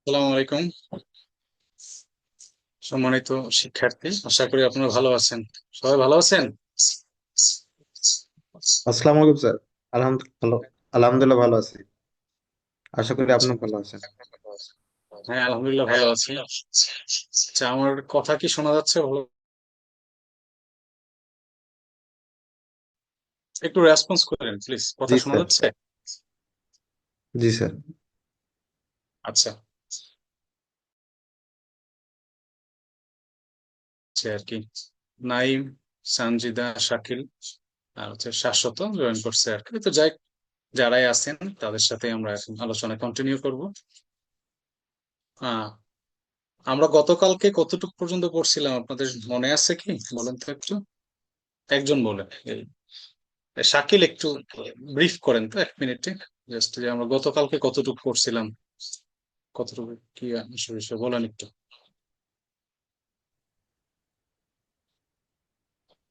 আসসালামু আলাইকুম। সম্মানিত শিক্ষার্থী, আশা করি আপনারা ভালো আছেন। সবাই ভালো আছেন? আসসালামু আলাইকুম স্যার। আলহামদুলিল্লাহ ভালো আছি। আশা করি আচ্ছা। আপনিও ভালো আছেন। হ্যাঁ, আলহামদুলিল্লাহ ভালো আছি। আচ্ছা, আমার কথা কি শোনা যাচ্ছে ভালো? একটু রেসপন্স করেন প্লিজ, কথা জি শোনা স্যার। যাচ্ছে? জি স্যার। আচ্ছা, আচ্ছা আর কি। নাইম, সানজিদা, শাকিল আর হচ্ছে শাশ্বত জয়েন করছে আর কি। তো যাই, যারাই আছেন তাদের সাথে আমরা এখন আলোচনা কন্টিনিউ করব। আহ আমরা গতকালকে কতটুকু পর্যন্ত পড়ছিলাম আপনাদের মনে আছে কি? বলেন তো একটু, একজন বলেন। শাকিল একটু ব্রিফ করেন তো 1 মিনিটে, জাস্ট যে আমরা গতকালকে কতটুকু করছিলাম, কতটুকু কি বিষয় বলেন একটু।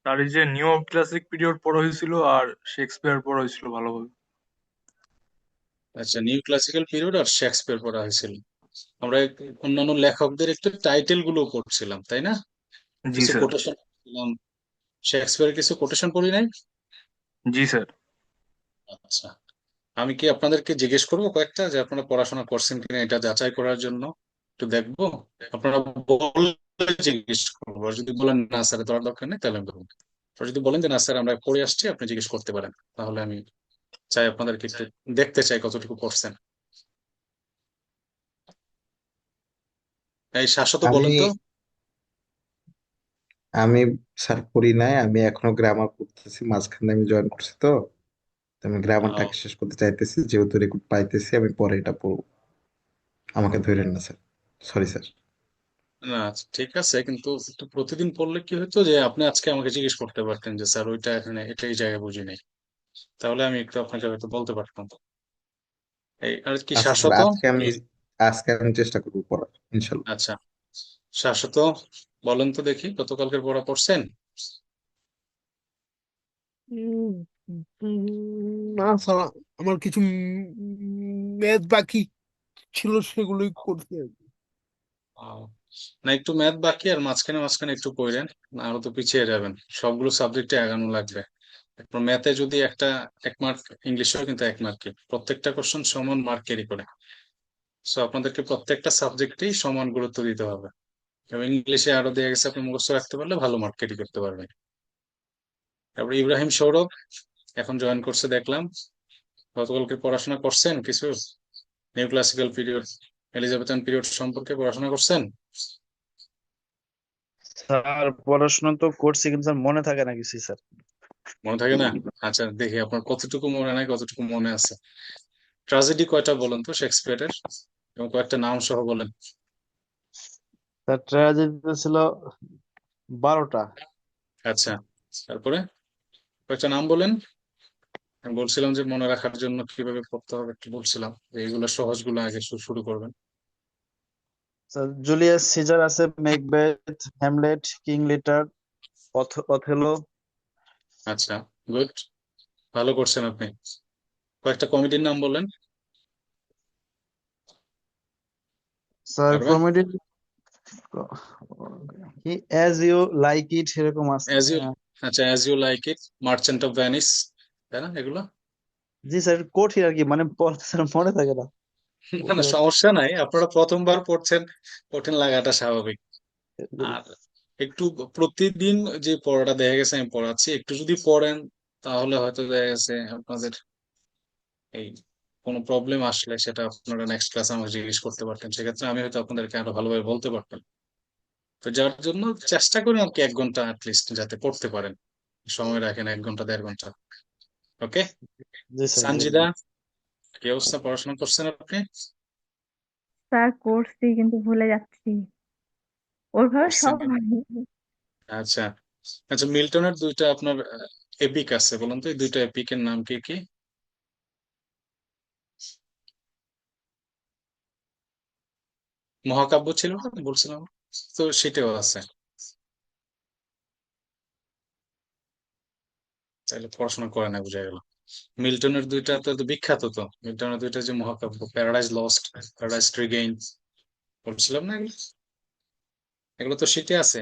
তার এই যে নিও ক্লাসিক পিরিয়ড পড়া হয়েছিল আর শেক্সপিয়ার পড়া হয়েছিল ভালোভাবে। আচ্ছা, নিউ ক্লাসিক্যাল পিরিয়ড আর শেক্সপিয়ার পড়া হয়েছিল। আমরা অন্যান্য লেখকদের একটু টাইটেল গুলো পড়ছিলাম, তাই না? জি কিছু স্যার। কোটেশন পড়ছিলাম, শেক্সপিয়ারের কিছু কোটেশন পড়ি নাই। জি স্যার। আচ্ছা, আমি কি আপনাদেরকে জিজ্ঞেস করবো কয়েকটা, যে আপনারা পড়াশোনা করছেন কিনা এটা যাচাই করার জন্য একটু দেখবো। আপনারা বললে জিজ্ঞেস করবো, আর যদি বলেন না স্যার ধরার দরকার নেই তাহলে আমি বলবো। আর যদি বলেন যে না স্যার আমরা পড়ে আসছি, আপনি জিজ্ঞেস করতে পারেন, তাহলে আমি চাই আপনাদেরকে একটু দেখতে চাই কতটুকু পড়ছেন। এই শাশ্বত আমি বলেন তো। আমি স্যার পড়ি নাই, আমি এখনো গ্রামার পড়তেছি, মাঝখানে আমি জয়েন করছি তো আমি আহ, গ্রামারটাকে শেষ করতে চাইতেছি, যেহেতু রেকর্ড পাইতেছি আমি পরে এটা পড়বো। আমাকে ধরেন না স্যার, সরি স্যার। না আচ্ছা, ঠিক আছে, কিন্তু একটু প্রতিদিন পড়লে কি হতো যে আপনি আজকে আমাকে জিজ্ঞেস করতে পারতেন যে স্যার ওইটা এখানে এটা এই জায়গায় বুঝি নাই, তাহলে আমি একটু আপনাকে হয়তো বলতে পারতাম। এই আর কি আচ্ছা স্যার, শাশ্বত। আজকে আমি চেষ্টা করবো পড়ার, ইনশাল্লাহ। আচ্ছা, শাশ্বত বলেন তো দেখি গতকালকের পড়া পড়ছেন? উম, না স্যার, আমার কিছু ম্যাথ বাকি ছিল, সেগুলোই করতে হবে। আহ, না, একটু ম্যাথ বাকি আর মাঝখানে মাঝখানে একটু পড়েন, না আরো তো পিছিয়ে যাবেন। সবগুলো সাবজেক্টে আগানো লাগবে। এরপর ম্যাথে যদি একটা 1 মার্ক, ইংলিশেও কিন্তু 1 মার্কে, প্রত্যেকটা কোশ্চেন সমান মার্ক ক্যারি করে। সো আপনাদেরকে প্রত্যেকটা সাবজেক্টেই সমান গুরুত্ব দিতে হবে। এবং ইংলিশে আরো দেয়া গেছে, আপনি মুখস্থ রাখতে পারলে ভালো মার্ক ক্যারি করতে পারবেন। তারপর ইব্রাহিম সৌরভ এখন জয়েন করছে দেখলাম। গতকালকে পড়াশোনা করছেন কিছু? New classical period, Elizabethan period সম্পর্কে পড়াশোনা করছেন? স্যার পড়াশোনা তো করছি কিন্তু স্যার মনে থাকে না কিছু স্যার। মনে থাকে না? আচ্ছা, দেখি আপনার কতটুকু মনে নাই কতটুকু মনে আছে। ট্রাজেডি কয়টা বলেন তো শেক্সপিয়ারের, এবং কয়েকটা নাম সহ বলেন। স্যার ট্র্যাজেডিতে ছিল 12টা। আচ্ছা, তারপরে কয়েকটা নাম বলেন। আমি বলছিলাম যে মনে রাখার জন্য কিভাবে পড়তে হবে একটু বলছিলাম, যে এইগুলো সহজগুলো আগে শুরু করবেন। স্যার জুলিয়াস সিজার আছে, Macbeth, Hamlet, king litre, Othello. আচ্ছা, গুড, ভালো করছেন আপনি। কয়েকটা কমিটির নাম বলেন, স্যার পারবেন? কমেডি কি অ্যাজ ইউ লাইক ইট এরকম আছে। অ্যাজ ইউ, আচ্ছা, as you like it, merchant of Venice, তাই না এগুলো? জি স্যার কঠিন আর কি, মানে পড়তে স্যার মনে থাকে না। না না, সমস্যা নাই, আপনারা প্রথমবার পড়ছেন, কঠিন লাগাটা স্বাভাবিক। আর একটু প্রতিদিন যে পড়াটা দেখা গেছে আমি পড়াচ্ছি, একটু যদি পড়েন তাহলে হয়তো দেখা গেছে আপনাদের এই কোনো প্রবলেম আসলে সেটা আপনারা নেক্সট ক্লাসে আমাকে জিজ্ঞেস করতে পারতেন, সেক্ষেত্রে আমি হয়তো আপনাদেরকে আরো ভালোভাবে বলতে পারতাম। তো যার জন্য চেষ্টা করি আর কি 1 ঘন্টা লিস্ট যাতে পড়তে পারেন, সময় রাখেন 1 ঘন্টা 1.5 ঘন্টা। ওকে। জি স্যার সানজিদা, বুঝলাম। কি অবস্থা, পড়াশোনা করছেন আপনি? স্যার করছি কিন্তু ভুলে যাচ্ছি, ওইভাবে করছেন? সব হয়নি। আচ্ছা। আচ্ছা, মিল্টনের দুইটা আপনার এপিক আছে, বলুন তো এই দুইটা এপিকের নাম কি কি? মহাকাব্য ছিল না বলছিলাম, তো সেটাও আছে। তাহলে পড়াশোনা করে না, বোঝা গেল। মিল্টনের দুইটা তো বিখ্যাত, তো মিল্টনের দুইটা যে মহাকাব্য, প্যারাডাইজ লস্ট, প্যারাডাইজ রিগেইন, বলছিলাম না এগুলো? এগুলো তো শীটে আছে।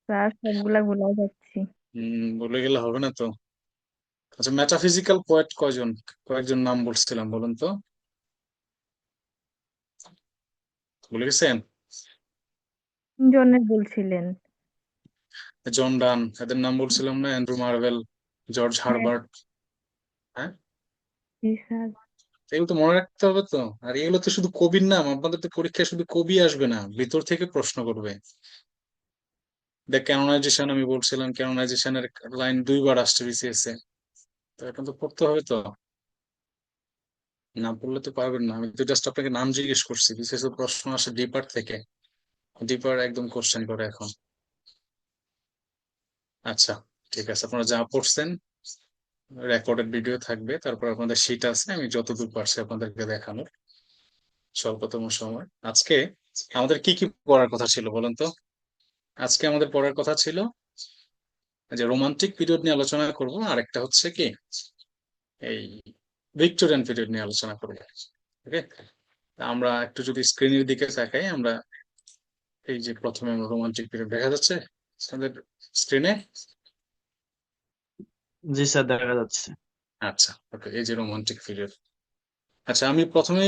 স্যার সবগুলা ভুলে যাচ্ছি। বলে গেলে হবে না তো। আচ্ছা, মেটাফিজিক্যাল পোয়েট কয়জন? কয়েকজন নাম বলছিলাম, বলুন তো। ভুলে গেছেন? তিনজনের বলছিলেন। জন ডান, এদের নাম বলছিলাম না? অ্যান্ড্রু মার্ভেল, জর্জ হ্যাঁ, হারবার্ট। হ্যাঁ, জি স্যার। এগুলো তো মনে রাখতে হবে তো। আর এগুলো তো শুধু কবির নাম, আপনাদের তো পরীক্ষায় শুধু কবি আসবে না, ভিতর থেকে প্রশ্ন করবে। দেখ, ক্যানোনাইজেশন আমি বলছিলাম, ক্যানোনাইজেশনের লাইন 2 বার আসছে বিসিএস এ। তো এখন তো পড়তে হবে তো, না পড়লে তো পারবেন না। আমি তো জাস্ট আপনাকে নাম জিজ্ঞেস করছি, বিসিএস এর প্রশ্ন আসে ডিপার থেকে, ডিপার একদম কোশ্চেন করে এখন। আচ্ছা, ঠিক আছে, আপনারা যা পড়ছেন রেকর্ডেড ভিডিও থাকবে, তারপর আপনাদের শীট আছে, আমি যতদূর পারছি আপনাদেরকে দেখানোর স্বল্পতম সময়। আজকে আমাদের কি কি পড়ার কথা ছিল বলেন তো? আজকে আমাদের পড়ার কথা ছিল যে রোমান্টিক পিরিয়ড নিয়ে আলোচনা করব, আর একটা হচ্ছে কি এই ভিক্টোরিয়ান পিরিয়ড নিয়ে আলোচনা করব। ওকে, আমরা একটু যদি স্ক্রিনের দিকে তাকাই, আমরা এই যে প্রথমে আমরা রোমান্টিক পিরিয়ড দেখা যাচ্ছে আমাদের স্ক্রিনে। জি স্যার, দেখা যাচ্ছে। আচ্ছা, ওকে, এই যে রোমান্টিক পিরিয়ড। আচ্ছা, আমি প্রথমে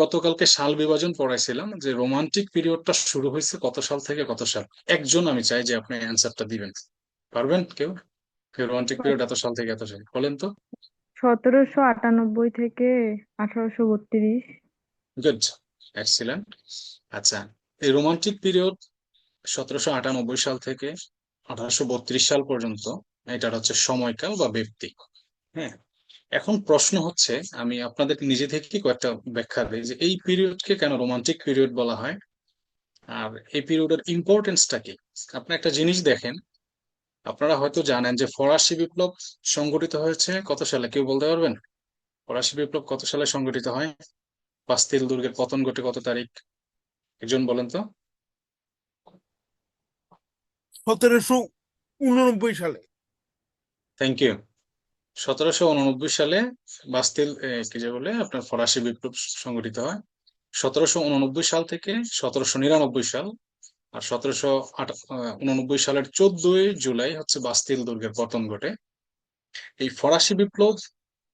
গতকালকে সাল বিভাজন পড়াইছিলাম যে রোমান্টিক পিরিয়ডটা শুরু হয়েছে কত সাল থেকে কত সাল। একজন আমি চাই যে আপনি অ্যান্সারটা দিবেন। পারবেন কেউ? রোমান্টিক পিরিয়ড এত সাল থেকে এত সাল, বলেন তো। 1798 থেকে 1832। Good, excellent. আচ্ছা, এই রোমান্টিক পিরিয়ড 1798 সাল থেকে 1832 সাল পর্যন্ত, এটার হচ্ছে সময়কাল বা ব্যক্তি। হ্যাঁ, এখন প্রশ্ন হচ্ছে, আমি আপনাদেরকে নিজে থেকে কয়েকটা ব্যাখ্যা দিই যে এই পিরিয়ডকে কেন রোমান্টিক পিরিয়ড বলা হয়, আর এই পিরিয়ডের ইম্পর্টেন্সটা কি। আপনি একটা জিনিস দেখেন, আপনারা হয়তো জানেন যে ফরাসি বিপ্লব সংগঠিত হয়েছে কত সালে, কেউ বলতে পারবেন? ফরাসি বিপ্লব কত সালে সংগঠিত হয়? বাস্তিল দুর্গের পতন ঘটে কত তারিখ? একজন বলেন তো। 1789 সালে। Thank you. 1789 সালে বাস্তিল কি যে বলে আপনার ফরাসি বিপ্লব সংগঠিত হয়। 1789 সাল থেকে 1799 সাল, আর 1789 সালের 14ই জুলাই হচ্ছে বাস্তিল দুর্গের পতন ঘটে। এই ফরাসি বিপ্লব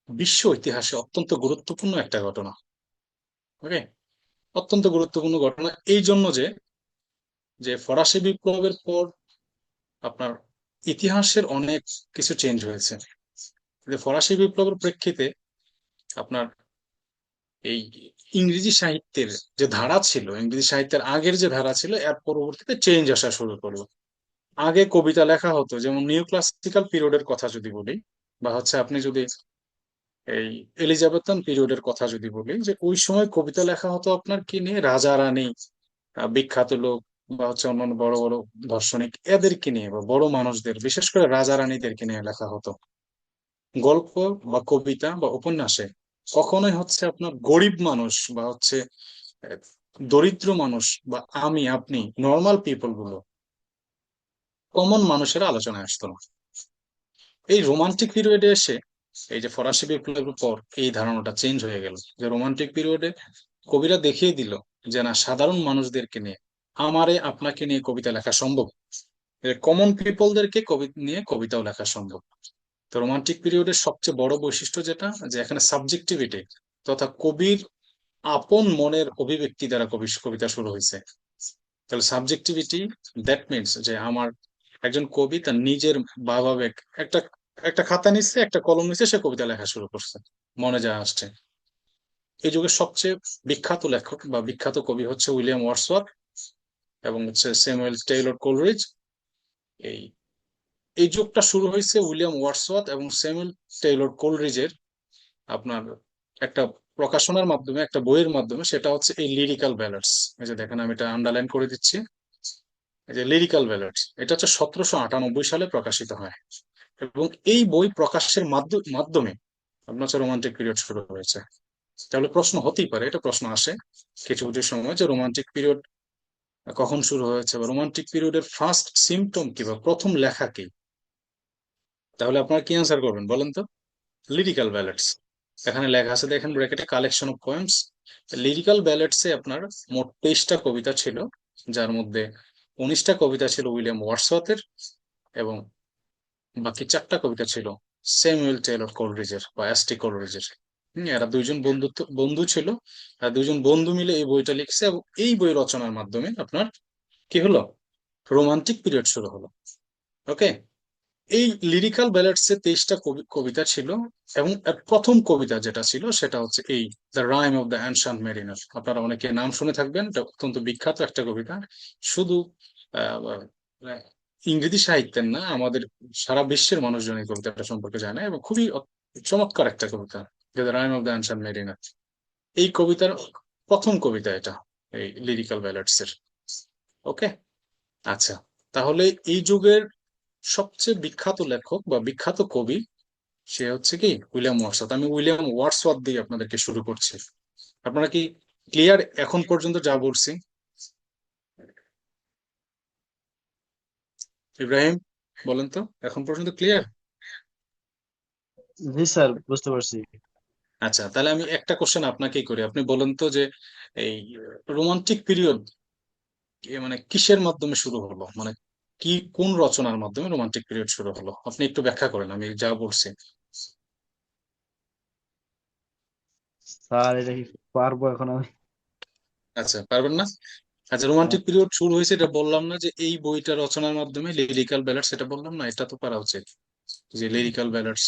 বিশ্ব ইতিহাসে অত্যন্ত গুরুত্বপূর্ণ একটা ঘটনা। ওকে, অত্যন্ত গুরুত্বপূর্ণ ঘটনা এই জন্য যে যে ফরাসি বিপ্লবের পর আপনার ইতিহাসের অনেক কিছু চেঞ্জ হয়েছে। যে ফরাসি বিপ্লবের প্রেক্ষিতে আপনার এই ইংরেজি সাহিত্যের যে ধারা ছিল, ইংরেজি সাহিত্যের আগের যে ধারা ছিল, এর পরবর্তীতে চেঞ্জ আসা শুরু করলো। আগে কবিতা লেখা হতো, যেমন নিউ ক্লাসিক্যাল পিরিয়ডের কথা যদি বলি, বা হচ্ছে আপনি যদি এই এলিজাবেথান পিরিয়ডের কথা যদি বলি, যে ওই সময় কবিতা লেখা হতো আপনার কি নিয়ে, রাজা রানী, বিখ্যাত লোক, বা হচ্ছে অন্যান্য বড় বড় দার্শনিক এদেরকে নিয়ে, বা বড় মানুষদের, বিশেষ করে রাজা রানীদেরকে নিয়ে লেখা হতো। গল্প বা কবিতা বা উপন্যাসে কখনোই হচ্ছে আপনার গরিব মানুষ বা হচ্ছে আহ, দরিদ্র মানুষ বা আমি আপনি নর্মাল পিপল গুলো, কমন মানুষের আলোচনায় আসতো না। এই রোমান্টিক পিরিয়ডে এসে, এই যে ফরাসি বিপ্লবের পর এই ধারণাটা চেঞ্জ হয়ে গেল, যে রোমান্টিক পিরিয়ডে কবিরা দেখিয়ে দিল যে না, সাধারণ মানুষদেরকে নিয়ে, আমারে আপনাকে নিয়ে কবিতা লেখা সম্ভব, কমন পিপলদেরকে কবি নিয়ে কবিতাও লেখা সম্ভব। তো রোমান্টিক পিরিয়ডের সবচেয়ে বড় বৈশিষ্ট্য যেটা, যে এখানে সাবজেক্টিভিটি তথা কবির আপন মনের অভিব্যক্তি দ্বারা কবিতা শুরু হয়েছে। তাহলে সাবজেক্টিভিটি, দ্যাট মিনস যে আমার একজন কবি তার নিজের ভাবাবেগ, একটা একটা খাতা নিচ্ছে, একটা কলম নিচ্ছে, সে কবিতা লেখা শুরু করছে, মনে যা আসছে। এই যুগের সবচেয়ে বিখ্যাত লেখক বা বিখ্যাত কবি হচ্ছে উইলিয়াম ওয়ার্ডসওয়ার্থ এবং হচ্ছে স্যামুয়েল টেইলর কোলরিজ। এই এই যুগটা শুরু হয়েছে উইলিয়াম ওয়ার্ডসওয়ার্থ এবং স্যামুয়েল টেইলর কোলরিজের আপনার একটা প্রকাশনার মাধ্যমে, একটা বইয়ের মাধ্যমে, সেটা হচ্ছে এই লিরিক্যাল ব্যালাডস। এই যে দেখেন, আমি এটা আন্ডারলাইন করে দিচ্ছি, এই যে লিরিক্যাল ব্যালাডস, এটা হচ্ছে 1798 সালে প্রকাশিত হয়। এবং এই বই প্রকাশের মাধ্যমে আপনার হচ্ছে রোমান্টিক পিরিয়ড শুরু হয়েছে। তাহলে প্রশ্ন হতেই পারে, এটা প্রশ্ন আসে কিছু কিছু সময়, যে রোমান্টিক পিরিয়ড কখন শুরু হয়েছে, বা রোমান্টিক পিরিয়ডের ফার্স্ট সিম্পটম কি, বা প্রথম লেখা কি। তাহলে আপনারা কি অ্যান্সার করবেন বলেন তো? লিরিক্যাল ব্যালাডস। এখানে লেখা আছে দেখেন ব্র্যাকেটে, কালেকশন অফ পোয়েমস লিরিক্যাল ব্যালেটসে আপনার মোট 23টা কবিতা ছিল, যার মধ্যে 19টা কবিতা ছিল উইলিয়াম ওয়ার্ডসওয়ার্থের, এবং বাকি 4টা কবিতা ছিল স্যামুয়েল টেলর কোলরিজের বা এসটি কোলরিজের। এরা দুইজন বন্ধু ছিল, আর দুইজন বন্ধু মিলে এই বইটা লিখছে, এবং এই বই রচনার মাধ্যমে আপনার কি হলো, রোমান্টিক পিরিয়ড শুরু হলো। ওকে, এই লিরিক্যাল ব্যালেটসে 23টা কবিতা ছিল, এবং এর প্রথম কবিতা যেটা ছিল সেটা হচ্ছে এই the rhyme of the Ancient Mariner. আপনারা অনেকে নাম শুনে থাকবেন, এটা অত্যন্ত বিখ্যাত একটা কবিতা। শুধু আহ, আহ, ইংরেজি সাহিত্যের না, আমাদের সারা বিশ্বের মানুষজন এই কবিতাটা সম্পর্কে জানে, এবং খুবই চমৎকার একটা কবিতা, the rhyme of the Ancient Mariner. এই কবিতার প্রথম কবিতা এটা, এই লিরিক্যাল ব্যালেটস এর। ওকে, আচ্ছা, তাহলে এই যুগের সবচেয়ে বিখ্যাত লেখক বা বিখ্যাত কবি সে হচ্ছে কি উইলিয়াম ওয়ার্ডসওয়ার্থ। আমি উইলিয়াম ওয়ার্ডসওয়ার্থ দিয়ে আপনাদেরকে শুরু করছি। আপনারা কি ক্লিয়ার এখন পর্যন্ত যা বলছি? ইব্রাহিম, বলেন তো, এখন পর্যন্ত ক্লিয়ার? জি স্যার, বুঝতে পারছি। আচ্ছা, তাহলে আমি একটা কোশ্চেন আপনাকেই করি। আপনি বলেন তো যে এই রোমান্টিক পিরিয়ড মানে কিসের মাধ্যমে শুরু হলো, মানে কি কোন রচনার মাধ্যমে রোমান্টিক পিরিয়ড শুরু হলো? আপনি একটু ব্যাখ্যা করেন আমি যা বলছি। স্যার এটা কি পারবো এখন আমি? আচ্ছা, পারবেন না? আচ্ছা, হ্যাঁ, রোমান্টিক পিরিয়ড শুরু হয়েছে এটা বললাম না, যে এই বইটা রচনার মাধ্যমে লিরিক্যাল ব্যালেন্স, এটা বললাম না? এটা তো পারা উচিত যে লিরিক্যাল ব্যালেন্স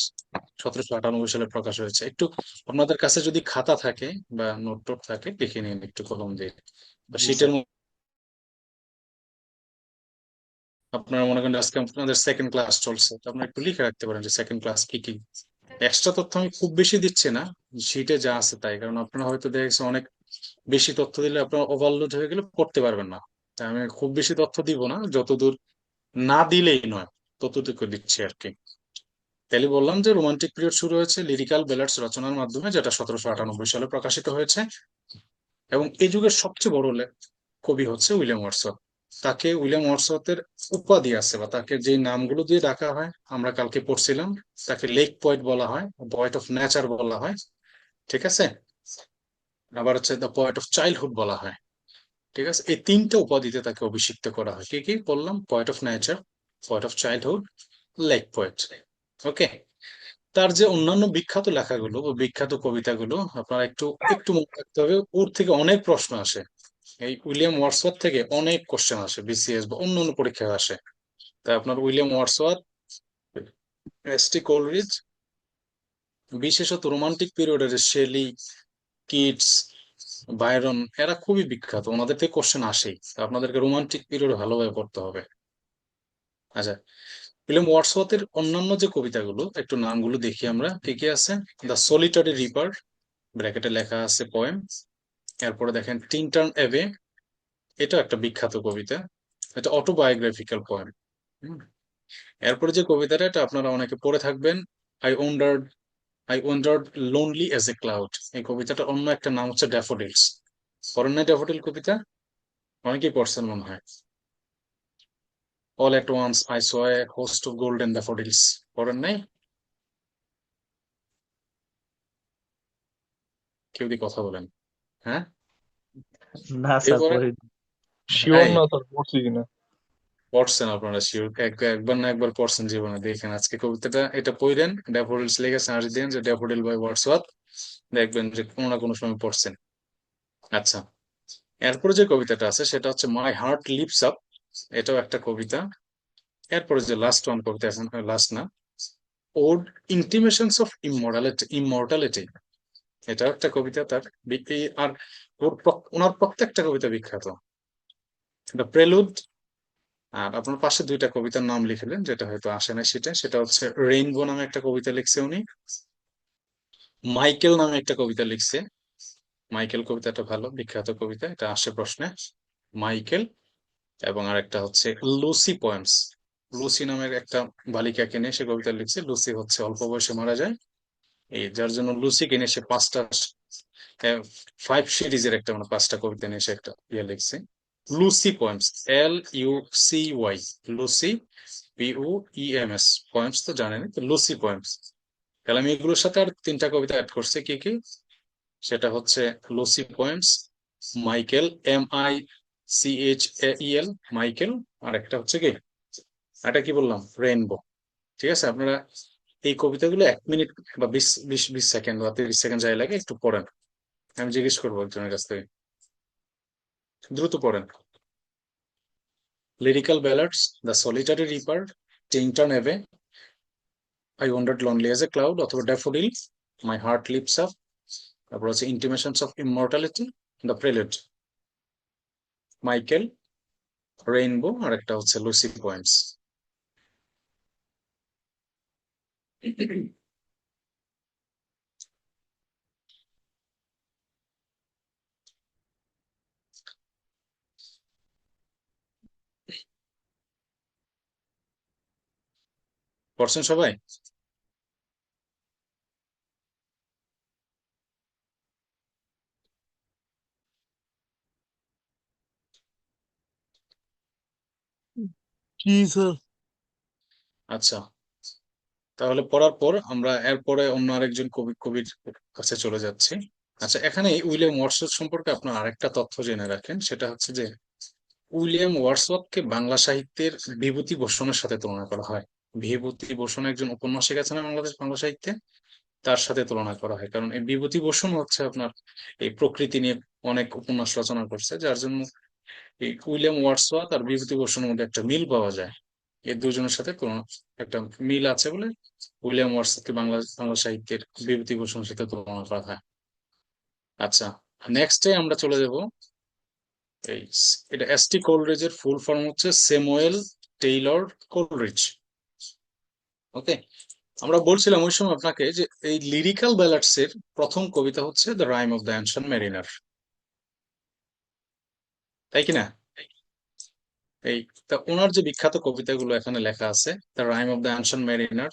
1798 সালে প্রকাশ হয়েছে। একটু আপনাদের কাছে যদি খাতা থাকে বা নোট টোট থাকে লিখে নিন একটু কলম দিয়ে বা জি শিটের স্যার। মধ্যে। আপনারা মনে করেন আজকে আপনাদের সেকেন্ড ক্লাস চলছে, তো আপনারা একটু লিখে রাখতে পারেন যে সেকেন্ড ক্লাস কি কি। এক্সট্রা তথ্য আমি খুব বেশি দিচ্ছি না, শিটে যা আছে তাই, কারণ আপনারা হয়তো দেখেছেন অনেক বেশি তথ্য দিলে আপনার ওভারলোড হয়ে গেলে পড়তে পারবেন না। তাই আমি খুব বেশি তথ্য দিব না, যতদূর না দিলেই নয় ততটুকু দিচ্ছি আর কি। তাহলে বললাম যে রোমান্টিক পিরিয়ড শুরু হয়েছে লিরিক্যাল ব্যালাডস রচনার মাধ্যমে, যেটা 1798 সালে প্রকাশিত হয়েছে। এবং এই যুগের সবচেয়ে বড় কবি হচ্ছে উইলিয়াম ওয়ার্ডসওয়ার্থ। তাকে উইলিয়াম ওয়ার্ডসওয়ার্থের উপাধি আছে, বা তাকে যে নামগুলো দিয়ে ডাকা হয় আমরা কালকে পড়ছিলাম। তাকে লেক পয়েট বলা হয়, পয়েট অফ নেচার বলা হয়, ঠিক আছে? আবার হচ্ছে দ্য পয়েট অফ চাইল্ডহুড বলা হয়, ঠিক আছে? এই 3টা উপাধিতে তাকে অভিষিক্ত করা হয়। কি কি বললাম? Poet of nature, poet of childhood, lake poet. Okay, তার যে অন্যান্য বিখ্যাত লেখাগুলো বা বিখ্যাত কবিতাগুলো আপনারা একটু একটু মনে রাখতে হবে, ওর থেকে অনেক প্রশ্ন আসে। এই উইলিয়াম ওয়ার্ডসওয়ার্থ থেকে অনেক কোশ্চেন আসে বিসিএস বা অন্যান্য পরীক্ষায় আসে। তাই আপনার উইলিয়াম ওয়ার্ডসওয়ার্থ, এসটি কোলরিজ, বিশেষত রোমান্টিক পিরিয়ডের শেলি, কিটস, বায়রন, এরা খুবই বিখ্যাত, ওনাদের থেকে কোশ্চেন আসেই। তো আপনাদেরকে রোমান্টিক পিরিয়ড ভালোভাবে পড়তে হবে। আচ্ছা, উইলিয়াম ওয়ার্ডসওয়ার্থের অন্যান্য যে কবিতাগুলো একটু নামগুলো দেখি আমরা, কি কি আছে। দ্য সলিটারি রিপার, ব্র্যাকেটে লেখা আছে পোয়েম। এরপরে দেখেন টিনটার্ন অ্যাবে, এটা একটা বিখ্যাত কবিতা, এটা অটোবায়োগ্রাফিক্যাল পোয়েম। এরপরে যে কবিতাটা, এটা আপনারা অনেকে পড়ে থাকবেন, I wandered, I wandered lonely as a cloud. এই কবিতাটার অন্য একটা নাম হচ্ছে ড্যাফোডিলস। পড়েন নাই ড্যাফোডিল কবিতা? অনেকেই পড়ছেন মনে হয়। All at once I saw a host of golden daffodils, পড়েন নাই? কেউ দি কথা বলেন, হ্যাঁ? না কেউ স্যার, পড়েন? পড়ি। শিওর এই না স্যার পড়ছি কিনা। পড়ছেন আপনারা শিওর? একবার না একবার পড়ছেন জীবনে। দেখেন আজকে কবিতাটা এটা পড়েন, ড্যাফোডিলস লেগে সার্চ দেন যে ড্যাফোডিল বাই ওয়ার্ডসওয়ার্থ, দেখবেন যে কোনো না কোনো সময় পড়ছেন। আচ্ছা, এরপরে যে কবিতাটা আছে সেটা হচ্ছে মাই হার্ট লিপস আপ, এটাও একটা কবিতা। এরপরে যে লাস্ট ওয়ান কবিতা আছে, লাস্ট না, ওড ইন্টিমেশনস অফ ইমর্টালিটি, এটাও একটা কবিতা তার। আর ওনার প্রত্যেকটা কবিতা বিখ্যাত। দ্য প্রেলুড, আর আপনার পাশে 2টা কবিতার নাম লিখলেন যেটা হয়তো আসে না সেটা, সেটা হচ্ছে রেইনবো নামে একটা কবিতা লিখছে উনি। মাইকেল নামে একটা কবিতা লিখছে, মাইকেল কবিতাটা ভালো বিখ্যাত কবিতা, এটা আসে প্রশ্নে, মাইকেল। এবং আরেকটা হচ্ছে লুসি পোয়েমস, লুসি নামের একটা বালিকাকে নিয়ে সে কবিতা লিখছে। লুসি হচ্ছে অল্প বয়সে মারা যায়, এই যার জন্য লুসিকে নিয়ে সে 5 সিরিজের একটা মানে 5টা কবিতা নিয়ে সে একটা লিখছে, Lucy poems, LUCY, Lucy, POEMS, poems তো জানেন, তো লুসি পোয়েমস। তাহলে আমি এগুলোর সাথে আর 3টা কবিতা অ্যাড করছি, কি কি? সেটা হচ্ছে Lucy poems, Michael, MICHAEL, Michael. আর একটা হচ্ছে কি, এটা কি বললাম, রেইনবো। ঠিক আছে, আপনারা এই কবিতাগুলো 1 মিনিট বা 20 সেকেন্ড বা 30 সেকেন্ড যাই লাগে একটু পড়েন। আমি জিজ্ঞেস করবো একজনের কাছ থেকে, দ্রুত পড়েন। Lyrical Ballads, the Solitary Reaper, Tintern Abbey, I wandered lonely as a cloud অথবা Daffodil, my heart leaps up, তারপর হচ্ছে Intimations of Immortality, the Prelude, Michael, Rainbow, আর একটা হচ্ছে লুসি পয়েন্টস। পড়ছেন সবাই? জি স্যার। আচ্ছা, তাহলে পড়ার পর আমরা এরপরে অন্য আরেকজন কবির কাছে চলে যাচ্ছি। আচ্ছা, এখানে উইলিয়াম ওয়ার্ডসওয়ার্থ সম্পর্কে আপনার আরেকটা তথ্য জেনে রাখেন, সেটা হচ্ছে যে উইলিয়াম ওয়ার্ডসওয়ার্থকে বাংলা সাহিত্যের বিভূতিভূষণের সাথে তুলনা করা হয়। বিভূতিভূষণ একজন উপন্যাসিক আছে না বাংলাদেশ বাংলা সাহিত্যে, তার সাথে তুলনা করা হয়। কারণ এই বিভূতিভূষণ হচ্ছে আপনার এই প্রকৃতি নিয়ে অনেক উপন্যাস রচনা করছে, যার জন্য এই উইলিয়াম ওয়ার্ডসওয়ার্থ আর বিভূতিভূষণের মধ্যে একটা মিল পাওয়া যায়। এই দুজনের সাথে তুলনা, একটা মিল আছে বলে উইলিয়াম ওয়ার্ডসওয়ার্থকে বাংলা সাহিত্যের বিভূতিভূষণের সাথে তুলনা করা হয়। আচ্ছা, নেক্সটে আমরা চলে যাব এই এটা এসটি কোলরিজের ফুল ফর্ম হচ্ছে স্যামুয়েল টেইলর কোলরিজ। ওকে, আমরা বলছিলাম ওই সময় আপনাকে যে এই লিরিক্যাল ব্যালাডস এর প্রথম কবিতা হচ্ছে the rhyme of the ancient mariner, তাই কি না? এই তা ওনার যে বিখ্যাত কবিতাগুলো এখানে লেখা আছে, the rhyme of the ancient mariner,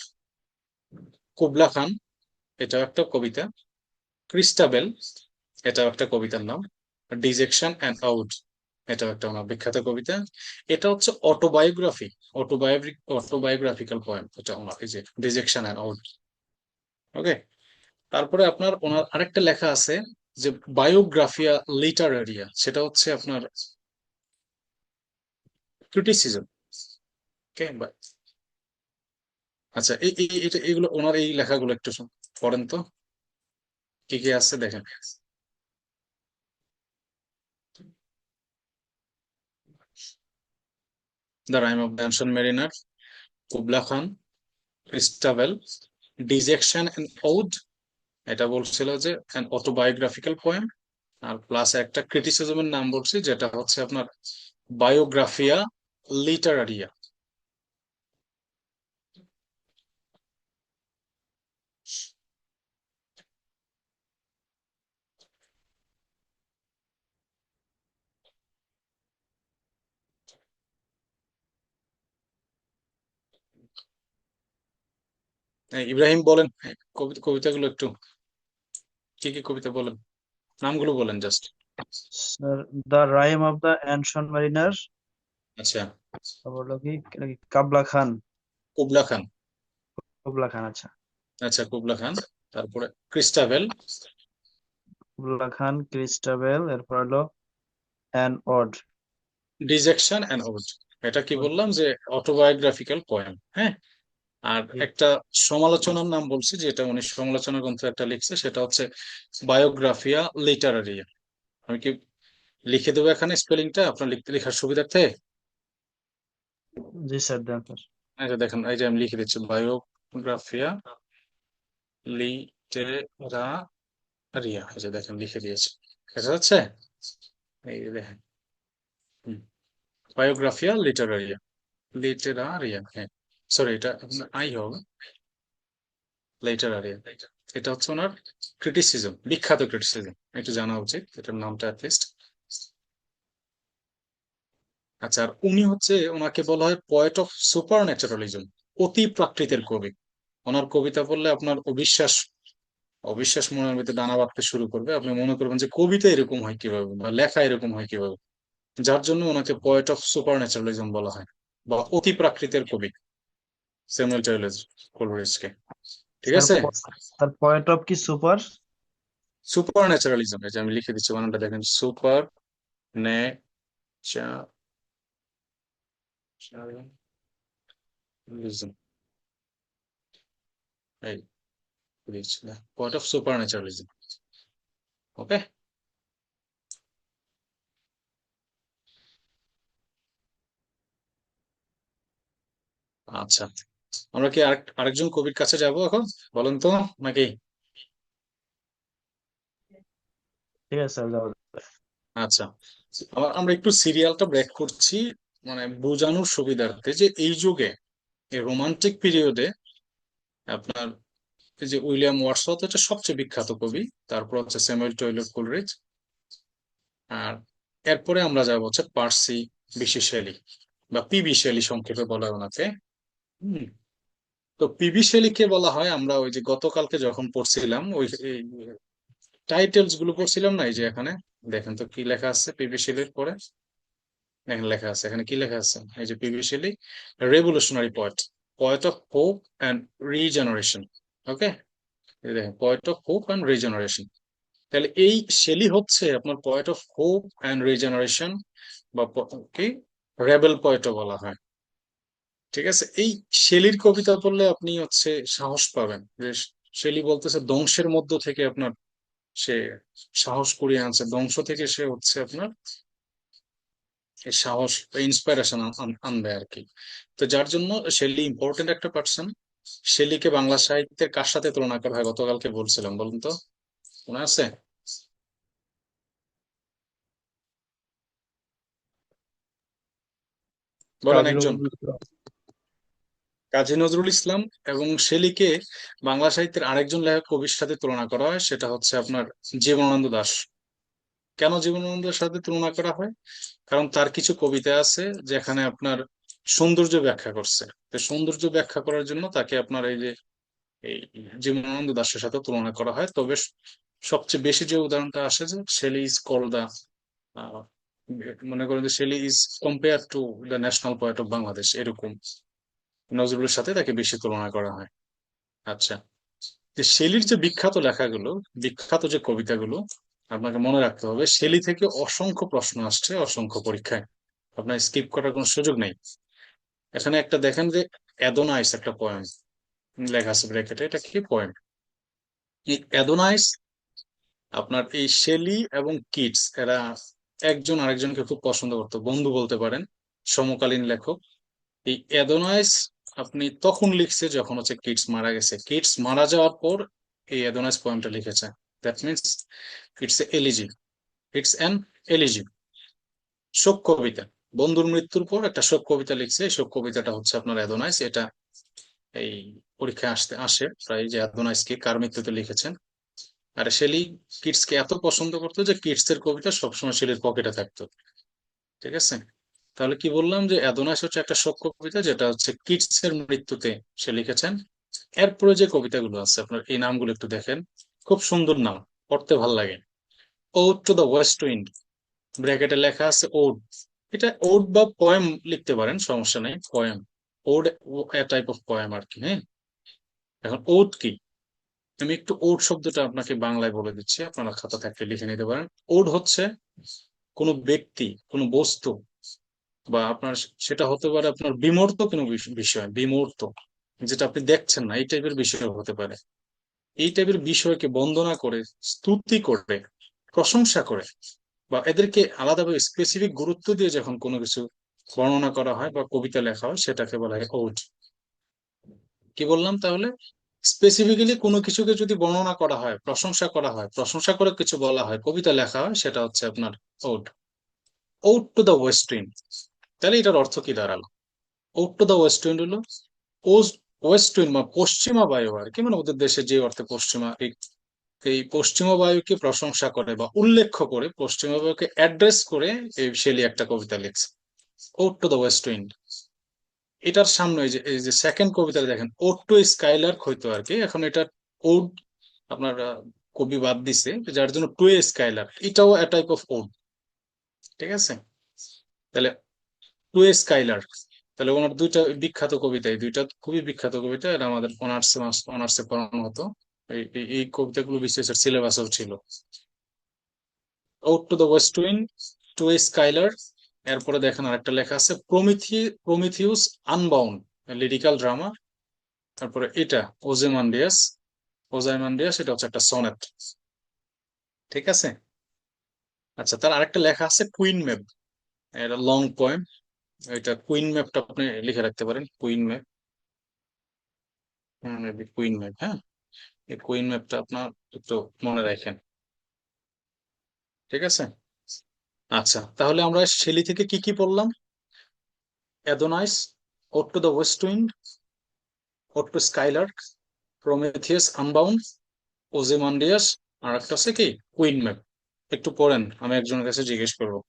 Kubla Khan, এটাও একটা কবিতা, ক্রিস্টাবেল, এটাও একটা কবিতার নাম, ডিজেকশন অ্যান্ড আউট, এটাও একটা ওনার বিখ্যাত কবিতা। এটা হচ্ছে অটোবায়োগ্রাফি, অটোবায়োগ্রাফিক্যাল পোয়েম এটা ওনার, এই যে ডিজেকশন অ্যান্ড আউট। ওকে, তারপরে আপনার ওনার আরেকটা লেখা আছে যে বায়োগ্রাফিয়া লিটারেরিয়া, সেটা হচ্ছে আপনার ক্রিটিসিজম। ওকে, আচ্ছা এগুলো ওনার এই লেখাগুলো একটু পড়েন তো, কি কি আছে দেখেন। The rhyme of the ancient mariner, Kubla Khan, Christabel, Dejection and ode, এটা বলছিল যে অ্যান অটোবায়োগ্রাফিক্যাল পোয়েম, আর প্লাস একটা ক্রিটিসিজমের নাম বলছি যেটা হচ্ছে আপনার বায়োগ্রাফিয়া লিটারারিয়া। ইব্রাহিম বলেন, কবিতাগুলো একটু, কি কি কবিতা বলেন, নামগুলো বলেন just. Sir, the rhyme of the Ancient Mariner, আচ্ছা, তারপর হলো কি এটা কি কাবলা খান, কুবলা খান। কুবলা খান, আচ্ছা। আচ্ছা, কুবলা খান, তারপরে ক্রিস্টাবেল, কুবলা খান, ক্রিস্টাবেল, এরপর হলো an ode. Dejection and ode, এটা কি বললাম যে অটোবায়োগ্রাফিক্যাল পোয়েম। হ্যাঁ, আর একটা সমালোচনার নাম বলছি, যেটা উনি সমালোচনা গ্রন্থ একটা লিখছে, সেটা হচ্ছে বায়োগ্রাফিয়া লিটারারিয়া। আমি কি লিখে দেবো এখানে স্পেলিংটা আপনার লেখার সুবিধার্থে? জি স্যার, দেন স্যার। এই যে দেখেন, এই যে আমি লিখে দিচ্ছি, বায়োগ্রাফিয়া লিটেরারিয়া, এই যে দেখেন লিখে দিয়েছি, দেখা যাচ্ছে? এই যে দেখেন, বায়োগ্রাফিয়া লিটারারিয়া, লিটেরারিয়া, হ্যাঁ, সরি এটা আই হবে, লিটারারিয়া। এটা হচ্ছে ওনার ক্রিটিসিজম, বিখ্যাত ক্রিটিসিজম, একটু জানা উচিত এটার নামটা অ্যাটলিস্ট। আচ্ছা, আর উনি হচ্ছে, ওনাকে বলা হয় পয়েট অফ সুপার ন্যাচারালিজম, অতি প্রাকৃতের কবি। ওনার কবিতা পড়লে আপনার অবিশ্বাস অবিশ্বাস মনের ভিতরে দানা বাঁধতে শুরু করবে, আপনি মনে করবেন যে কবিতা এরকম হয় কিভাবে বা লেখা এরকম হয় কিভাবে, যার জন্য ওনাকে পয়েট অফ সুপার ন্যাচারালিজম বলা হয়, বা অতি প্রাকৃতের কবি, স্যামুয়েল টেইলর কোলরিজকে। ঠিক স্যার, আছে, স্যার, পয়েট অফ কি সুপার? সুপার ন্যাচারালিজম, এই যে আমি লিখে দিচ্ছি বানানটা দেখেন, সুপার ন্যাচারালিজম, এই পয়েন্ট অফ সুপার ন্যাচারালিজম। ওকে, আচ্ছা, আমরা কি আরেকজন কবির কাছে যাব এখন, বলেন তো নাকি? ঠিক আছে স্যার, যাওয়া যাবে। আচ্ছা, আমরা একটু সিরিয়ালটা ব্রেক করছি, মানে বোঝানোর সুবিধার্থে, যে এই যুগে এই রোমান্টিক পিরিয়ডে আপনার এই যে উইলিয়াম ওয়ার্ডসওয়ার্থ হচ্ছে সবচেয়ে বিখ্যাত কবি, তারপর হচ্ছে স্যামুয়েল টয়লার কোলরিজ, আর এরপরে আমরা যাব হচ্ছে পার্সি বিশি শেলি বা পিবি শেলি সংক্ষেপে বলা হয় ওনাকে। হুম, তো পিবি শেলিকে বলা হয়, আমরা ওই যে গতকালকে যখন পড়ছিলাম ওই টাইটেলস গুলো পড়ছিলাম না, এই যে এখানে দেখেন তো কি লেখা আছে পিবি শেলির পরে, এখানে লেখা আছে, এখানে কি লেখা আছে, এই যে PB Shelley revolutionary poet, poet of hope and regeneration. Okay, এই দেখেন poet of hope and regeneration. তাহলে এই শেলি হচ্ছে আপনার poet of hope and regeneration, বা কি রেবেল পোয়েটও বলা হয়। ঠিক আছে, এই শেলির কবিতা পড়লে আপনি হচ্ছে সাহস পাবেন, যে শেলি বলতেছে ধ্বংসের মধ্য থেকে আপনার সে সাহস কুড়িয়ে আনছে, ধ্বংস থেকে সে হচ্ছে আপনার এই সাহস ইন্সপাইরেশন আনবে আর কি। তো যার জন্য শেলি ইম্পর্টেন্ট একটা পার্সন। শেলিকে বাংলা সাহিত্যের কার সাথে তুলনা করা হয় গতকালকে বলছিলাম, বলুন তো, মনে আছে? বলেন কাজী একজন। নজরুল ইসলাম। কাজী নজরুল ইসলাম এবং শেলীকে বাংলা সাহিত্যের আরেকজন লেখক কবির সাথে তুলনা করা হয়, সেটা হচ্ছে আপনার জীবনানন্দ দাশ। কেন জীবনানন্দের সাথে তুলনা করা হয়? কারণ তার কিছু কবিতা আছে যেখানে আপনার সৌন্দর্য ব্যাখ্যা করছে, তো সৌন্দর্য ব্যাখ্যা করার জন্য তাকে আপনার এই যে এই জীবনানন্দ দাশের সাথে তুলনা করা হয়। তবে সবচেয়ে বেশি যে উদাহরণটা আসে যে শেলি ইজ কল্ড দা, মনে করেন যে Shelley is compare to the national poet of Bangladesh, এরকম নজরুলের সাথে তাকে বেশি তুলনা করা হয়। আচ্ছা, যে শেলির যে বিখ্যাত লেখাগুলো, বিখ্যাত যে কবিতাগুলো, আপনাকে মনে রাখতে হবে শেলি থেকে অসংখ্য প্রশ্ন আসছে অসংখ্য পরীক্ষায়, আপনার স্কিপ করার কোনো সুযোগ নেই। এখানে একটা দেখেন যে অ্যাদোনাইস একটা পয়েম লেখা আছে ব্র্যাকেটে, এটা কি পয়েম? এই অ্যাদোনাইস আপনার এই শেলি এবং কিটস এরা একজন আরেকজনকে খুব পছন্দ করতো, বন্ধু বলতে পারেন, সমকালীন লেখক। এই অ্যাদোনাইস আপনি তখন লিখছে যখন হচ্ছে কিটস মারা গেছে, কিটস মারা যাওয়ার পর এই অ্যাদোনাইস পোয়েমটা লিখেছে। That means it's elegy, it's an elegy, শোক কবিতা। বন্ধুর মৃত্যুর পর একটা শোক কবিতা লিখছে, এই শোক কবিতাটা হচ্ছে আপনার অ্যাদোনাইস। এটা এই পরীক্ষায় আসে প্রায়, যে অ্যাদোনাইস কে কার মৃত্যুতে লিখেছেন। আর শেলি কিটস কে এত পছন্দ করতো যে কিটস এর কবিতা সবসময় শেলির পকেটে থাকতো। ঠিক আছে, তাহলে কি বললাম, যে অ্যাদোনাইস হচ্ছে একটা শোক কবিতা যেটা হচ্ছে কিটস এর মৃত্যুতে সে লিখেছেন। এরপরে যে কবিতাগুলো আছে আপনার এই নামগুলো একটু দেখেন, খুব সুন্দর নাম, পড়তে ভাল লাগে। Ode to the West Wind, ব্র্যাকেটে লেখা আছে ওড। এটা ওড বা পোয়েম লিখতে পারেন, সমস্যা নেই, poem, ode a type of poem আর কি। হ্যাঁ, এখন ওড কি, আমি একটু ওড শব্দটা আপনাকে বাংলায় বলে দিচ্ছি, আপনারা খাতা থাকলে লিখে নিতে পারেন। ওড হচ্ছে কোনো ব্যক্তি, কোনো বস্তু, বা আপনার সেটা হতে পারে আপনার বিমূর্ত কোনো বিষয়, বিমূর্ত যেটা আপনি দেখছেন না, এই টাইপের বিষয় হতে পারে। এই টাইপের বিষয়কে বন্দনা করে, স্তুতি করে, প্রশংসা করে, বা এদেরকে আলাদাভাবে স্পেসিফিক গুরুত্ব দিয়ে যখন কোনো কিছু বর্ণনা করা হয় বা কবিতা লেখা হয়, সেটাকে বলা হয় ওড। কি বললাম তাহলে, স্পেসিফিক্যালি কোনো কিছুকে যদি বর্ণনা করা হয়, প্রশংসা করা হয়, প্রশংসা করে কিছু বলা হয়, কবিতা লেখা হয়, সেটা হচ্ছে আপনার ode. Ode to the West wind, তাহলে এটার অর্থ কি দাঁড়ালো? Ode to the West wind হলো ওয়েস্ট উইন্ড বা পশ্চিমা বায়ু আর কি, মানে ওদের দেশে যে অর্থে পশ্চিমা, এই পশ্চিমা বায়ুকে প্রশংসা করে বা উল্লেখ করে, পশ্চিমা বায়ুকে অ্যাড্রেস করে এই শেলি একটা কবিতা লিখছে, ode to the West wind. এটার সামনে এই যে সেকেন্ড কবিতাটা দেখেন, ওড টু স্কাইলার্ক হইতো আর কি, এখন এটা ওড আপনার কবি বাদ দিছে, যার জন্য টু স্কাইলার্ক, এটাও এ টাইপ অফ ওড। ঠিক আছে, তাহলে টু স্কাইলার্ক, তাহলে ওনার দুইটা বিখ্যাত কবিতা, এই দুইটা খুবই বিখ্যাত কবিতা, এটা আমাদের অনার্সে পড়ানো হতো। এই কবিতাগুলো বিসিএস এর সিলেবাসেও ছিল। Ode to the West wind, to a skylark, এরপরে দেখেন আরেকটা লেখা আছে প্রমিথিউস আনবাউন্ড, লিরিক্যাল ড্রামা। তারপরে এটা ওজাইমান্ডিয়াস, এটা হচ্ছে একটা সনেট। ঠিক আছে। আচ্ছা, তার আরেকটা লেখা আছে কুইন ম্যাপ, এটা লং পোয়েম। এটা কুইন ম্যাপটা আপনি লিখে রাখতে পারেন, কুইন ম্যাপ। কুইন ম্যাপ, হ্যাঁ, এই কুইন ম্যাপটা আপনার একটু মনে রাখেন। ঠিক আছে। আচ্ছা, তাহলে আমরা শেলি থেকে কি কি পড়লাম? Adonais, Ode to the West Wind, Ode to Skylark, Prometheus Unbound, Ozymandias, আর একটা হচ্ছে কি কুইন ম্যাপ। একটু পড়েন, আমি একজনের কাছে জিজ্ঞেস করবো।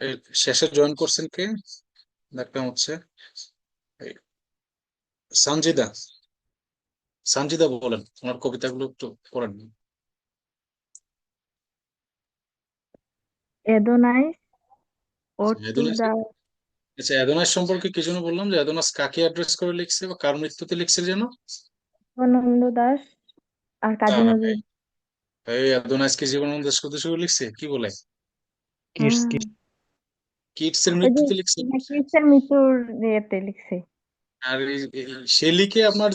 এই শেষে জয়েন করছেন কে? দেখলাম হচ্ছে এই সানজিদা। সানজিদা বলেন, ওনার কবিতাগুলো একটু পড়েন। এদোনাইস, ওড টু অ্যাডোনাইস, দা আচ্ছা অ্যাডোনাইস সম্পর্কে কি জন্য বললাম যে অ্যাডোনাস কাকে অ্যাড্রেস করে লিখছে বা কার মৃত্যুতে লিখছে যেন? জীবনানন্দ দাশ আর না কাজী না, নজরুল। এই অ্যাডোনাইস কি জীবনানন্দ দাশ শুধু শুধু লিখছে? কি বলে, কিডস হ্যাঁ, কিডস কিটস এর ওই যে মৃত্যুতে লিখছে? ক্রিস্টার মৃত্যুর ইয়েতে লিখছে। আর এই শেলিকে আপনার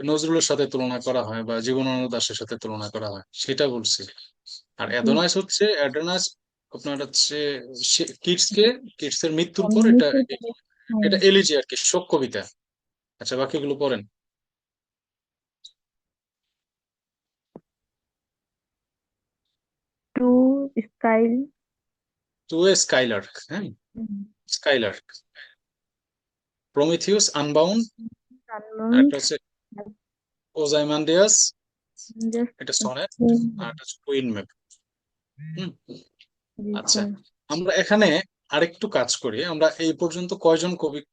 নজরুলের সাথে তুলনা করা হয় বা জীবনানন্দ দাশের সাথে তুলনা করা হয়, সেটা বলছি। আর অ্যাডোনাইস হচ্ছে অ্যাডোনাইস আপনার হচ্ছে কিটস এর মৃত্যুর পর এটা, মৃত্যুর পরে, হ্যাঁ, এটা এলিজি আর কি, শোক কবিতা। আচ্ছা, বাকিগুলো পড়েন। টু স্কাইল, টু এ স্কাইলার্ক, হ্যাঁ, স্কাইলার্ক, প্রমিথিউস আনবাউন্ড, আর সানমুন, একটা হচ্ছে ওজাইমান্ডিয়াস, জাস্ট এটা সনেট, আর একটা হচ্ছে কুইন ম্যাপ। হুম। জি আচ্ছা, স্যার। আমরা এখানে আরেকটু কাজ করি। আমরা এই পর্যন্ত কয়জন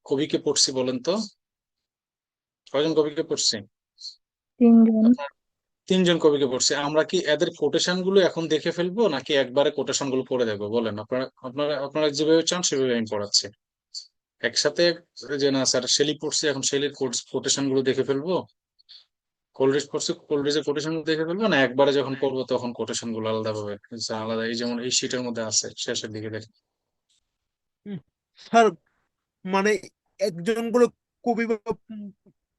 কবিকে পড়ছি বলেন তো? কয়জন কবিকে পড়ছি? তিনজন। আপনার তিনজন কবিকে পড়ছি। আমরা কি এদের কোটেশন গুলো এখন দেখে ফেলবো নাকি একবারে কোটেশন গুলো পড়ে দেখবো বলেন? আপনারা আপনারা আপনারা যেভাবে চান সেভাবে আমি পড়াচ্ছি একসাথে। যে না স্যার শেলি পড়ছি, এখন শেলির কোটেশন গুলো দেখে ফেলবো, কোলরিজ পড়ছি, কোলরিজের কোটেশন গুলো দেখে ফেলবো, না একবারে যখন পড়বো তখন কোটেশন গুলো আলাদা ভাবে আলাদা, এই যেমন এই শীটের মধ্যে আছে শেষের দিকে দেখেন। হুম, স্যার মানে একজন করে কবি বা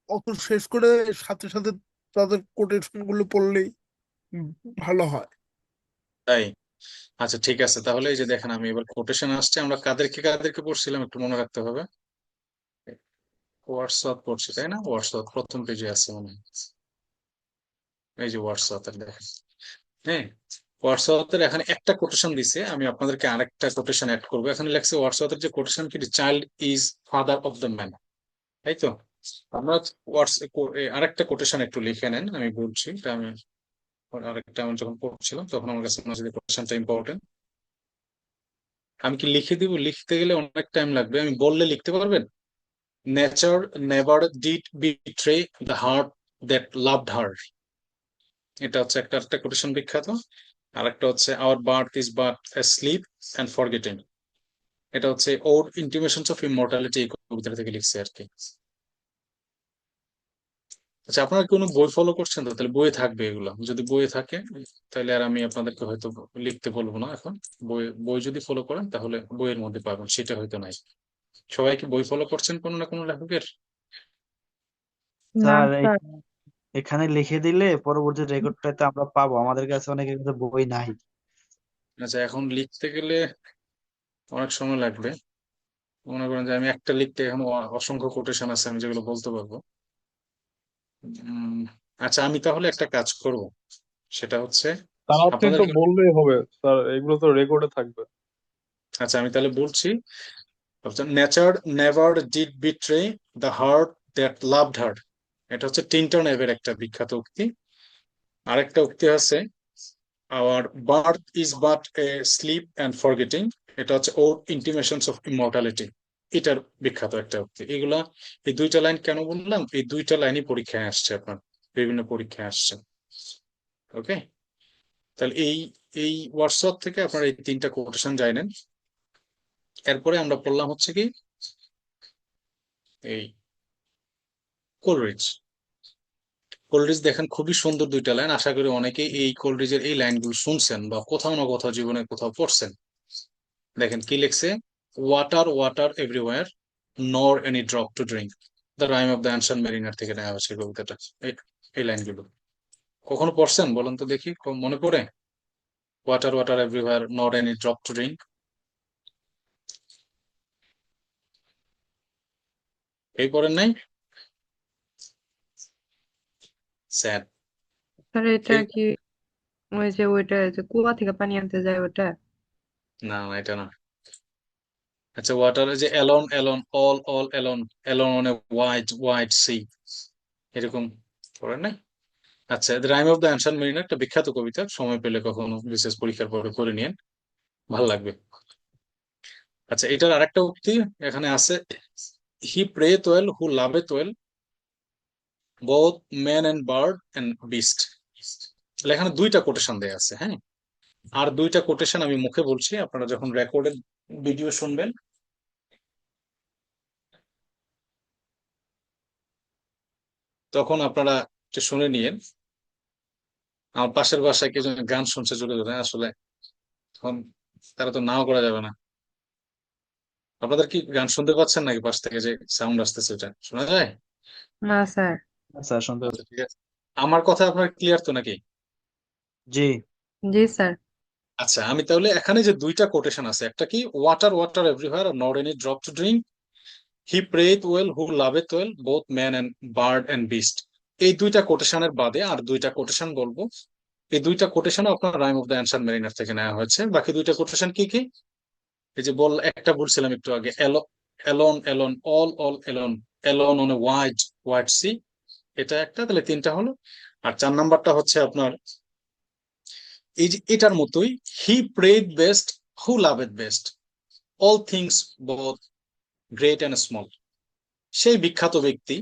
অত শেষ করে সাথে সাথে তাদের কোটেশন গুলো পড়লেই উম, ভালো হয়। তাই? আচ্ছা ঠিক আছে, তাহলে এই যে দেখেন আমি এবার কোটেশন আসছে, আমরা কাদেরকে কাদেরকে পড়ছিলাম একটু মনে রাখতে হবে। ওয়াটসঅ্যাপ পড়ছি তাই না? ওয়াটসঅ্যাপ প্রথম পেজে আছে মনে হয়। এই যে ওয়াটসঅ্যাপের দেখেন, হ্যাঁ, ওয়াটসঅ্যাপের এখানে একটা কোটেশন দিছে, আমি আপনাদেরকে আরেকটা কোটেশন অ্যাড করবো। এখানে লেখছে ওয়াটসঅ্যাপের যে কোটেশন কি, child is father of the man, তাই তো? আমরা আরেকটা কোটেশন একটু লিখে নেন, আমি বলছি এটা। আমি আরেকটা আমি যখন পড়ছিলাম তখন আমার কাছে মনে হচ্ছে যে কোটেশনটা ইম্পর্টেন্ট। আমি কি লিখে দিব? লিখতে গেলে অনেক টাইম লাগবে, আমি বললে লিখতে পারবেন? Nature never did betray the heart that loved her, এটা হচ্ছে একটা একটা কোটেশন বিখ্যাত। আর একটা হচ্ছে our birth is but a sleep and forgetting, এটা হচ্ছে ওর ইন্টিমেশনস অফ ইমমর্টালিটি, এই কবিতা থেকে লিখছে আর কি। আচ্ছা, আপনারা কোনো বই ফলো করছেন তো? তাহলে বইয়ে থাকবে এগুলো, যদি বইয়ে থাকে তাহলে আর আমি আপনাদেরকে হয়তো লিখতে বলবো না এখন। বই বই যদি ফলো করেন তাহলে বইয়ের মধ্যে পাবেন, সেটা হয়তো নাই। সবাই কি বই ফলো করছেন কোনো না কোনো লেখকের? না স্যার স্যার। এখানে লিখে দিলে পরবর্তী রেকর্ডটাতে আমরা পাবো, আমাদের কাছে অনেকের কাছে বই নাই। আচ্ছা, এখন লিখতে গেলে অনেক সময় লাগবে। মনে করেন যে আমি একটা লিখতে এখন অসংখ্য কোটেশন আছে আমি যেগুলো বলতে পারবো। উম, আচ্ছা, আমি তাহলে একটা কাজ করব, সেটা হচ্ছে তার আপনি আপনাদের, তো বললেই হবে স্যার, এগুলো তো রেকর্ডে থাকবে। আচ্ছা আমি তাহলে বলছি। Nature never did betray the heart that loved her, এটা হচ্ছে টিন্টন এভের একটা বিখ্যাত উক্তি। আরেকটা উক্তি আছে, our birth is but a sleep and forgetting, এটা হচ্ছে ওর ইন্টিমেশনস অফ ইমর্টালিটি, এটার বিখ্যাত একটা উক্তি। এগুলা, এই দুইটা লাইন কেন বললাম, এই দুইটা লাইনই পরীক্ষায় আসছে, আপনার বিভিন্ন পরীক্ষায় আসছে। ওকে, তাহলে এই ওয়ার্কশপ থেকে আপনার এই তিনটা কোটেশন জানেন। এরপরে আমরা পড়লাম হচ্ছে কি এই কোলরিজ। কোলরিজ দেখেন খুবই সুন্দর দুইটা লাইন, আশা করি অনেকেই এই কোলরিজের এই লাইনগুলো শুনছেন বা কোথাও না কোথাও জীবনে কোথাও পড়ছেন। দেখেন কি লিখছে, water water everywhere, nor any drop to drink, the rhyme of the ancient mariner থেকে নেওয়া হয়েছে কবিতাটা। এই লাইনগুলো কখনো পড়ছেন বলুন তো দেখি, মনে পড়ে? Water water everywhere, nor any drop to drink, এই পড়েন নাই? স্যাড। স্যার এটা কি ওই যে ওইটা যে কুয়া থেকে পানি আনতে যায় ওটা? না না, এটা না। আচ্ছা, ওয়াটার যে alone alone, all all alone, alone on a white white sea, এরকম পড়েন নাই? আচ্ছা, the rhyme of the ancient mariner একটা বিখ্যাত কবিতা, সময় পেলে কখনো বিশেষ পরীক্ষার পরে করে নিন, ভালো লাগবে। আচ্ছা, এটার আরেকটা উক্তি এখানে আছে, he prayeth well who loveth well, both man and bird and beast. তাহলে এখানে দুইটা কোটেশন দেয়া আছে, হ্যাঁ। আর দুইটা কোটেশন আমি মুখে বলছি, আপনারা যখন রেকর্ডেড ভিডিও শুনবেন তখন আপনারা একটু শুনে নিয়েন। আমার পাশের বাসায় কেউ যেন গান শুনছে জোরে জোরে, আসলে তখন তারা তো নাও করা যাবে না। আপনাদের কি গান শুনতে পাচ্ছেন নাকি? পাশ থেকে যে সাউন্ড আসতেছে ওটা শোনা যায়? না স্যার। স্যার শুনতে আচ্ছা, ঠিক আছে। আমার কথা আপনার ক্লিয়ার তো নাকি? জি। জি স্যার। আচ্ছা, আমি তাহলে এখানে যে দুইটা কোটেশন আছে, একটা কি water water everywhere, not any drop to drink, he prayeth well who loveth well, both man and bird and beast, এই দুইটা কোটেশনের বাদে আর দুইটা কোটেশন বলবো। এই দুইটা কোটেশন আপনার rime of the ancient mariner থেকে নেওয়া হয়েছে। বাকি দুইটা কোটেশন কি কি? এই যে একটা বলছিলাম একটু আগে, alone alone, all all alone, alone on a white white sea, এটা একটা, তাহলে তিনটা হলো। আর 4 নাম্বারটা হচ্ছে আপনার এই যে এটার মতোই, he prayeth best who loveth best, all things both great and small. সেই বিখ্যাত ব্যক্তি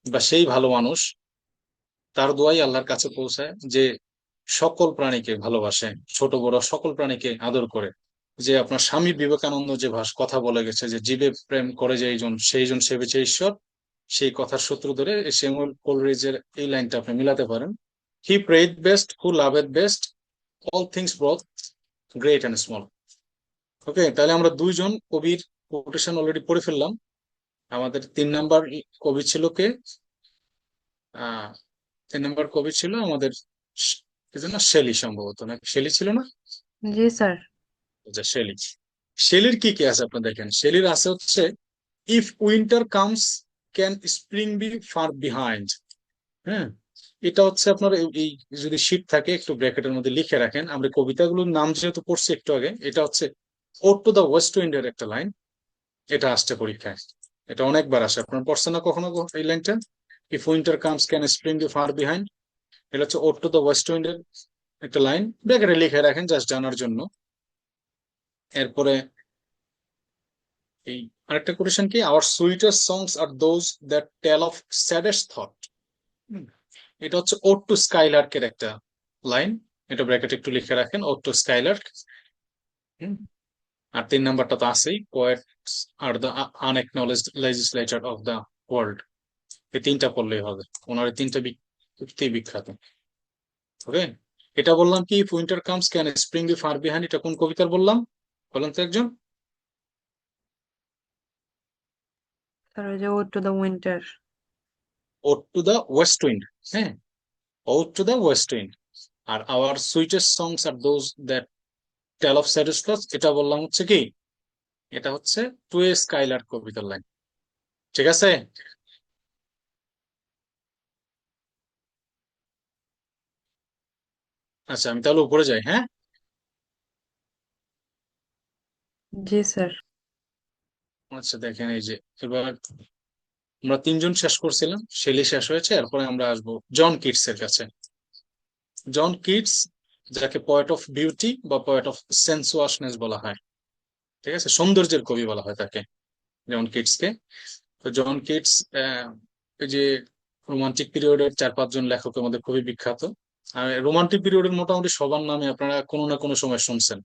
বা সেই ভালো মানুষ, তার দোয়াই আল্লাহর কাছে পৌঁছায়, যে সকল প্রাণীকে ভালোবাসে, ছোট বড় সকল প্রাণীকে আদর করে। যে আপনার স্বামী বিবেকানন্দ যে কথা বলে গেছে, যে জীবে প্রেম করে যে এইজন সেইজন সেবেছে ঈশ্বর, সেই কথার সূত্র ধরে স্যামুয়েল কোলরিজের এই লাইনটা আপনি মিলাতে পারেন, he prayeth best who loveth best, all things both great and small. Okay, তাহলে আমরা দুইজন কবির কোটেশন অলরেডি পড়ে ফেললাম। আমাদের 3 নাম্বার কবি ছিল কে? 3 নাম্বার কবি ছিল আমাদের কি যেন, শেলি, সম্ভবত, না শেলি ছিল না? জি স্যার। আচ্ছা, শেলি। শেলির কি কি আছে আপনি দেখেন, শেলির আছে হচ্ছে, if winter comes can spring be far behind. হ্যাঁ, এটা হচ্ছে আপনার এই যদি শীত থাকে একটু ব্র্যাকেটের মধ্যে লিখে রাখেন, আমরা কবিতাগুলোর নাম যেহেতু পড়ছি একটু আগে, এটা হচ্ছে ওড টু দ্য ওয়েস্ট উইন্ডের একটা লাইন, এটা আসছে পরীক্ষায়, এটা অনেকবার আসে। আপনার পড়ছেন না কখনো এই লাইনটা, if winter comes can spring be far behind? এটা হচ্ছে ওড টু দ্য ওয়েস্ট উইন্ডের একটা লাইন, ব্র্যাকেটে লিখে রাখেন জাস্ট জানার জন্য। এরপরে এই আরেকটা কোটেশন কি, our sweetest songs are those that tell of saddest thought, এটা হচ্ছে ওড টু স্কাইলার্কের একটা লাইন, এটা ব্র্যাকেটে একটু লিখে রাখেন, ওড টু স্কাইলার্ক। আর 3 নাম্বারটা তো আছেই, poets are the unacknowledged legislators of the world, এই তিনটা পড়লেই হবে। ওনার এই তিনটা উক্তি বিখ্যাত। ওকে, এটা বললাম কি, if winter comes can spring be far behind, এটা কোন কবিতার বললাম বলেন তো একজন? স্যার ওই যে Ode to the Winter. Ode to the West Wind, হ্যাঁ, Ode to the West Wind. আর our sweetest songs are those that tell of saddest thoughts, এটা বললাম হচ্ছে কি, এটা হচ্ছে টু এ স্কাইলার কবিতার লাইন। ঠিক আছে? আচ্ছা, আমি তাহলে উপরে যাই, হ্যাঁ। জি স্যার। আচ্ছা, দেখেন এই যে এবার আমরা 3জন শেষ করছিলাম, শেলি শেষ হয়েছে, এরপরে আমরা আসবো জন কিটস এর কাছে। জন কিটস যাকে পয়েট অফ বিউটি বা পয়েট অফ সেন্সুয়াসনেস বলা হয়, ঠিক আছে, সৌন্দর্যের কবি বলা হয় তাকে, জন কিটসকে। তো জন কিটস এই যে রোমান্টিক পিরিয়ডের 4-5 জন লেখকের মধ্যে খুবই বিখ্যাত। আর রোমান্টিক পিরিয়ডের মোটামুটি সবার নামে আপনারা কোনো না কোনো সময় শুনছেন।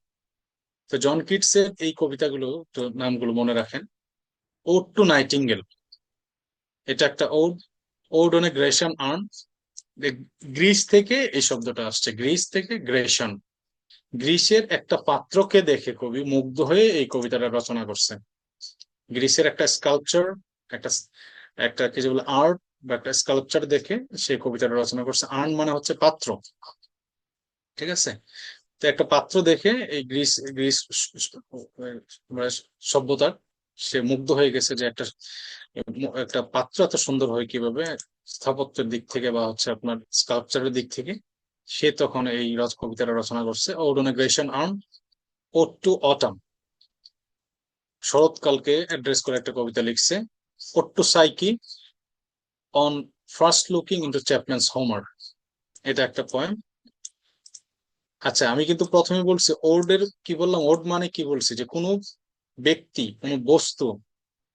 তো জন কিটসের এই কবিতাগুলো, তো নামগুলো মনে রাখেন। ওড টু নাইটিঙ্গেল, এটা একটা ode. Ode on a গ্রেশন urn, Greece থেকে এই শব্দটা আসছে, গ্রিস থেকে গ্রেশন। গ্রিসের একটা পাত্রকে দেখে কবি মুগ্ধ হয়ে এই কবিতাটা রচনা করছেন। গ্রিসের একটা স্কাল্পচার, একটা একটা কি যে বলে আর্ট বা একটা স্কাল্পচার দেখে সেই কবিতাটা রচনা করছে। আর্ন মানে হচ্ছে পাত্র, ঠিক আছে। তো একটা পাত্র দেখে এই গ্রিস গ্রিস মানে সভ্যতার সে মুগ্ধ হয়ে গেছে যে একটা একটা পাত্র এত সুন্দর হয় কিভাবে, স্থাপত্যের দিক থেকে বা হচ্ছে আপনার স্কাল্পচারের দিক থেকে। সে তখন এই কবিতাটা রচনা করছে, ode on a গ্রেশন urn, ode to autumn, শরৎকালকে অ্যাড্রেস করে একটা কবিতা লিখছে। Ode to Psyche on first looking into Chapman's Homer, এটা একটা পয়েম। আচ্ছা, আমি কিন্তু প্রথমে বলছি ওড এর কি বললাম, ওড মানে কি বলছি, যে কোনো ব্যক্তি, কোনো বস্তু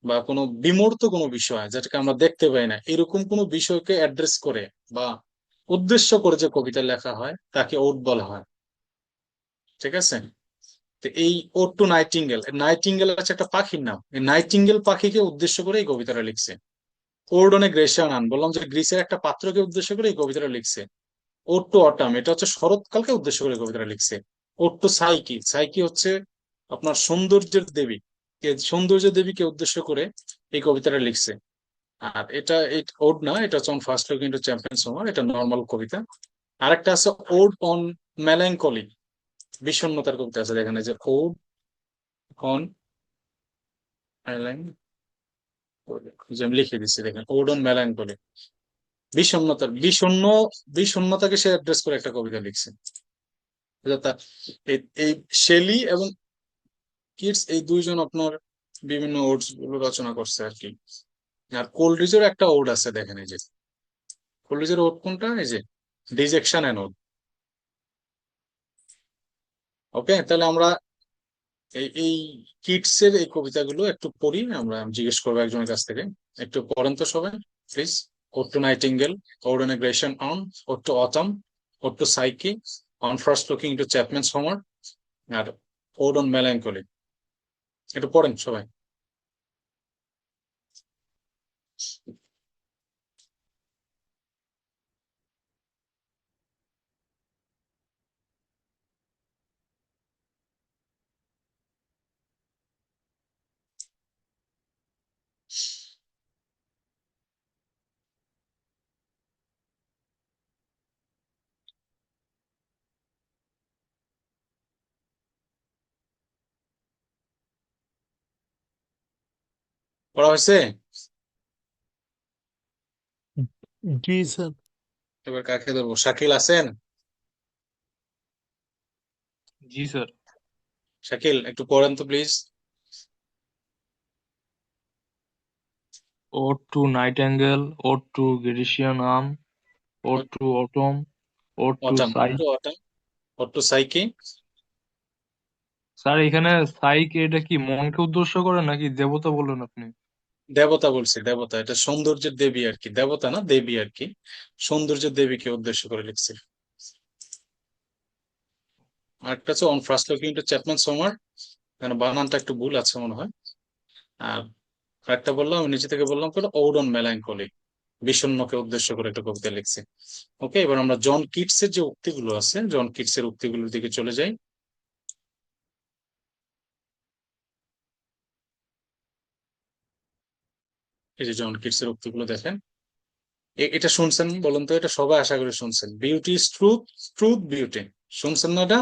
বা কোনো বিমূর্ত কোনো বিষয় যেটাকে আমরা দেখতে পাই না, এরকম কোনো বিষয়কে অ্যাড্রেস করে বা উদ্দেশ্য করে যে কবিতা লেখা হয় তাকে ওড বলা হয়, ঠিক আছে। তো এই ওড টু নাইটিঙ্গেল, নাইটিঙ্গেল আছে একটা পাখির নাম, এই নাইটিঙ্গেল পাখিকে উদ্দেশ্য করে এই কবিতাটা লিখছে। ওড অন এ গ্রেশিয়ান, বললাম যে গ্রিসের একটা পাত্রকে উদ্দেশ্য করে এই কবিতাটা লিখছে। ওড টু অটাম, এটা হচ্ছে শরৎকালকে উদ্দেশ্য করে কবিতাটা লিখছে। ওড টু সাইকি, সাইকি হচ্ছে আপনার সৌন্দর্যের দেবী, সৌন্দর্যের দেবীকে উদ্দেশ্য করে এই কবিতাটা লিখছে। আর এটা এই ওড না, এটা হচ্ছে on first look into champions Homer, এটা নর্মাল কবিতা। আরেকটা আছে ওড অন মেলাঙ্কলি, বিষণ্ণতার কবিতা আছে, দেখেন এই যে ওড অন মেলাঙ্কলি, যে আমি লিখে দিচ্ছি দেখেন, ওড অন মেলাঙ্কলি, বিষণ্ণতার বিষণ্ণতাকে সে অ্যাড্রেস করে একটা কবিতা লিখছে। এটা এই শেলি এবং কিটস এই দুইজন আপনার বিভিন্ন ওডস গুলো রচনা করছে আর কি। আর কোলরিজের একটা ওড আছে, দেখেন এই যে কোলরিজের ওড কোনটা, এই যে ডিজেকশন এন্ড ওড। ওকে, তাহলে আমরা এই কিটস এর এই কবিতাগুলো একটু পড়ি, আমরা জিজ্ঞেস করবো একজনের কাছ থেকে। একটু পড়েন তো সবাই please. Ode to nightingale, ode on a গ্রেশন urn, ode to autumn, ode to Psyche, on first looking to Chapman's Homer, আর ওড অন মেলাঙ্কলি। একটু পড়েন সবাই। পড়া হয়েছে? জি স্যার। এবার কাকে ধরবো, শাকিল আছেন? জি স্যার। শাকিল একটু পড়েন তো please. Ode to nightingale, ode to Grecian arm, ode to autumn, ode to autumn, Psy. Autumn, ode to Psyche. Sir এখানে সাইক এটা কি মনকে উদ্দেশ্য করে নাকি দেবতা বললেন আপনি? দেবতা বলছি, দেবতা, এটা সৌন্দর্যের দেবী আর কি, দেবতা না দেবী আর কি, সৌন্দর্যের দেবীকে উদ্দেশ্য করে লিখছে। আরেকটা হচ্ছে on first looking to Chapman's Homer, এখানে বানানটা একটু ভুল আছে মনে হয়। আর আরেকটা বললাম, আমি নিচে থেকে বললাম করে ওড অন মেলাঙ্কলি, বিষণ্ণকে উদ্দেশ্য করে একটা কবিতা লিখছে। ওকে, এবার আমরা জন কিটস এর যে উক্তিগুলো আছে, জন কিটস এর উক্তিগুলোর দিকে চলে যাই। এই যে জন কিটস এর উক্তিগুলো দেখেন, এটা শুনছেন বলুন তো, এটা সবাই আশা করি শুনছেন, beauty is truth, truth beauty, শুনছেন না এটা?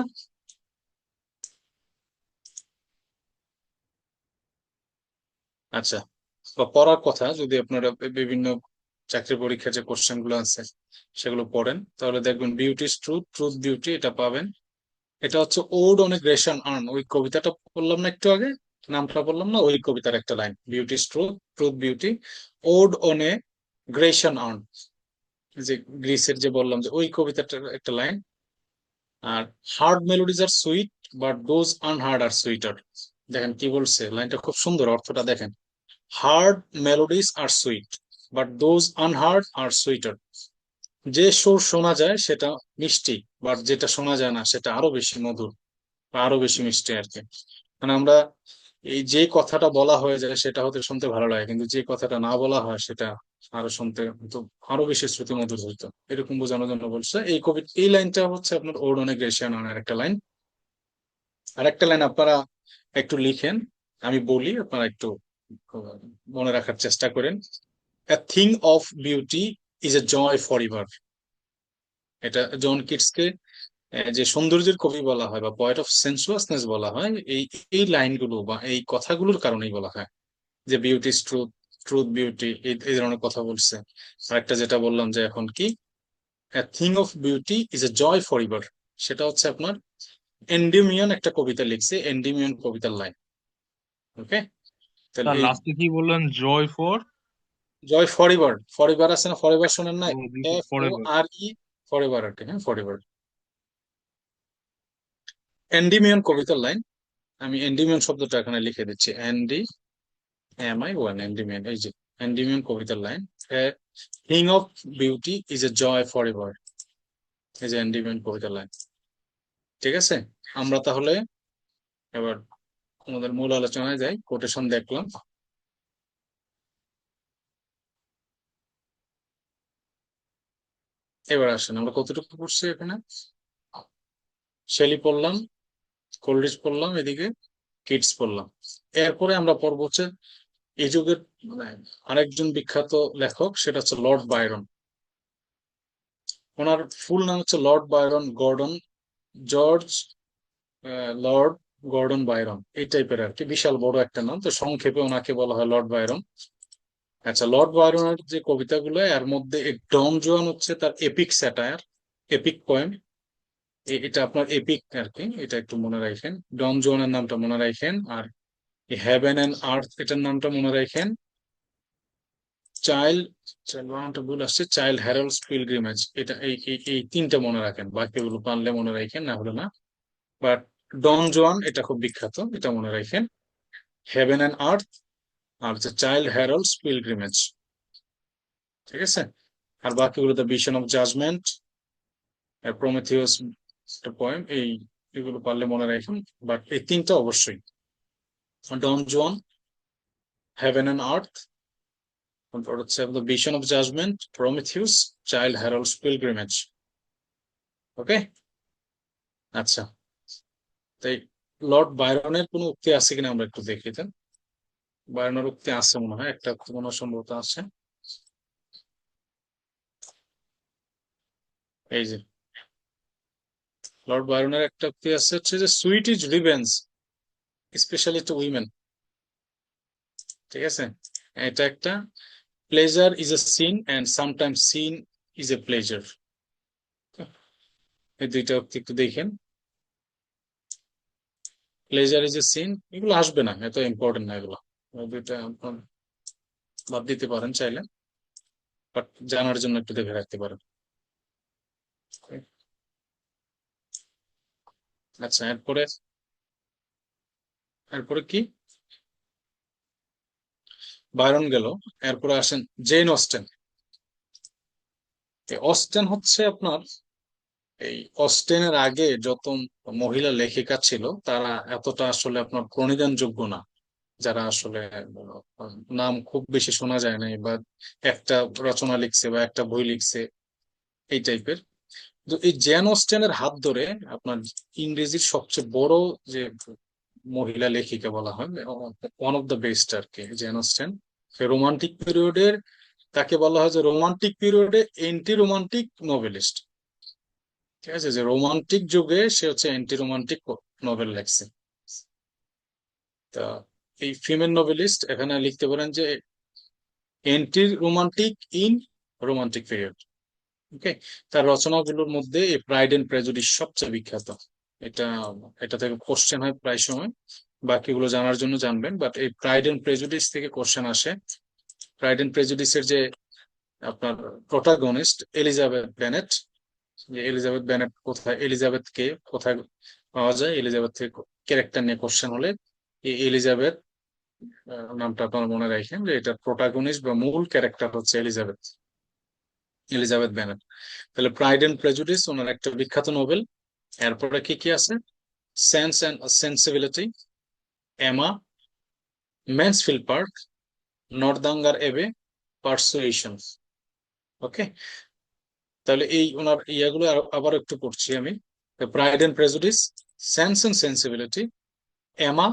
আচ্ছা, বা পড়ার কথা, যদি আপনারা বিভিন্ন চাকরি পরীক্ষার যে কোশ্চেন গুলো আছে সেগুলো পড়েন, তাহলে দেখবেন beauty is truth, truth beauty, এটা পাবেন। এটা হচ্ছে ওড অন এ গ্রেশন আর্ন, ওই কবিতাটা বললাম না একটু আগে, নামটা বললাম না, ওই কবিতার একটা line, beauty is truth, truth beauty, ode on a গ্রেশন urn, যে গ্রিসের যে বললাম যে ওই কবিতাটার একটা লাইন। আর heard melodies are sweet but those unheard are sweeter. দেখেন কি বলছে, লাইনটা খুব সুন্দর, অর্থটা দেখেন। Heard melodies are sweet but those unheard are sweeter. যে সুর শোনা যায় সেটা মিষ্টি, বাট যেটা শোনা যায় না সেটা আরো বেশি মধুর বা আরো বেশি মিষ্টি আর কি। মানে আমরা এই যে কথাটা বলা হয়ে যায় সেটা হতে শুনতে ভালো লাগে, কিন্তু যে কথাটা না বলা হয় সেটা আরো শুনতে তো আরো বেশি শ্রুতি মধুর হইতো, এরকম বোঝানোর জন্য বলছে। এই লাইনটা হচ্ছে আপনার ওরডনে গ্রেসিয়ানোর একটা লাইন। আর একটা লাইন আপনারা একটু লিখেন, আমি বলি, আপনারা একটু মনে রাখার চেষ্টা করেন। A thing of beauty is a joy forever। এটা জন কিটসকে যে সৌন্দর্যের কবি বলা হয় বা পয়েট অফ সেন্সুয়াসনেস বলা হয়, এই লাইনগুলো বা এই কথাগুলোর কারণেই বলা হয়। যে beauty is truth, truth beauty, এই ধরনের কথা বলছে। আর একটা যেটা বললাম যে এখন কি, a thing of beauty is a joy forever, সেটা হচ্ছে আপনার এন্ডিমিয়ন একটা কবিতা লিখছে, এন্ডিমিয়ন কবিতার লাইন। ওকে, তাহলে স্যার এই লাস্টে কি বললেন, joy for? Joy forever, forever আছে না, ফরএভার শোনেন না, ও this is F O forever. R E, forever আর কি, হ্যাঁ ফরএভার। এন্ডিমিয়ন কবিতার লাইন, আমি এন্ডিমিয়ন শব্দটা এখানে লিখে দিচ্ছি, Endymion, Endymion, এই যে এন্ডিমিয়ন কবিতার লাইন। Thing of beauty is a joy forever, এই যে এন্ডিমিয়ন কবিতার লাইন। ঠিক আছে, আমরা তাহলে এবার আমাদের মূল আলোচনায় যাই। কোটেশন দেখলাম, এবার আসেন আমরা কতটুকু পড়ছি এখানে। শেলি পড়লাম, কোলরিজ পড়লাম, এদিকে কিডস পড়লাম। এরপরে আমরা পড়বো হচ্ছে এই যুগের মানে আরেকজন বিখ্যাত লেখক, সেটা হচ্ছে লর্ড বায়রন। ওনার ফুল নাম হচ্ছে Lord Byron Gordon, George Lord Gordon Byron, এই টাইপের আর কি, বিশাল বড় একটা নাম, তো সংক্ষেপে ওনাকে বলা হয় লর্ড বায়রন। আচ্ছা, লর্ড বায়রনের যে কবিতাগুলো, এর মধ্যে ডন জুয়ান হচ্ছে তার এপিক স্যাটায়ার, এপিক পোয়েম। এটা আপনার এপিক আর কি, এটা একটু মনে রাখেন, ডন জুয়ানের নামটা মনে রাখেন। আর হেভেন অ্যান্ড আর্থ এটার নামটা মনে রাখেন। চাইল্ড, বানানটা ভুল আসছে, চাইল্ড হ্যারল্ডস পিলগ্রিমেজ, এটা এই তিনটা মনে রাখেন, বাকিগুলো পারলে মনে রাখেন, না হলে না। বাট ডন জোয়ান এটা খুব বিখ্যাত, এটা মনে রাখেন। হেভেন অ্যান্ড আর্থ, আর হচ্ছে চাইল্ড হ্যারল্ডস পিলগ্রিমেজ। ঠিক আছে, আর বাকিগুলো দ্য ভিশন অফ জাজমেন্ট, প্রমেথিউস একটা পোয়েম, এগুলো পারলে মনে রাখেন। বাট এই তিনটা অবশ্যই, ডন জোয়ান, হেভেন অ্যান্ড আর্থ, তারপর হচ্ছে the vision of judgment, Prometheus, Childe Harold's pilgrimage. Okay, আচ্ছা, তাই লর্ড বায়রনের কোনো উক্তি আছে কিনা আমরা একটু দেখি। বায়রনের উক্তি আছে মনে হয়, একটা উক্তি মনে হয় সম্ভবত আছে, এই যে লর্ড বায়রনের একটা উক্তি আছে হচ্ছে যে sweet is revenge specially to women. ঠিক আছে, এটা একটা, pleasure is a sin and sometimes sin is a pleasure. এই দুইটা উক্তি একটু দেখেন। প্লেজার ইজ এ সিন, এগুলো আসবে না, এত ইম্পর্টেন্ট না এগুলো, এই দুইটা আপনার বাদ দিতে পারেন চাইলে, বাট জানার জন্য একটু দেখে রাখতে পারেন। আচ্ছা, এরপরে এরপরে কি, বায়রন গেল, এরপরে আসেন জেন অস্টেন। এই অস্টেন হচ্ছে আপনার, এই অস্টেনের আগে যত মহিলা লেখিকা ছিল তারা এতটা আসলে আপনার প্রণিধানযোগ্য না, যারা আসলে নাম খুব বেশি শোনা যায় নাই, বা একটা রচনা লিখছে বা একটা বই লিখছে, এই টাইপের। তো এই জেন অস্টেনের হাত ধরে আপনার ইংরেজির সবচেয়ে বড় যে মহিলা লেখিকা বলা হয়, ওয়ান অফ দ্য বেস্ট আর কি, জেন অস্টেন। রোমান্টিক পিরিয়ডের, তাকে বলা হয় যে রোমান্টিক পিরিয়ডে এন্টি রোমান্টিক নোভেলিস্ট। ঠিক আছে, যে রোমান্টিক যুগে সে হচ্ছে অ্যান্টি রোমান্টিক নভেল লেখছে। তা এই ফিমেল নোভেলিস্ট এখানে লিখতে পারেন যে anti romantic in romantic period. Okay, তার রচনাগুলোর মধ্যে এই প্রাইড এন্ড প্রেজুডিস সবচেয়ে বিখ্যাত। এটা এটা থেকে কোশ্চেন হয় প্রায় সময়, বাকিগুলো জানার জন্য জানবেন, বাট এই প্রাইড এন্ড প্রেজুডিস থেকে কোশ্চেন আসে। প্রাইড এন্ড প্রেজুডিসের যে আপনার প্রোটাগনিস্ট এলিজাবেথ বেনেট, যে এলিজাবেথ বেনেট কোথায়, এলিজাবেথ কে, কোথায় পাওয়া যায়, এলিজাবেথ থেকে ক্যারেক্টার নিয়ে কোশ্চেন হলে এই এলিজাবেথ নামটা আপনারা মনে রাখেন যে এটা প্রোটাগনিস্ট বা মূল ক্যারেক্টার হচ্ছে এলিজাবেথ, এলিজাবেথ বেনেট। তাহলে প্রাইড এন্ড প্রেজুডিস ওনার একটা বিখ্যাত নোবেল। এরপরে কি কি আছে? Sense and sensibility, Emma, Mansfield Park, Northanger Abbey, persuasion. ওকে, তাহলে এই ওনার ইয়াগুলো আবার একটু পড়ছি আমি। Pride and prejudice, sense and sensibility, Emma,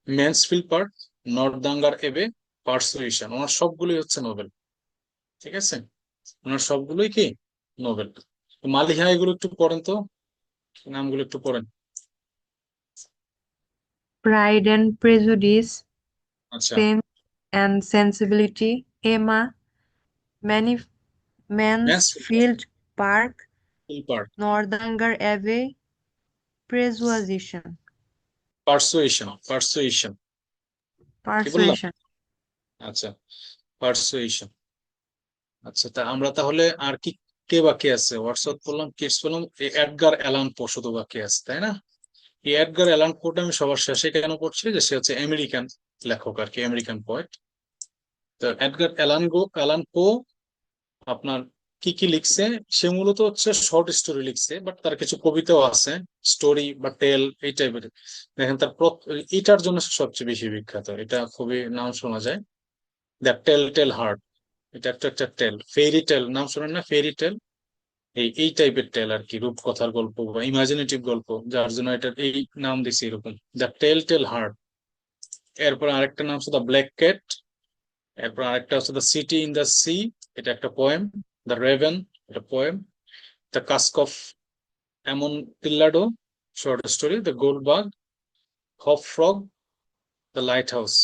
Mansfield Park, Northanger Abbey, persuasion, ওনার সবগুলোই হচ্ছে নোবেল। ঠিক আছে, ওনার সবগুলোই কি নোবেল। মালিহা এগুলো একটু পড়েন তো, নামগুলো একটু পড়েন। Pride and Prejudice, আচ্ছা, Sense and Sensibility, Emma, Manif Mansfield Mansfield Park, park, Northanger Abbey, Persuasion, persuasion, persuasion, কি বললাম? Persuasion. আচ্ছা, পারসুয়েশন। আচ্ছা, তা আমরা তাহলে আর কি কে বাকি আছে? হোয়াটসঅ্যাপ বললাম, কিডস বললাম, এডগার অ্যালান পো শুধু বাকি আছে, তাই না? এই এডগার অ্যালান পোটা আমি সবার শেষে কেন পড়ছি, যে সে হচ্ছে আমেরিকান লেখক আর কি, আমেরিকান পোয়েট। তো এডগার অ্যালান পো আপনার কি কি লিখছে? সে মূলত হচ্ছে শর্ট স্টোরি লিখছে, বাট তার কিছু কবিতাও আছে, স্টোরি বা টেল এই টাইপের। দেখেন তার এটার জন্য সে সবচেয়ে বেশি বিখ্যাত, এটা খুবই নাম শোনা যায়, দ্য টেল টেল হার্ট। এটা একটা টেল, ফেরি টেল, নাম শোনেন না ফেরি টেল? এই টাইপের টেল আর কি, রূপকথার গল্প বা ইমাজিনেটিভ গল্প, যার জন্য এটা এই নাম দিছে এরকম, দ্য টেল টেল হার্ট। এরপর আরেকটা নাম হচ্ছে দ্য ব্ল্যাক ক্যাট। এরপর আরেকটা হচ্ছে the city in the sea, এটা একটা পোয়েম। দ্য রেভেন, এটা poem. The cask of Amontillado, short story. The goldbug, hop frog, the lighthouse.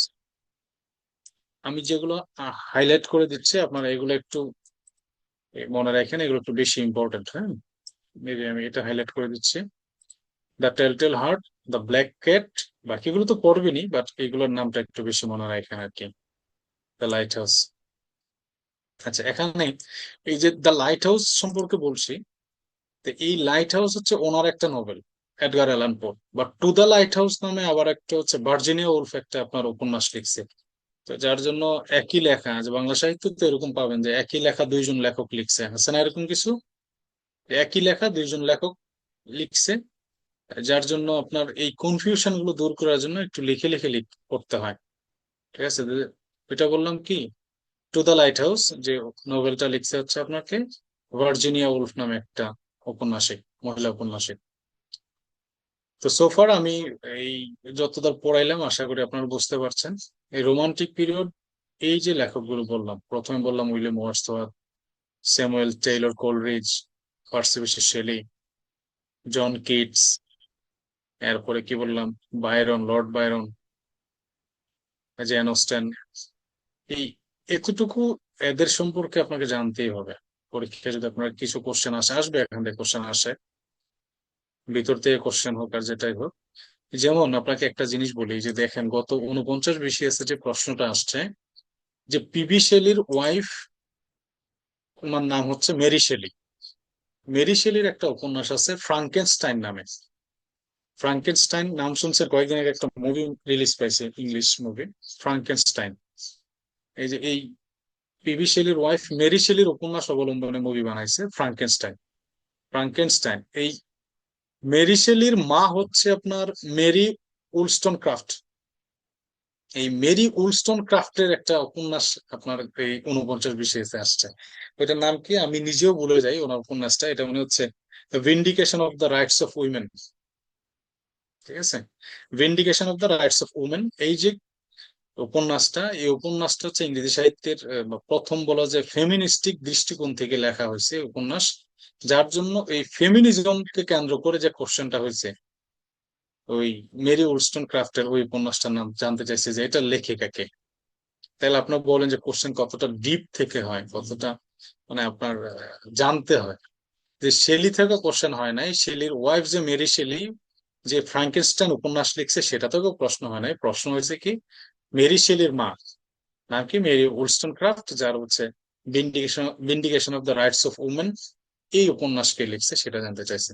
আমি যেগুলো হাইলাইট করে দিচ্ছি আপনারা এগুলো একটু মনে রাখেন, এগুলো একটু বেশি ইম্পর্টেন্ট। হ্যাঁ, মেবি আমি এটা হাইলাইট করে দিচ্ছি। The telltale heart, the black cat, বাকিগুলো তো পড়বেনই, বাট এগুলোর নামটা একটু বেশি মনে রাখেন আর কি। The light house. আচ্ছা, এখানে এই যে দ্য লাইট হাউস সম্পর্কে বলছি, তো এই লাইট হাউস হচ্ছে ওনার একটা নোবেল, এডগার অ্যালান পো। But to the light house নামে আবার একটা হচ্ছে ভার্জিনিয়া উলফ একটা আপনার উপন্যাস লিখছে। তো যার জন্য একই লেখা, যে বাংলা সাহিত্য তো এরকম পাবেন যে একই লেখা দুইজন লেখক লিখছে, আছে না এরকম কিছু? একই লেখা দুইজন লেখক লিখছে, যার জন্য আপনার এই কনফিউশন গুলো দূর করার জন্য একটু লিখে লিখে পড়তে হয়। ঠিক আছে, এটা বললাম কি, টু দ্য লাইট হাউস, যে নোবেলটা লিখছে হচ্ছে আপনাকে ভার্জিনিয়া উলফ নামে একটা ঔপন্যাসিক, মহিলা ঔপন্যাসিক। তো সোফার আমি এই যতদূর পড়াইলাম আশা করি আপনারা বুঝতে পারছেন। এই রোমান্টিক পিরিয়ড, এই যে লেখকগুলো বললাম, প্রথমে বললাম William Wordsworth, Samuel Taylor Coleridge, Percy Bysshe Shelley, John Keats, এরপরে কি বললাম, Byron, Lord Byron, Jane Austen. এই এতটুকু এদের সম্পর্কে আপনাকে জানতেই হবে। পরীক্ষায় যদি আপনার কিছু কোশ্চেন আসবে, এখান থেকে কোশ্চেন আসে, ভিতর থেকে কোশ্চেন হোক আর যেটাই হোক। যেমন আপনাকে একটা জিনিস বলি, যে দেখেন গত 49 BCS যে প্রশ্নটা আসছে, যে পিবি শেলির ওয়াইফ, ওনার নাম হচ্ছে মেরি শেলি। মেরি শেলির একটা উপন্যাস আছে ফ্রাঙ্কেনস্টাইন নামে। ফ্রাঙ্কেনস্টাইন নাম শুনছে, কয়েকদিন আগে একটা মুভি রিলিজ পাইছে, ইংলিশ মুভি, ফ্রাঙ্কেনস্টাইন। এই যে এই পিবি শেলির ওয়াইফ মেরি শেলির উপন্যাস অবলম্বনে মুভি বানাইছে ফ্রাঙ্কেনস্টাইন। ফ্রাঙ্কেনস্টাইন, এই মেরি শেলির মা হচ্ছে আপনার মেরি উলস্টন ক্রাফট। এই মেরি উলস্টন ক্রাফটের একটা উপন্যাস আপনার এই 49 BCS আসছে। ওইটার নাম কি আমি নিজেও ভুলে যাই, ওনার উপন্যাসটা, এটা মনে হচ্ছে vindication of the rights of women. ঠিক আছে, vindication of the rights of women. এই যে উপন্যাসটা, এই উপন্যাসটা হচ্ছে ইংরেজি সাহিত্যের প্রথম বলা যায় ফেমিনিস্টিক দৃষ্টিকোণ থেকে লেখা হয়েছে উপন্যাস, যার জন্য এই ফেমিনিজমকে কেন্দ্র করে যে কোশ্চেনটা হয়েছে, ওই মেরি উলস্টন ক্রাফটের ওই উপন্যাসটার নাম জানতে চাইছে যে এটা লেখিকা কে। তাহলে আপনার বলেন যে কোশ্চেন কতটা ডিপ থেকে হয়, কতটা মানে আপনার জানতে হয়। যে শেলি থেকে কোশ্চেন হয় নাই, শেলির ওয়াইফ যে মেরি শেলি যে ফ্রাঙ্কেনস্টাইন উপন্যাস লিখছে সেটা থেকেও প্রশ্ন হয় নাই। প্রশ্ন হয়েছে কি, মেরি শেলির মা নাম কি, মেরি উলস্টন ক্রাফট, যার হচ্ছে vindication of the rights of women, এই উপন্যাস কে লিখছে সেটা জানতে চাইছে।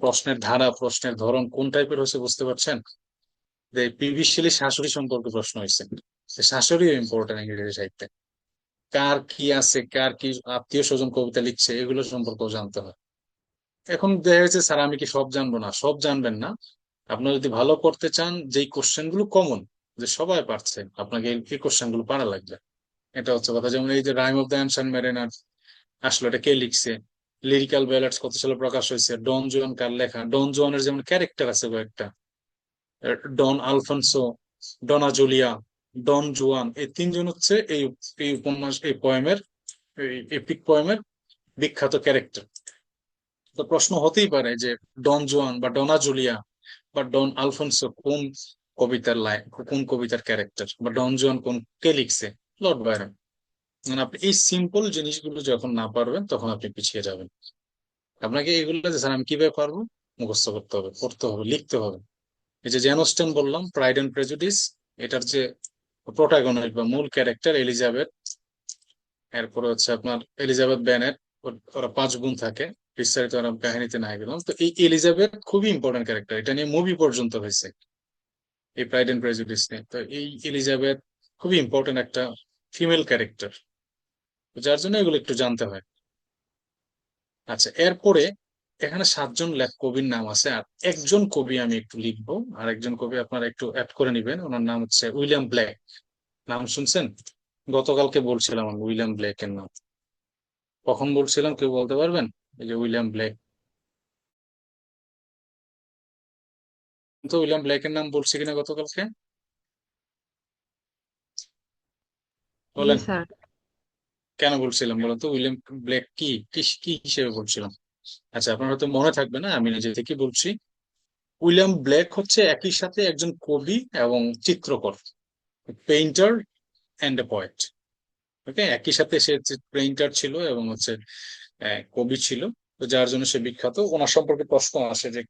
প্রশ্নের ধারা, প্রশ্নের ধরন কোন টাইপের হয়েছে বুঝতে পারছেন? যে পিভি শেলির শাশুড়ি সম্পর্কে প্রশ্ন হয়েছে, শাশুড়িও ইম্পর্টেন্ট ইংরেজি সাহিত্যে। কার কি আছে, কার কি আত্মীয় স্বজন কবিতা লিখছে, এগুলো সম্পর্কেও জানতে হয়। এখন দেখা যাচ্ছে স্যার আমি কি সব জানবো? না, সব জানবেন না। আপনারা যদি ভালো করতে চান, যেই কোশ্চেন গুলো কমন, যে সবাই পারছে, আপনাকে এই কোশ্চেন গুলো পারা লাগবে। এটা হচ্ছে কথা। যেমন এই যে rime of the ancient mariner, আসলে এটা কে লিখছে? লিরিক্যাল ব্যালাডস কত সালে প্রকাশ হয়েছে? ডন জুয়ান কার লেখা? ডন জুয়ানের যেমন ক্যারেক্টার আছে কয়েকটা, ডন আলফানসো, ডনা জুলিয়া, ডন জুয়ান, এই তিনজন হচ্ছে এই উপন্যাস, এই পয়েমের, এই এপিক পয়েমের বিখ্যাত ক্যারেক্টার। তো প্রশ্ন হতেই পারে যে ডন জুয়ান বা ডনা জুলিয়া বা ডন আলফোনসো কোন কবিতার লাইন, কোন কবিতার ক্যারেক্টার, বা ডন জুয়ান কোন, কে লিখছে? Lord Byron. মানে আপনি এই সিম্পল জিনিসগুলো যখন না পারবেন তখন আপনি পিছিয়ে যাবেন। আপনাকে এগুলো যে স্যার আমি কিভাবে পারবো, মুখস্থ করতে হবে, পড়তে হবে, লিখতে হবে। এই যে জেন অস্টেন বললাম, প্রাইড এন্ড প্রেজুডিস, এটার যে প্রোটাগনিস্ট বা মূল ক্যারেক্টার এলিজাবেথ, এরপরে হচ্ছে আপনার এলিজাবেথ বেনেট, ওরা 5 বোন থাকে। বিস্তারিত আমি কাহিনীতে না গেলাম। তো এই এলিজাবেথ খুবই ইম্পর্টেন্ট ক্যারেক্টার, এটা নিয়ে মুভি পর্যন্ত হয়েছে এই প্রাইড এন্ড প্রেজুডিস নিয়ে। তো এই এলিজাবেথ খুবই ইম্পর্টেন্ট একটা ফিমেল ক্যারেক্টার, যার জন্য এগুলো একটু জানতে হয়। আচ্ছা, এরপরে এখানে 7 জন কবির নাম আছে, আর একজন কবি আমি একটু লিখবো, আর একজন কবি আপনারা একটু অ্যাড করে নিবেন। ওনার নাম হচ্ছে উইলিয়াম ব্ল্যাক। নাম শুনছেন? গতকালকে বলছিলাম আমি উইলিয়াম ব্ল্যাকের নাম। কখন বলছিলাম কেউ বলতে পারবেন? এই যে উইলিয়াম ব্ল্যাক, তো উইলিয়াম ব্ল্যাকের নাম বলছি কিনা গতকালকে? জি বলেন। স্যার। কেন বলছিলাম বলেন তো? উইলিয়াম ব্ল্যাক কি কি কি হিসেবে বলছিলাম? আচ্ছা, আপনার হয়তো মনে থাকবে না, আমি নিজে থেকে বলছি। উইলিয়াম ব্ল্যাক হচ্ছে একই সাথে একজন কবি এবং চিত্রকর, পেইন্টার অ্যান্ড এ পয়েট। ওকে, একই সাথে সে পেইন্টার ছিল এবং হচ্ছে কবি ছিল। তো যার জন্য সে বিখ্যাত। ওনার সম্পর্কে প্রশ্ন আসে যে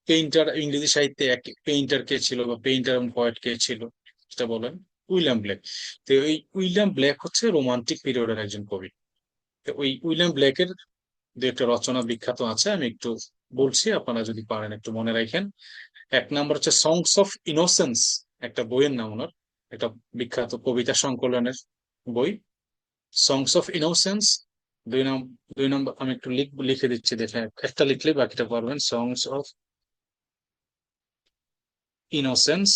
পেইন্টার ইংরেজি সাহিত্যে এক পেইন্টার কে ছিল, বা পেইন্টার এবং পয়েট কে ছিল, সেটা বলেন। William Blake. তো এই উইলিয়াম ব্ল্যাক হচ্ছে রোমান্টিক পিরিয়ডের একজন কবি। তো ওই উইলিয়াম ব্ল্যাকের দু একটা রচনা বিখ্যাত আছে, আমি একটু বলছি, আপনারা যদি পারেন একটু মনে রাখেন। 1 নম্বর হচ্ছে সংস অফ ইনোসেন্স, একটা বইয়ের নাম ওনার, একটা বিখ্যাত কবিতা সংকলনের বই, সংস অফ ইনোসেন্স। 2 নম্বর আমি একটু লিখে দিচ্ছি, দেখে একটা লিখলে বাকিটা পারবেন। সংস অফ ইনোসেন্স।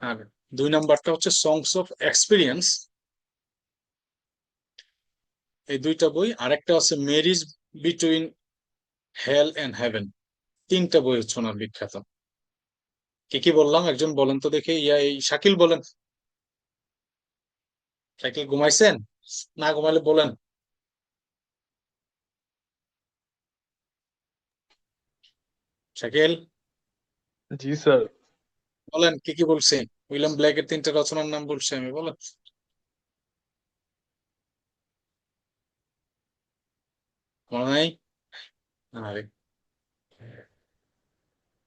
আর 2 নম্বরটা হচ্ছে সংস অফ এক্সপিরিয়েন্স। এই দুইটা বই। আরেকটা আছে marriage between hell and heaven. 3টা বই হচ্ছে ওনার বিখ্যাত। কি কি বললাম একজন বলেন তো দেখে, এই শাকিল বলেন। শাকিল ঘুমাইছেন? না ঘুমাইলে বলেন। শাকিল জি স্যার। বলেন কি কি বলছি। উইলিয়াম ব্ল্যাকের 3টা রচনার নাম বলছি আমি, বলেন। মনে নাই? আরে,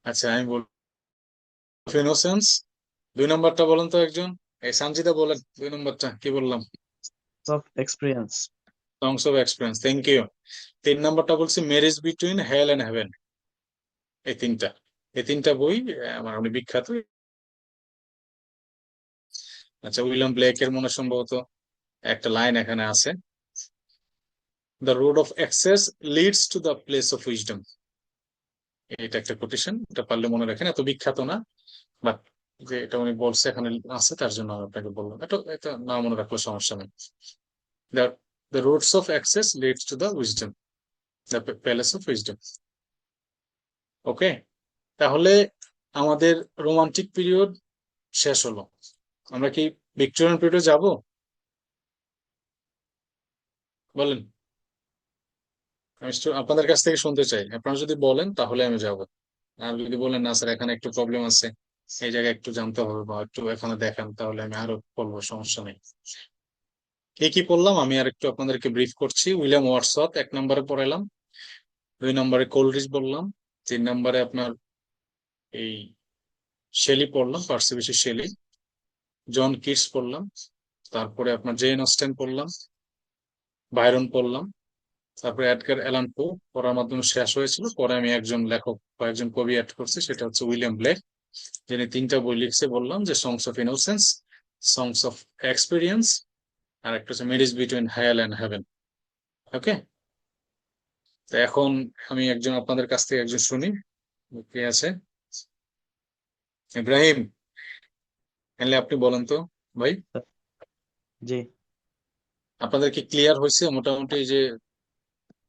আচ্ছা আমি বল, ইনোসেন্স। 2 নম্বরটা বলেন তো একজন। এই সঞ্জিতা বলেন 2 নম্বরটা কি বললাম? Of experience. Songs of experience, thank you. 3 নম্বরটা বলছি marriage between hell and heaven. এই তিনটা বই আমার অনেক বিখ্যাত। আচ্ছা, উইলিয়াম ব্লেকের মনে হয় সম্ভবত একটা লাইন এখানে আছে, the road of excess leads to the place of wisdom. এটা একটা কোটেশন, এটা পারলে মনে রাখেন, এত বিখ্যাত না, বাট যে এটা উনি বলছে এখানে আছে, তার জন্য আমি আপনাকে বললাম। এটা এটা না মনে রাখলে সমস্যা নেই। The the roads of excess leads to the wisdom, the palace of wisdom. Okay, তাহলে আমাদের রোমান্টিক পিরিয়ড শেষ হলো। আমরা কি ভিক্টোরিয়ান পিরিয়ডে যাব? বলেন। আমি আপনাদের কাছ থেকে শুনতে চাই। আপনারা যদি বলেন তাহলে আমি যাব, আর যদি বলেন না স্যার এখানে একটু প্রবলেম আছে, এই জায়গায় একটু জানতে হবে বা একটু এখানে দেখান, তাহলে আমি আরো বলবো, সমস্যা নেই। কি কি পড়লাম আমি আর একটু আপনাদেরকে ব্রিফ করছি। উইলিয়াম ওয়ার্ডসওয়ার্থ 1 নম্বরে পড়ালাম। 2 নম্বরে কোলরিজ বললাম। 3 নম্বরে আপনার এই শেলি পড়লাম, Parsi Bysshe Shelley. John Kitts পড়লাম। তারপরে আপনার জেন অস্টেন পড়লাম, বাইরন পড়লাম, তারপরে এডগার অ্যালান পো পড়ার মাধ্যমে শেষ হয়েছিল। পরে আমি একজন লেখক বা একজন কবি অ্যাড করছি, সেটা হচ্ছে উইলিয়াম ব্লেক, যিনি 3টা বই লিখছে বললাম, যে songs of innocence, songs of experience, আর একটা হচ্ছে মিডিস between hell and heaven. Okay, তো এখন আমি একজন আপনাদের কাছ থেকে একজন শুনি, কে আছে? ইব্রাহিম, তাহলে আপনি বলেন তো ভাই, জি আপনাদের কি ক্লিয়ার হয়েছে মোটামুটি যে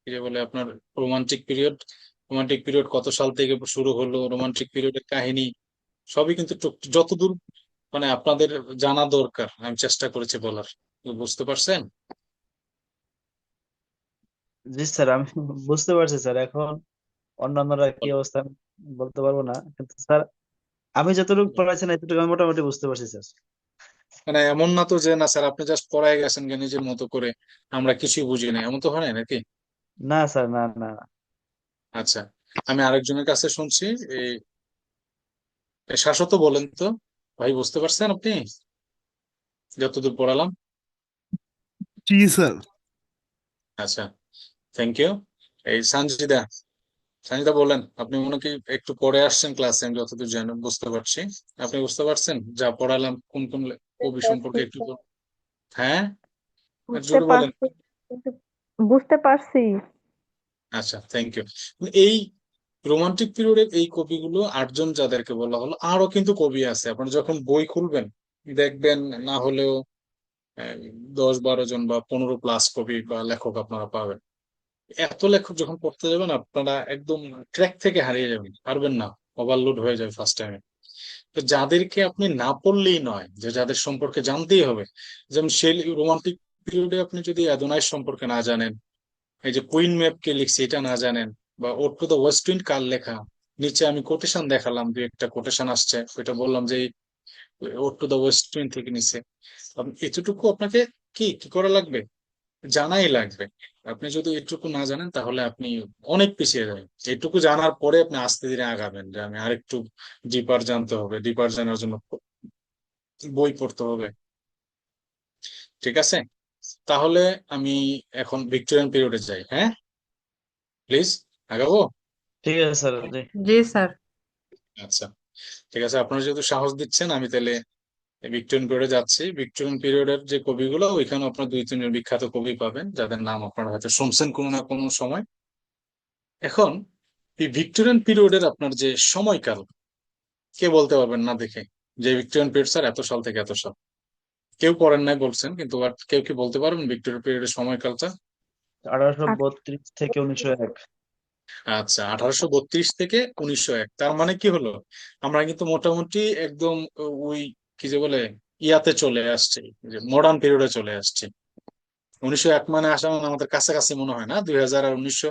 কি যে বলে আপনার রোমান্টিক পিরিয়ড, রোমান্টিক পিরিয়ড কত সাল থেকে শুরু হলো, রোমান্টিক পিরিয়ডের কাহিনী সবই কিন্তু যতদূর মানে আপনাদের জানা দরকার আমি চেষ্টা করেছি বলার। বুঝতে পারছেন? জি স্যার, আমি বুঝতে পারছি স্যার। এখন অন্যান্যরা কি অবস্থা আমি বলতে পারবো না, কিন্তু স্যার আমি যতটুকু পড়াইছেন এতটুকু আমি মোটামুটি বুঝতে পারছি স্যার। মানে এমন না তো যে না স্যার আপনি জাস্ট পড়ায় গেছেন গে নিজের মতো করে, আমরা কিছুই বুঝি না, এমন তো হয় না নাকি? না স্যার, না না না। আচ্ছা, আমি আরেকজনের কাছে শুনছি, এই শাশ্বত বলেন তো ভাই, বুঝতে পারছেন আপনি যতদূর পড়ালাম? জি স্যার। আচ্ছা, থ্যাংক ইউ। এই সঞ্জিদা, সঞ্জিদা বলেন, আপনি মনে কি একটু পরে আসছেন ক্লাসে, আমি যতদূর জানি বুঝতে পারছি। আপনি বুঝতে পারছেন যা পড়ালাম, কোন কোন কবি সম্পর্কে একটু হ্যাঁ, বুঝতে জোরে বলেন। পারছি কিন্তু বুঝতে পারছি। আচ্ছা, থ্যাংক ইউ। এই রোমান্টিক পিরিয়ডের এই কবিগুলো 8জন যাদেরকে বলা হলো, আরো কিন্তু কবি আছে, আপনারা যখন বই খুলবেন দেখবেন না হলেও 10-12 জন বা 15+ কবি বা লেখক আপনারা পাবেন। এত লেখক যখন পড়তে যাবেন আপনারা একদম ট্র্যাক থেকে হারিয়ে যাবেন, পারবেন না, ওভারলোড হয়ে যাবে ফার্স্ট টাইমে। তো যাদেরকে আপনি না পড়লেই নয়, যে যাদের সম্পর্কে জানতেই হবে, যেমন সেই রোমান্টিক পিরিয়ডে আপনি যদি অ্যাডোনাইস সম্পর্কে না জানেন, এই যে কুইন ম্যাপ কে লিখছে এটা না জানেন, বা ওর টু দ্য ওয়েস্ট উইন্ড কার লেখা, নিচে আমি কোটেশন দেখালাম, দু একটা কোটেশন আসছে, ওইটা বললাম যে ওর টু দ্য ওয়েস্ট উইন্ড থেকে নিছে, এতটুকু আপনাকে কি কি করা লাগবে, জানাই লাগবে। আপনি যদি এটুকু না জানেন তাহলে আপনি অনেক পিছিয়ে যাবেন। এটুকু জানার পরে আপনি আস্তে ধীরে আগাবেন, যে আমি আরেকটু ডিপার জানতে হবে, ডিপার জানার জন্য বই পড়তে হবে। ঠিক আছে, তাহলে আমি এখন ভিক্টোরিয়ান পিরিয়ডে যাই, হ্যাঁ প্লিজ, আগাবো। ঠিক আছে স্যার, জি। জি স্যার। আচ্ছা, ঠিক আছে, আপনারা যেহেতু সাহস দিচ্ছেন আমি তাহলে ভিক্টোরিয়ান পিরিয়ডে যাচ্ছি। ভিক্টোরিয়ান পিরিয়ডের যে কবিগুলো, ওইখানে আপনার 2-3 জন বিখ্যাত কবি পাবেন যাদের নাম আপনারা হয়তো শুনছেন কোনো না কোনো সময়। এখন এই ভিক্টোরিয়ান পিরিয়ডের আপনার যে সময়কাল, কে বলতে পারবেন না দেখে যে ভিক্টোরিয়ান পিরিয়ড স্যার এত সাল থেকে এত সাল? কেউ পড়েন নাই বলছেন, কিন্তু but কেউ কি বলতে পারবেন ভিক্টোরিয়ান পিরিয়ডের সময়কালটা? 1832 থেকে 1901। আচ্ছা, 1832 থেকে 1901, তার মানে কি হলো, আমরা কিন্তু মোটামুটি একদম ওই কি যে বলে ইয়াতে চলে আসছি, যে মডার্ন পিরিয়ডে চলে আসছি। 1901 মানে আসা মানে আমাদের কাছাকাছি মনে হয় না, 2000 আর 1900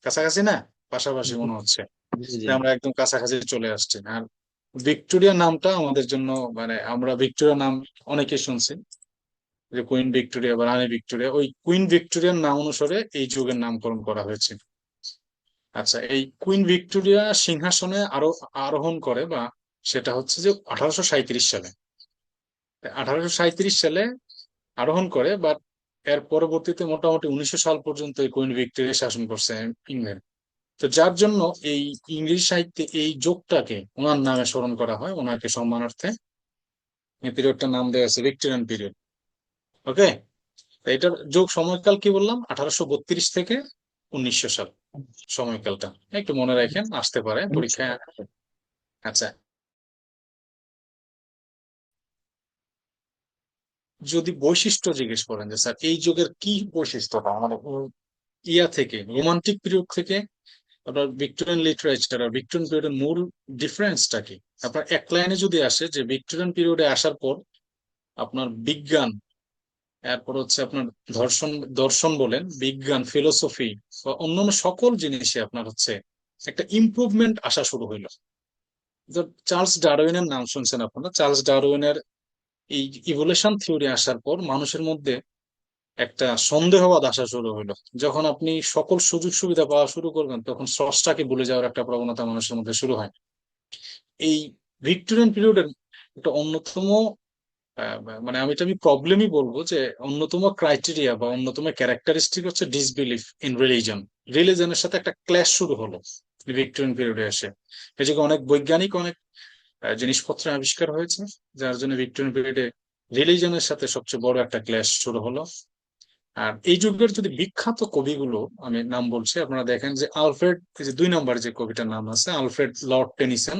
কাছাকাছি না, পাশাপাশি মনে হচ্ছে। জি জি। তাই আমরা একদম কাছাকাছি চলে আসছি। আর ভিক্টোরিয়া নামটা আমাদের জন্য, মানে আমরা ভিক্টোরিয়া নাম অনেকে শুনছি, যে কুইন ভিক্টোরিয়া বা রানী ভিক্টোরিয়া, ওই কুইন ভিক্টোরিয়ার নাম অনুসারে এই যুগের নামকরণ করা হয়েছে। আচ্ছা, এই কুইন ভিক্টোরিয়া সিংহাসনে আরোহণ করে, বা সেটা হচ্ছে যে 1837 সালে, 1837 সালে আরোহণ করে, বাট এর পরবর্তীতে মোটামুটি 1900 সাল পর্যন্ত এই কুইন ভিক্টোরিয়া শাসন করছে ইংল্যান্ড। তো যার জন্য এই ইংরেজি সাহিত্যে এই যুগটাকে ওনার নামে স্মরণ করা হয়, ওনাকে সম্মানার্থে এই পিরিয়ডটার নাম দেওয়া আছে ভিক্টোরিয়ান পিরিয়ড। ওকে, এটার যোগ সময়কাল কি বললাম, 1832 থেকে 1900 সাল সময়কালটা একটু মনে রাখেন, আসতে পারে পরীক্ষায়। আচ্ছা, যদি বৈশিষ্ট্য জিজ্ঞেস করেন যে স্যার এই যুগের কি বৈশিষ্ট্যটা, মানে ইয়া থেকে রোমান্টিক পিরিয়ড থেকে আপনার ভিক্টোরিয়ান লিটারেচার আর ভিক্টোরিয়ান পিরিয়ডের মূল ডিফারেন্সটা কি, আপনার এক লাইনে যদি আসে যে ভিক্টোরিয়ান পিরিয়ডে আসার পর আপনার বিজ্ঞান, এরপর হচ্ছে আপনার দর্শন, দর্শন বলেন, বিজ্ঞান, ফিলোসফি বা অন্যান্য সকল জিনিসে আপনার হচ্ছে একটা ইমপ্রুভমেন্ট আসা শুরু হইলো। চার্লস ডারউইনের নাম শুনছেন আপনারা, চার্লস ডারউইনের এই ইভোলিউশন থিওরি আসার পর মানুষের মধ্যে একটা সন্দেহবাদ আসা শুরু হইলো। যখন আপনি সকল সুযোগ সুবিধা পাওয়া শুরু করবেন তখন স্রষ্টাকে ভুলে যাওয়ার একটা প্রবণতা মানুষের মধ্যে শুরু হয়। এই ভিক্টোরিয়ান পিরিয়ডের একটা অন্যতম মানে আমি প্রবলেমই বলবো যে অন্যতম ক্রাইটেরিয়া বা অন্যতম ক্যারেক্টারিস্টিক হচ্ছে ডিসবিলিফ ইন রিলিজন। রিলিজনের সাথে একটা ক্ল্যাশ শুরু হলো ভিক্টোরিয়ান পিরিয়ডে এসে। এই যে অনেক বৈজ্ঞানিক অনেক জিনিসপত্র আবিষ্কার হয়েছে, যার জন্য ভিক্টোরিয়ান পিরিয়ডে রিলিজনের সাথে সবচেয়ে বড় একটা ক্ল্যাশ শুরু হলো। আর এই যুগের যদি বিখ্যাত কবিগুলো আমি নাম বলছি, আপনারা দেখেন যে আলফ্রেড, এই যে 2 নম্বর যে কবিটার নাম আছে আলফ্রেড লর্ড টেনিসন,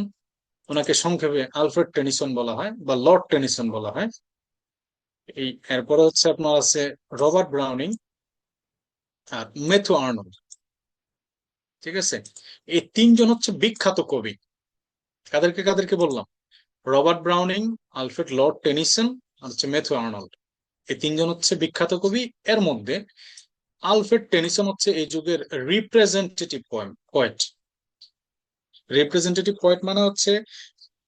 ওনাকে সংক্ষেপে আলফ্রেড টেনিসন বলা হয় বা লর্ড টেনিসন বলা হয়। এই এরপরে হচ্ছে আপনার আছে রবার্ট ব্রাউনিং আর ম্যাথু আর্নল্ড। ঠিক আছে, এই 3জন হচ্ছে বিখ্যাত কবি। কাদেরকে কাদেরকে বললাম? Robert Browning, Alfred Lord Tennyson আর হচ্ছে ম্যাথু আর্নল্ড। এই 3জন হচ্ছে বিখ্যাত কবি। এর মধ্যে আলফ্রেড টেনিসন হচ্ছে এই যুগের রিপ্রেজেন্টেটিভ পোয়েট। রিপ্রেজেন্টেটিভ পোয়েট মানে হচ্ছে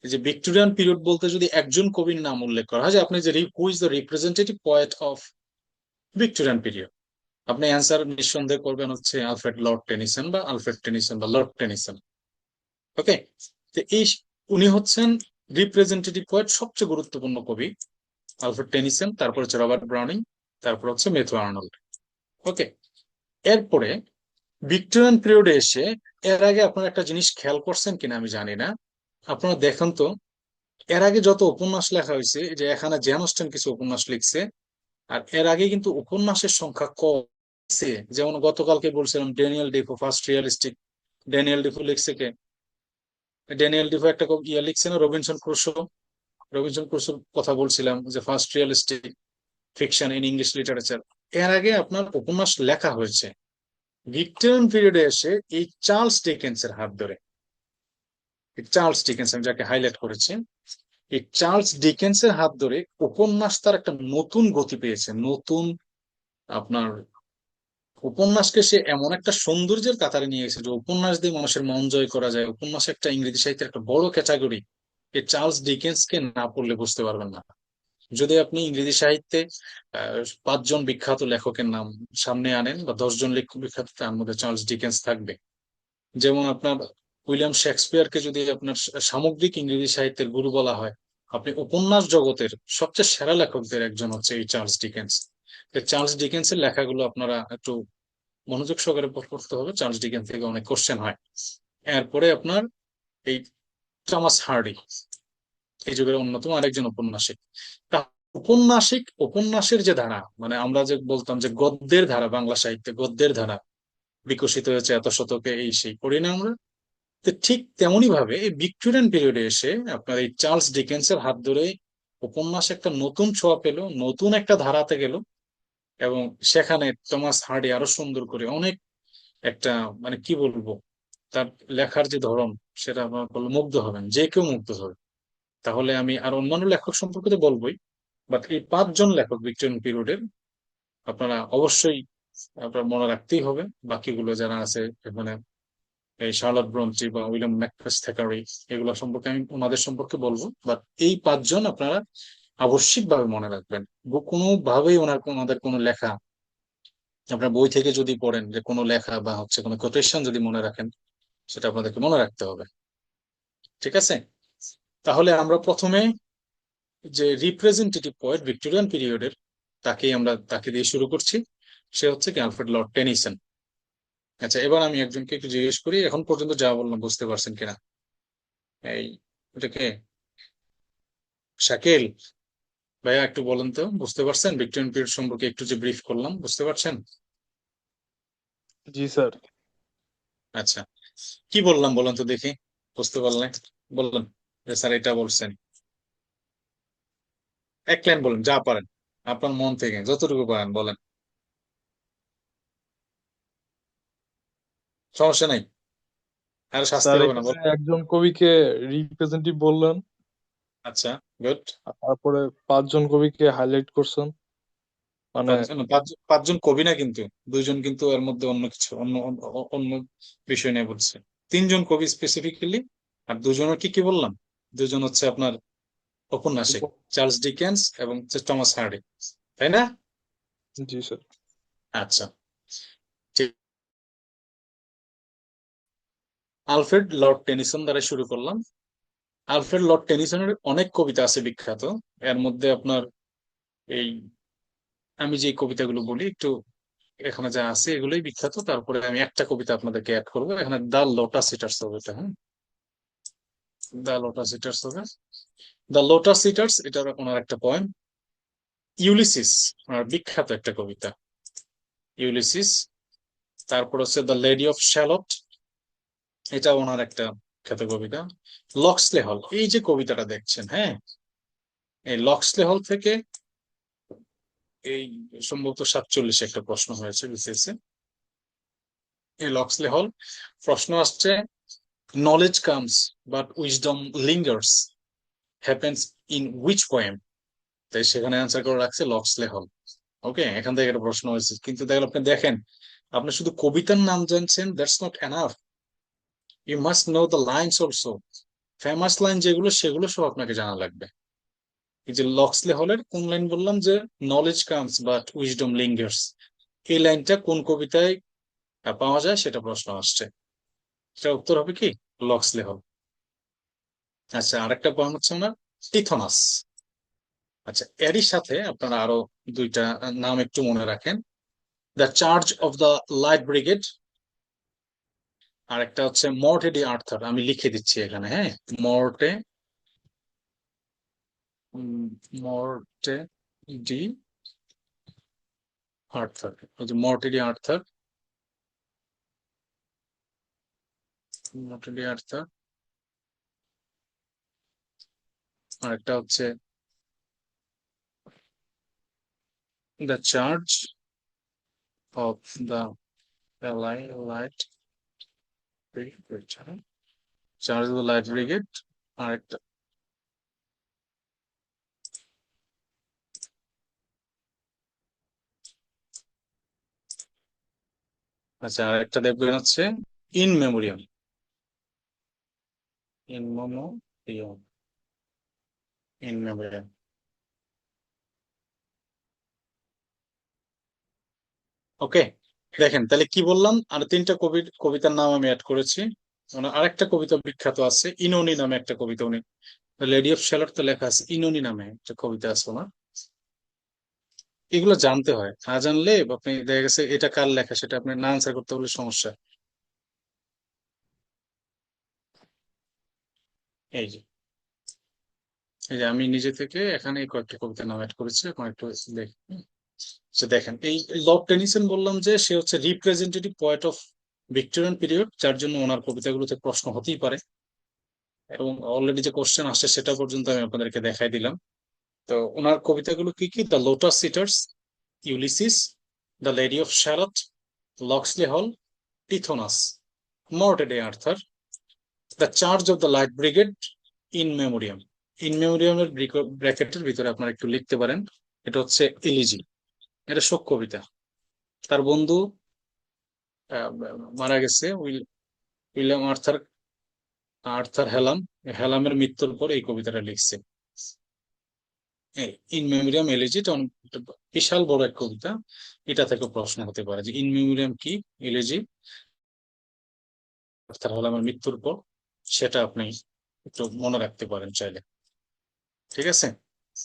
এই যে ভিক্টোরিয়ান পিরিয়ড বলতে যদি একজন কবির নাম উল্লেখ করা হয়, যে আপনি যে who is the representative poet of Victorian period, আপনি অ্যান্সার নিঃসন্দেহ করবেন হচ্ছে আলফ্রেড লর্ড টেনিসন বা আলফ্রেড টেনিসন বা লর্ড টেনিসন। ওকে, তো এই উনি হচ্ছেন রিপ্রেজেন্টেটিভ পোয়েট, সবচেয়ে গুরুত্বপূর্ণ কবি আলফ্রেড টেনিসন, তারপর হচ্ছে রবার্ট ব্রাউনিং, তারপর হচ্ছে ম্যাথু আর্নল্ড। ওকে, এরপরে ভিক্টোরিয়ান পিরিয়ডে এসে, এর আগে আপনারা একটা জিনিস খেয়াল করছেন কিনা আমি জানি না, আপনারা দেখেন তো এর আগে যত উপন্যাস লেখা হয়েছে, এই যে এখানে জেন অস্টেন কিছু উপন্যাস লিখছে, আর এর আগে কিন্তু উপন্যাসের সংখ্যা কম আছে। যেমন গতকালকে বলছিলাম Daniel Defoe first realistic, Daniel Defoe লিখছে কে? ড্যানিয়েল ডিফো একটা ইয়া লিখছে না, রবিনসন ক্রুসো। রবিনসন ক্রুসোর কথা বলছিলাম যে first realistic fiction in English literature. এর আগে আপনার উপন্যাস লেখা হয়েছে। ভিক্টোরিয়ান পিরিয়ডে এসে এই চার্লস ডিকেন্সের হাত ধরে, এই চার্লস ডিকেন্স আমি যাকে হাইলাইট করেছি, এই চার্লস ডিকেন্সের হাত ধরে উপন্যাস তার একটা নতুন গতি পেয়েছে। নতুন আপনার উপন্যাসকে সে এমন একটা সৌন্দর্যের কাতারে নিয়ে গেছে যে উপন্যাস দিয়ে মানুষের মন জয় করা যায়। উপন্যাস একটা ইংরেজি সাহিত্যের একটা বড় ক্যাটাগরি। এই চার্লস ডিকেন্সকে না পড়লে বুঝতে পারবেন না। যদি আপনি ইংরেজি সাহিত্যে 5জন বিখ্যাত লেখকের নাম সামনে আনেন বা 10জন লেখক বিখ্যাত, তার মধ্যে চার্লস ডিকেন্স থাকবে। যেমন আপনার উইলিয়াম শেক্সপিয়ারকে যদি আপনার সামগ্রিক ইংরেজি সাহিত্যের গুরু বলা হয়, আপনি উপন্যাস জগতের সবচেয়ে সেরা লেখকদের একজন হচ্ছে এই চার্লস ডিকেন্স। চার্লস ডিকেন্সের লেখাগুলো আপনারা একটু মনোযোগ সহকারে পড়তে হবে। চার্লস ডিকেন্স থেকে অনেক কোশ্চেন হয়। এরপরে আপনার এই টমাস হার্ডি, এই যুগের অন্যতম আরেকজন ঔপন্যাসিক। তা উপন্যাসের যে ধারা, মানে আমরা যে বলতাম যে গদ্যের ধারা, বাংলা সাহিত্যে গদ্যের ধারা বিকশিত হয়েছে এত শতকে, এই সেই করি না আমরা? তো ঠিক তেমনি ভাবে এই ভিক্টোরিয়ান পিরিয়ডে এসে আপনার এই চার্লস ডিকেন্সের হাত ধরে উপন্যাস একটা নতুন ছোঁয়া পেল, নতুন একটা ধারাতে গেল। এবং সেখানে টমাস হার্ডি আরো সুন্দর করে অনেক একটা, মানে কি বলবো, তার লেখার যে ধরন, সেটা আপনার বললে মুগ্ধ হবেন, যে কেউ মুগ্ধ হবে। তাহলে আমি আর অন্যান্য লেখক সম্পর্কে তো বলবোই, বাট এই 5জন লেখক ভিক্টোরিয়ান পিরিয়ডের আপনারা অবশ্যই আপনার মনে রাখতেই হবে। বাকিগুলো যারা আছে এখানে, এই শার্লট ব্রোনটি বা উইলিয়াম ম্যাকফেস থ্যাকারি, এগুলো সম্পর্কে আমি ওনাদের সম্পর্কে বলবো, বাট এই 5জন আপনারা আবশ্যিকভাবে মনে রাখবেন। কোনোভাবেই ওনাদের কোনো লেখা আপনার বই থেকে যদি পড়েন, যে কোনো লেখা বা হচ্ছে কোনো কোটেশন যদি মনে রাখেন, সেটা আপনাদেরকে মনে রাখতে হবে। ঠিক আছে, তাহলে আমরা প্রথমে যে রিপ্রেজেন্টেটিভ পোয়েট ভিক্টোরিয়ান পিরিয়ডের, তাকে দিয়ে শুরু করছি। সে হচ্ছে কি আলফ্রেড লর্ড টেনিসন। আচ্ছা, এবার আমি একজনকে একটু জিজ্ঞেস করি, এখন পর্যন্ত যা বললাম বুঝতে পারছেন কিনা? এই ওটাকে শাকিল ভাইয়া, একটু বলেন তো, বুঝতে পারছেন ভিক্টোরিয়ান পিরিয়ড সম্পর্কে একটু যে ব্রিফ করলাম, বুঝতে পারছেন? জি স্যার। আচ্ছা, কি বললাম বলেন তো দেখি, বুঝতে পারলে বললেন যে স্যার এটা বলছেন। এক লাইন বলেন, যা পারেন, আপনার মন থেকে যতটুকু পারেন বলেন, সমস্যা নাই, আর শাস্তি স্যার হবে না, এখানে বলেন। একজন কবিকে রিপ্রেজেন্টেটিভ বললেন, আচ্ছা, গুড। আর তারপরে 5জন কবিকে হাইলাইট করছেন, মানে 5জন কবি না কিন্তু, 2জন কিন্তু এর মধ্যে অন্য কিছু, অন্য বিষয় নিয়ে বলছে। 3জন কবি স্পেসিফিক্যালি, আর 2জনের কি কি বললাম, 2জন হচ্ছে আপনার ঔপন্যাসিক, চার্লস ডিকেন্স এবং টমাস হার্ডি, তাই না? জি স্যার। আচ্ছা, ঠিক। আলফ্রেড লর্ড টেনিসন দ্বারা শুরু করলাম। আলফ্রেড লর্ড টেনিসনের অনেক কবিতা আছে বিখ্যাত। এর মধ্যে আপনার এই আমি যে কবিতাগুলো বলি একটু, এখানে যা আছে এগুলোই বিখ্যাত, তারপরে আমি একটা কবিতা আপনাদেরকে অ্যাড করবো এখানে, দ্য লোটাস ইটার্স হবে এটা, হ্যাঁ, দ্য লোটাস ইটার্স হবে। দ্য লোটাস ইটার্স এটার ওনার একটা পয়েম। ইউলিসিস ওনার বিখ্যাত একটা কবিতা, ইউলিসিস। তারপর হচ্ছে দ্য লেডি অফ শ্যালট, এটা ওনার একটা বিখ্যাত কবিতা। লক্সলে হল, এই যে কবিতাটা দেখছেন, হ্যাঁ, এই লক্সলে হল থেকে এই সম্ভবত 47 একটা প্রশ্ন হয়েছে বিসিএস এ। এই লক্সলে হল প্রশ্ন আসছে, knowledge comes but wisdom লিঙ্গার্স happens in which poem. তাই সেখানে অ্যান্সার করে রাখছে লক্সলে হল। ওকে, এখান থেকে একটা প্রশ্ন হয়েছে, কিন্তু দেখেন আপনি দেখেন, আপনি শুধু কবিতার নাম জানছেন, that's not enough, you must know the lines also. Famous line যেগুলো সেগুলো সব আপনাকে জানা লাগবে। এই যে লক্সলে হলের কোন লাইন বললাম যে, নলেজ কামস বাট উইজডম লিঙ্গার্স, এই লাইনটা কোন কবিতায় পাওয়া যায় সেটা প্রশ্ন আসছে। সেটা উত্তর হবে কি, লক্সলে হল। আচ্ছা, আরেকটা পয়েন্ট হচ্ছে আমরা টিথনাস। আচ্ছা, এরই সাথে আপনারা আরো দুইটা নাম একটু মনে রাখেন, the charge of the light brigade, আর একটা হচ্ছে মর্টে ডি আর্থার। আমি লিখে দিচ্ছি এখানে, হ্যাঁ, মর্টে, মর্টে ডি আর্থার, ওই যে Morte d'Arthur, Morte d'Arthur. আর একটা হচ্ছে the charge of the light brigade, charge of the light brigade. আর একটা, আচ্ছা, আর একটা দেখবেন হচ্ছে in memoriam, in memoriam, in memoriam. Okay, দেখেন তাহলে কি বললাম, আর তিনটা কবিতার নাম আমি অ্যাড করেছি। আরেকটা কবিতা বিখ্যাত আছে, ইনোনি নামে একটা কবিতা, উনি লেডি অফ শ্যালট তো লেখা আছে, ইনোনি নামে একটা কবিতা আছে না। এগুলো জানতে হয়, না জানলে আপনি দেখা গেছে এটা কার লেখা সেটা আপনি না আনসার করতে বলে সমস্যা। এই যে, এই যে আমি নিজে থেকে এখানে এই কয়েকটা কবিতার নাম অ্যাড করেছি, এখন একটু দেখুন। সে দেখেন, এই লর্ড টেনিসন বললাম যে সে হচ্ছে representative poet of Victorian period, যার জন্য ওনার কবিতাগুলোতে প্রশ্ন হতেই পারে, এবং অলরেডি যে কোশ্চেন আসছে সেটা পর্যন্ত আমি আপনাদেরকে দেখাই দিলাম। তো ওনার কবিতাগুলো কি কি, the lotus eaters, Ulysses, the lady of Shalott, Locksley Hall, Tithonus, Morte d'Arthur, the charge of the light brigade, in memoriam. In মেমোরিয়ামের ব্র্যাকেটের ভিতরে আপনারা একটু লিখতে পারেন, এটা হচ্ছে ইলিজি, এটা শোক কবিতা। তার বন্ধু আহ, মারা গেছে, উইলিয়াম আর্থার, আর্থার হেলাম, হেলামের মৃত্যুর পর এই কবিতাটা লিখছে। ইন মেমোরিয়াম এলিজি, এটা একটা বিশাল বড় এক কবিতা। এটা থেকে প্রশ্ন হতে পারে যে ইন মেমোরিয়াম কি, এলিজি আর্থার হেলামের মৃত্যুর পর, সেটা আপনি একটু মনে রাখতে পারেন চাইলে। ঠিক আছে,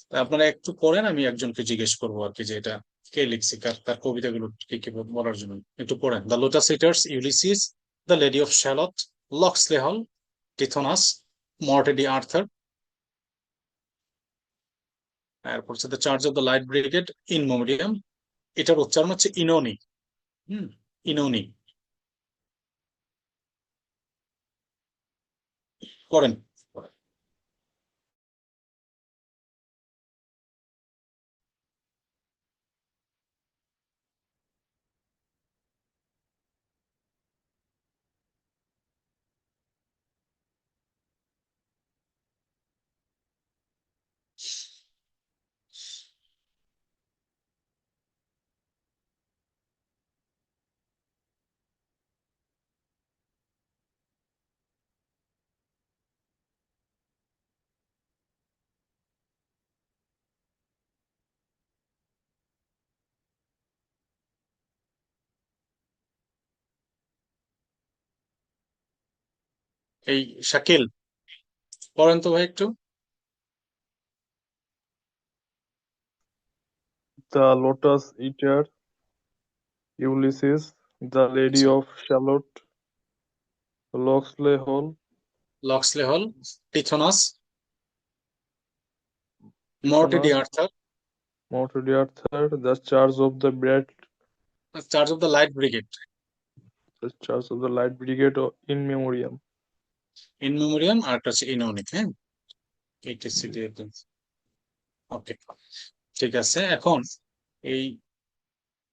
তা আপনারা একটু পড়েন, আমি একজনকে জিজ্ঞেস করবো আর কি, যে এটা কে লিখছে, তার কবিতাগুলো কি কি বলার জন্য একটু পড়েন। The lotus eaters, Ulysses, the lady of Shalott, Locksley Hall, Tithonus, Morte d'Arthur, তারপর হচ্ছে the charge of the light brigade, in memoriam. এটার উচ্চারণ হচ্ছে ইনোনি। হুম, ইনোনি। পড়েন। এই শাকিল, পড়েন তো ভাই একটু। The Lotus Eater, Ulysses, The Lady আচ্ছা, of Shalott, Locksley Hall, Locksley Hall, Tithonus, Morte d' Tithonus, Arthur, Mount Arthur, The Charge of the charge of the light brigade, Light Brigade in Memoriam. In memoriam, আর একটা হচ্ছে ইনোনিক। হ্যাঁ, ওকে, ঠিক আছে। এখন এই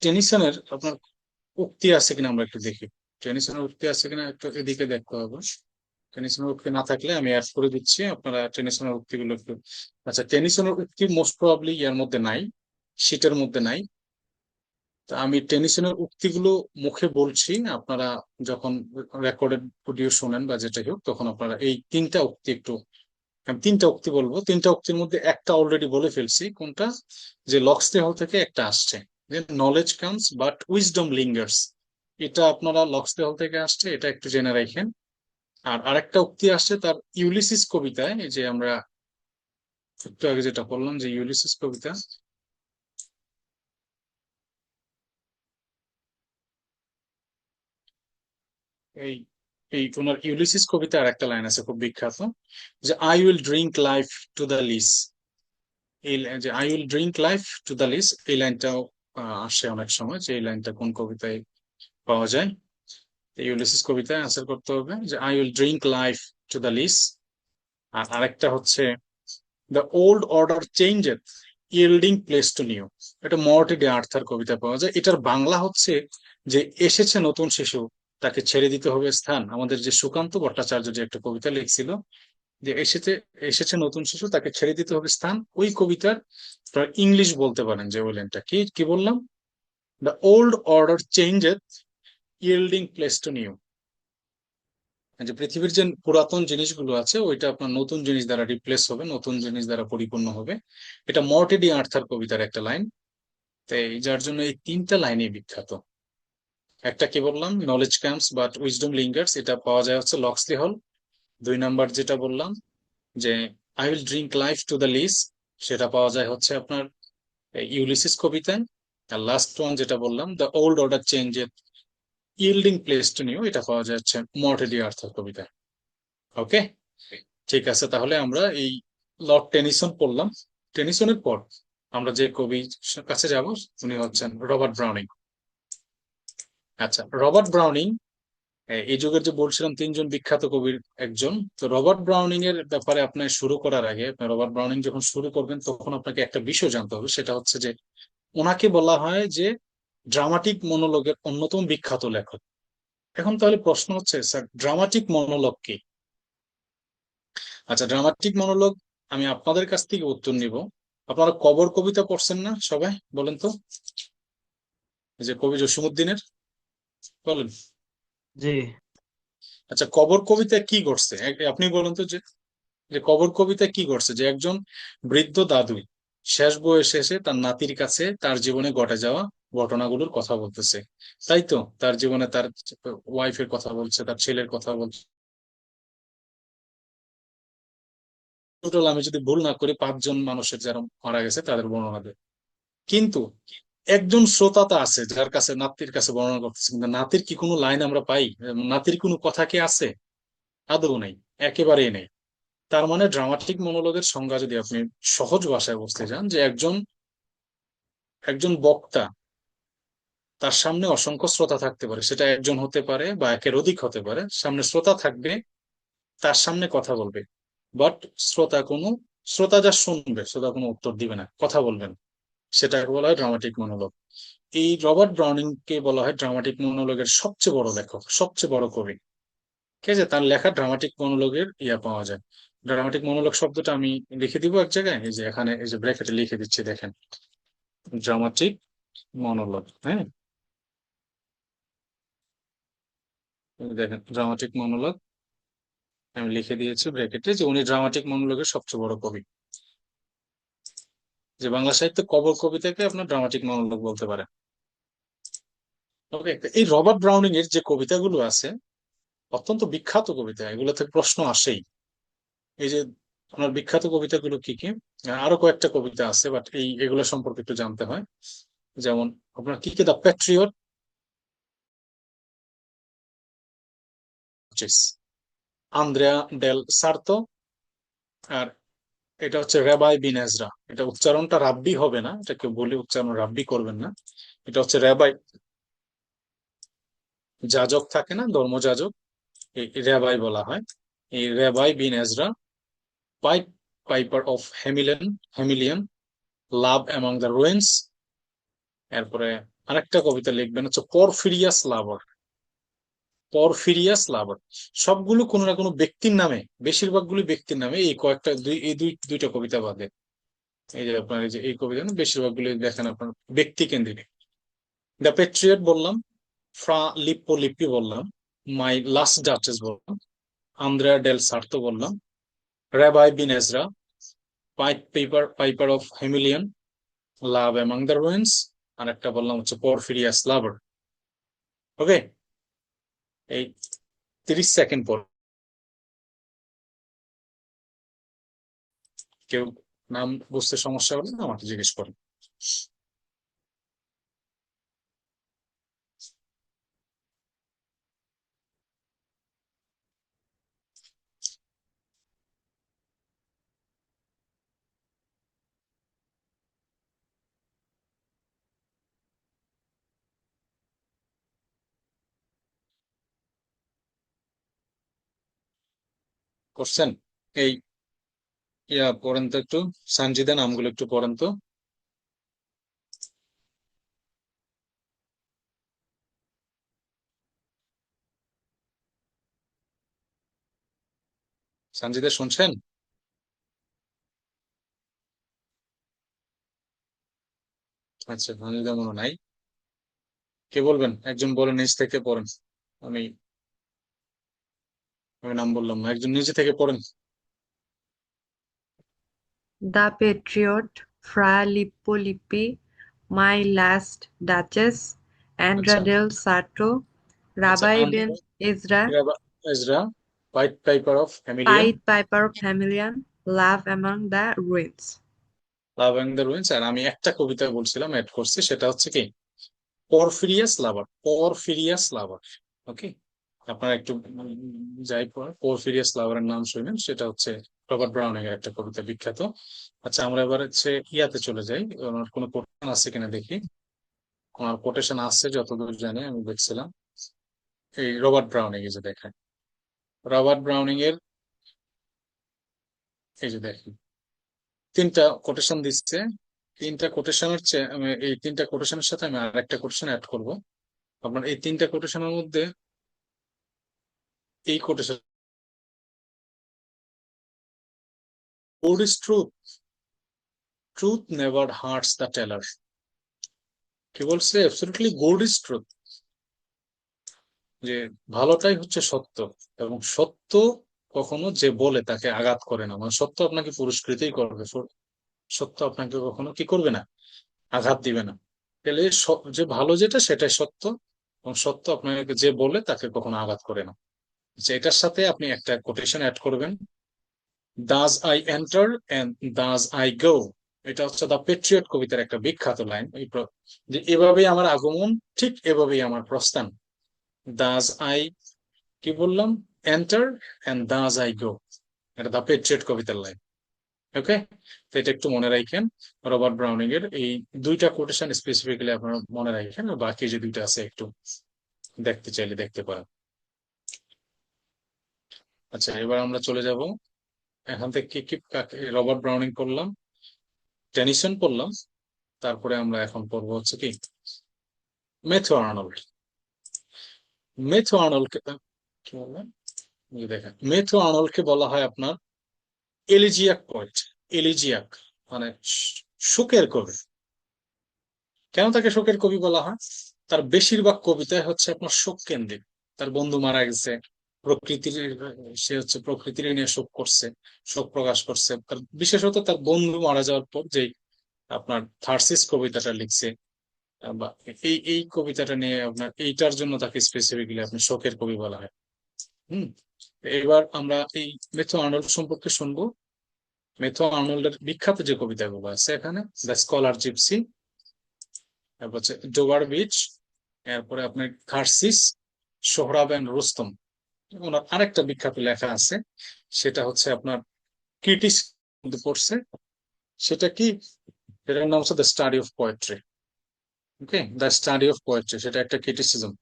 টেনিসনের আপনার উক্তি আছে কিনা আমরা একটু দেখি। টেনিসনের উক্তি আছে কিনা একটু এদিকে দেখতে হবে। টেনিসনের উক্তি না থাকলে আমি অ্যাড করে দিচ্ছি, আপনারা টেনিসনের উক্তিগুলো একটু। আচ্ছা, টেনিসনের উক্তি মোস্ট প্রবাবলি ইয়ার মধ্যে নাই, শীটের মধ্যে নাই। তা আমি টেনিসনের উক্তিগুলো মুখে বলছি, আপনারা যখন রেকর্ডেড অডিও শোনেন বা যেটাই হোক, তখন আপনারা এই তিনটা উক্তি একটু, আমি তিনটা উক্তি বলবো, তিনটা উক্তির মধ্যে একটা অলরেডি বলে ফেলছি, কোনটা, যে লক্সলি হল থেকে একটা আসছে, যে নলেজ কামস বাট উইজডম লিঙ্গার্স। এটা আপনারা লক্সলি হল থেকে আসছে, এটা একটু জেনে রাখেন। আর আরেকটা উক্তি আসছে তার ইউলিসিস কবিতায়, এই যে আমরা একটু আগে যেটা বললাম, যে ইউলিসিস কবিতা, এই এই তোমার ইউলিসিস কবিতা আর একটা লাইন আছে খুব বিখ্যাত, যে I will drink life to the lees. যে I will drink life to the lees, এই লাইনটাও আসে অনেক সময়, যে এই লাইনটা কোন কবিতায় পাওয়া যায়। ইউলিসিস কবিতায় আনসার করতে হবে যে I will drink life to the lees. আর আরেকটা হচ্ছে the old order changeth yielding place to new. এটা মর্টি ডে আর্থার কবিতা পাওয়া যায়। এটার বাংলা হচ্ছে যে এসেছে নতুন শিশু, তাকে ছেড়ে দিতে হবে স্থান। আমাদের যে সুকান্ত ভট্টাচার্য যে একটা কবিতা লিখছিল, যে এসেছে এসেছে নতুন শিশু, তাকে ছেড়ে দিতে হবে স্থান, ওই কবিতার ইংলিশ বলতে পারেন যে ওই লাইনটা কি কি বললাম, the old order changeth yielding place to new. যে পৃথিবীর যে পুরাতন জিনিসগুলো আছে ওইটা আপনার নতুন জিনিস দ্বারা রিপ্লেস হবে, নতুন জিনিস দ্বারা পরিপূর্ণ হবে। এটা মর্টিডি আর্থার কবিতার একটা লাইন। তাই যার জন্য এই তিনটা লাইনই বিখ্যাত। একটা কি বললাম, নলেজ ক্যাম্পস বাট উইজডম লিঙ্গার্স, এটা পাওয়া যায় হচ্ছে লক্সলি হল। দুই নাম্বার যেটা বললাম, যে I will drink life to the lees, সেটা পাওয়া যায় হচ্ছে আপনার ইউলিসিস কবিতায়। আর লাস্ট ওয়ান যেটা বললাম, the old order change yielding place to new, এটা পাওয়া যাচ্ছে মর্টিডি আর্থার কবিতায়। ওকে, ঠিক আছে। তাহলে আমরা এই লর্ড টেনিসন পড়লাম। টেনিসনের পর আমরা যে কবির কাছে যাব, উনি হচ্ছেন রবার্ট ব্রাউনিং। আচ্ছা, রবার্ট ব্রাউনিং এই যুগের যে বলছিলাম তিনজন বিখ্যাত কবির একজন। তো রবার্ট ব্রাউনিং এর ব্যাপারে আপনার শুরু করার আগে, আপনি রবার্ট ব্রাউনিং যখন শুরু করবেন তখন আপনাকে একটা বিষয় জানতে হবে, সেটা হচ্ছে যে ওনাকে বলা হয় যে ড্রামাটিক মনোলগের অন্যতম বিখ্যাত লেখক। এখন তাহলে প্রশ্ন হচ্ছে, স্যার ড্রামাটিক মনোলগ কি? আচ্ছা, ড্রামাটিক মনোলগ আমি আপনাদের কাছ থেকে উত্তর নিব। আপনারা কবর কবিতা পড়ছেন না সবাই, বলেন তো, এই যে কবি জসিমউদ্দিনের, বলেন। জি। আচ্ছা, কবর কবিতা কি করছে আপনি বলেন তো, যে যে কবর কবিতা কি করছে, যে একজন বৃদ্ধ দাদু শেষ বয়সে এসে তার নাতির কাছে তার জীবনে ঘটে যাওয়া ঘটনাগুলোর কথা বলতেছে, তাই তো? তার জীবনে তার ওয়াইফের কথা বলছে, তার ছেলের কথা বলছে। টোটাল আমি যদি ভুল না করি 5 জন মানুষের যারা মারা গেছে তাদের বর্ণনা দেয়। কিন্তু একজন শ্রোতা আছে যার কাছে নাতির কাছে বর্ণনা করতেছে, কিন্তু নাতির কি কোনো লাইন আমরা পাই? নাতির কোনো কথা কি আছে? আদৌ নেই, একেবারেই নেই। তার মানে ড্রামাটিক মনোলগের সংজ্ঞা যদি আপনি সহজ ভাষায় বলতে চান, যে একজন একজন বক্তা, তার সামনে অসংখ্য শ্রোতা থাকতে পারে, সেটা একজন হতে পারে বা একের অধিক হতে পারে, সামনে শ্রোতা থাকবে, তার সামনে কথা বলবে, বাট শ্রোতা যা শুনবে, শ্রোতা কোনো উত্তর দিবে না, কথা বলবেন, সেটাকে বলা হয় ড্রামাটিক মনোলগ। এই রবার্ট ব্রাউনিং কে বলা হয় ড্রামাটিক মনোলগের সবচেয়ে বড় লেখক, সবচেয়ে বড় কবি। ঠিক আছে, তার লেখা ড্রামাটিক মনোলগের পাওয়া যায়। ড্রামাটিক মনোলগ শব্দটা আমি লিখে দিব এক জায়গায়, এই যে এখানে এই যে ব্র্যাকেটে লিখে দিচ্ছি, দেখেন, ড্রামাটিক মনোলগ। হ্যাঁ, এই দেখেন ড্রামাটিক মনোলগ আমি লিখে দিয়েছি ব্র্যাকেটে, যে উনি ড্রামাটিক মনোলগের সবচেয়ে বড় কবি। যে বাংলা সাহিত্যে কবর কবিতাকে আপনার ড্রামাটিক মনোলগ বলতে পারে। ওকে, এই রবার্ট ব্রাউনিং এর যে কবিতাগুলো আছে অত্যন্ত বিখ্যাত কবিতা, এগুলো থেকে প্রশ্ন আসেই। এই যে ওনার বিখ্যাত কবিতাগুলো কি কি, আরো কয়েকটা কবিতা আছে, বাট এগুলো সম্পর্কে একটু জানতে হয়। যেমন আপনার কি কি, the patriot, Andrea del Sarto, আর এটা হচ্ছে রেবাই বিন এজরা। এটা উচ্চারণটা রাব্বি হবে না, এটা কেউ বলে উচ্চারণ রাব্বি করবেন না। এটা হচ্ছে রেবাই, যাজক থাকে না, ধর্মযাজক, এই রেবাই বলা হয়। এই Rabbi Ben Ezra, pipe piper of Hamelin, love among the ruins. এরপরে আরেকটা কবিতা লিখবেন হচ্ছে পরফিরিয়াস লাভার, পরফিরিয়াস লাভার। সবগুলো কোনো না কোনো ব্যক্তির নামে, বেশিরভাগগুলি ব্যক্তির নামে, এই কয়েকটা দুইটা কবিতা বাদে। এই যে আপনার এই যে এই কবিতা না, বেশিরভাগগুলি দেখেন আপনার ব্যক্তি কেন্দ্রিক। দ্য পেট্রিয়ট বললাম, ফ্রা লিপ্পি বললাম, মাই লাস্ট ডাচেস বললাম, আন্দ্রেয়া ডেল সার্তো বললাম, Rabbi Ben Ezra, piper of Hamelin, love among the ruins, আর একটা বললাম হচ্ছে পরফিরিয়াস লাভার। ওকে, এই 30 সেকেন্ড পর কেউ নাম বুঝতে সমস্যা হলে আমাকে জিজ্ঞেস করেন। করছেন? এই পড়েন তো একটু, সানজিদা নামগুলো একটু পড়েন তো। সানজিদা শুনছেন? আচ্ছা, সানজিদা মনে নাই। কে বলবেন? একজন বলেন, নিজ থেকে পড়েন। আমি আমি নাম বললাম না, একজন নিজে থেকে পড়েন। The patriot, Fra Lippi, my last duchess, আচ্ছা, অ্যান্ড্রা ডেল সার্টো, আচ্ছা, Rabbi Ben Ezra, Ezra, white piper of Hamelin, pied piper of Hamelin, love among the ruins. Love and the ruins. আর আমি একটা কবিতা বলছিলাম, অ্যাড করছি, সেটা হচ্ছে কি পরফিরিয়াস লাভার, পরফিরিয়াস লাভার। ওকে, আপনারা একটু যাই পর পরফিরিয়াস লাভারের নাম শুনেন, সেটা হচ্ছে রবার্ট ব্রাউনিং এর একটা কবিতা, বিখ্যাত। আচ্ছা, আমরা এবার হচ্ছে ইয়াতে চলে যাই, ওনার কোনো কোটেশন আছে কিনা দেখি। ওনার কোটেশন আছে যতদূর জানি, আমি দেখছিলাম এই রবার্ট ব্রাউনিং, এই যে দেখেন রবার্ট ব্রাউনিং এর, এই যে দেখেন তিনটা কোটেশন দিচ্ছে। তিনটা কোটেশনের চেয়ে এই তিনটা কোটেশনের সাথে আমি আরেকটা কোটেশন অ্যাড করব। আপনার এই তিনটা কোটেশনের মধ্যে এই quotation, God is truth, truth never hurts the teller। কি বলছে? অ্যাবসলিউটলি গুড ইজ ট্রুথ, যে ভালোটাই হচ্ছে সত্য, এবং সত্য কখনো যে বলে তাকে আঘাত করে না, মানে সত্য আপনাকে পুরস্কৃতই করবে, সত্য আপনাকে কখনো কি করবে না, আঘাত দিবে না। তাহলে যে ভালো যেটা সেটাই সত্য, এবং সত্য আপনাকে যে বলে তাকে কখনো আঘাত করে না। যে এটার সাথে আপনি একটা কোটেশন অ্যাড করবেন, thus I enter and thus I go. এটা হচ্ছে দ্য পেট্রিয়ট কবিতার একটা বিখ্যাত লাইন, যে এভাবেই আমার আগমন, ঠিক এভাবেই আমার প্রস্থান। দাজ আই, কি বললাম, enter and thus I go. এটা দ্য পেট্রিয়ট কবিতার লাইন। ওকে, তো এটা একটু মনে রাখেন। রবার্ট ব্রাউনিং এর এই দুইটা কোটেশন স্পেসিফিক্যালি আপনারা মনে রাখেন, আর বাকি যে দুইটা আছে একটু দেখতে চাইলে দেখতে পারেন। আচ্ছা, এবার আমরা চলে যাব এখান থেকে কি রবার্ট ব্রাউনিং করলাম, টেনিসন পড়লাম, তারপরে আমরা এখন পড়বো হচ্ছে কি ম্যাথু আর্নল্ড। ম্যাথু আর্নল্ডকে কি বললাম, এই দেখেন ম্যাথু আর্নল্ডকে বলা হয় আপনার এলিজিয়াক পোয়েট। এলিজিয়াক মানে শোকের কবি। কেন তাকে শোকের কবি বলা হয়? তার বেশিরভাগ কবিতায় হচ্ছে আপনার শোক কেন্দ্রিক। তার বন্ধু মারা গেছে, প্রকৃতির, সে হচ্ছে প্রকৃতির নিয়ে শোক করছে, শোক প্রকাশ করছে। তার বিশেষত তার বন্ধু মারা যাওয়ার পর যেই আপনার থার্সিস কবিতাটা লিখছে, বা এই কবিতাটা নিয়ে আপনার এইটার জন্য তাকে স্পেসিফিক্যালি আপনি শোকের কবি বলা হয়। হুম, এবার আমরা এই মেথু আর্নল্ড সম্পর্কে শুনবো। মেথু আর্নল্ডের বিখ্যাত যে কবিতাগুলো আছে এখানে, দ্য স্কলার জিপসি, তারপর হচ্ছে ডোবার বিচ, এরপরে আপনার থার্সিস, সোহরাব এন্ড রুস্তম। ওনার আরেকটা বিখ্যাত লেখা আছে, সেটা হচ্ছে আপনার ক্রিটিস পড়ছে, সেটা কি, এটার নাম হচ্ছে the study of poetry. Okay, the study of poetry, সেটা একটা ক্রিটিসিজম।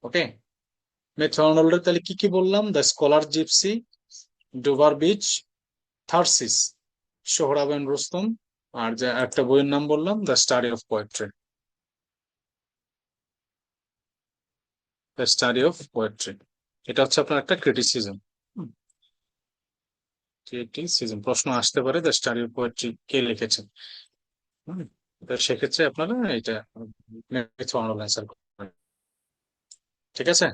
ওকে, মেথু আর্নল্ডের তাহলে কি কি বললাম? The scholar gypsy, Dover Beach, Thyrsis, Sohrab and Rustum, আর যে একটা বইয়ের নাম বললাম the study of poetry. The study of poetry, এটা হচ্ছে আপনার একটা ক্রিটিসিজম। ক্রিটিসিজম প্রশ্ন আসতে পারে, দ্য স্টাডি অফ পোয়েট্রি কে লিখেছেন। হুম, তো সেক্ষেত্রে আপনারা এটা মেথু আর্নল্ড অ্যান্সার করবেন। ঠিক আছে,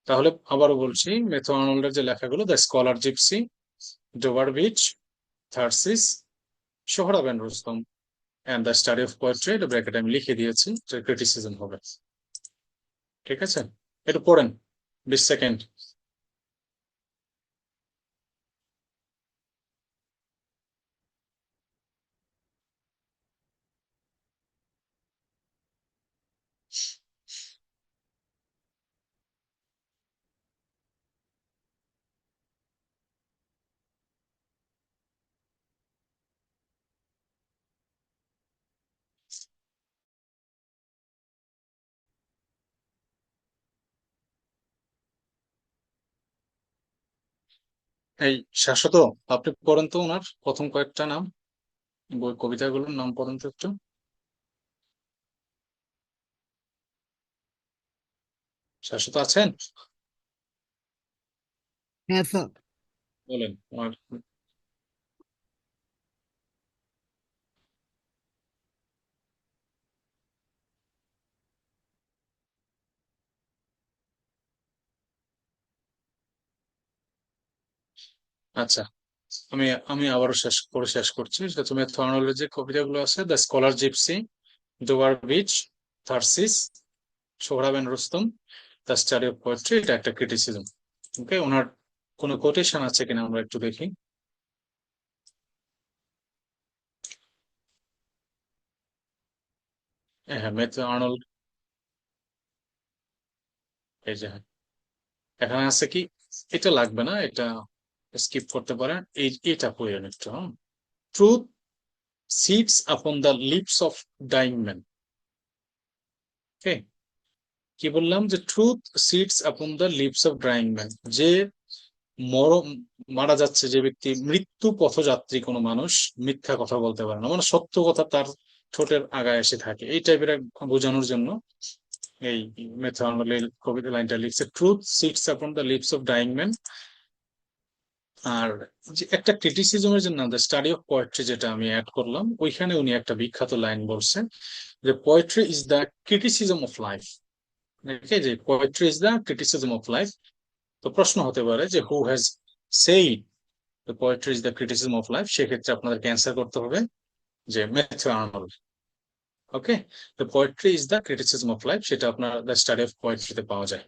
তাহলে আবারও বলছি, মেথু আর্নল্ডের যে লেখাগুলো, the scholar gypsy, Dover Beach, Thyrsis, Sohrab and Rustum, and the study of poetry, এটা ব্র্যাকেটে আমি লিখে দিয়েছি, ক্রিটিসিজম হবে। ঠিক আছে, একটু পড়েন 20 সেকেন্ড। এই শাশ্বত, আপনি পড়েন তো ওনার প্রথম কয়েকটা নাম, বই কবিতাগুলোর নাম পড়েন তো একটু। শাশ্বত আছেন? হ্যাঁ স্যার। বলেন ওনার। আচ্ছা, আমি আমি আবারও শেষ করছি, সেটা হচ্ছে মেথু আর্নল্ডের যে কবিতাগুলো আছে, the scholar gypsy, Dover Beach, Thyrsis, Sohrab and Rustum, the study of poetry, এটা একটা ক্রিটিসিজম। ওকে, ওনার কোনো কোটেশন আছে কিনা আমরা একটু দেখি। হ্যাঁ, মেথু আর্নল্ড, এই যে হ্যাঁ, এখানে আছে কি, এটা লাগবে না, এটা স্কিপ করতে পারেন, এটা পড়েন একটু। Truth sits upon the lips of dying man. Okay, কি বললাম, যে truth sits upon the lips of dying man, যে মরম, মারা যাচ্ছে যে ব্যক্তি, মৃত্যু পথযাত্রী কোনো মানুষ মিথ্যা কথা বলতে পারে না, মানে সত্য কথা তার ঠোঁটের আগায় এসে থাকে, এই টাইপের বোঝানোর জন্য এই মেথু আর্নল্ড কবিতা লাইনটা লিখছে, truth sits upon the lips of dying man. আর যে একটা ক্রিটিসিজমের জন্য দ্য স্টাডি অফ পোয়েট্রি যেটা আমি অ্যাড করলাম, ওইখানে উনি একটা বিখ্যাত লাইন বলছেন, যে poetry is the criticism of life. যে poetry is the criticism of life. তো প্রশ্ন হতে পারে যে who has said the poetry is the criticism of life, সেক্ষেত্রে আপনাদেরকে অ্যান্সার করতে হবে যে Matthew Arnold. Okay, the poetry is the criticism of life, সেটা আপনার দ্য স্টাডি অফ পোয়েট্রিতে পাওয়া যায়।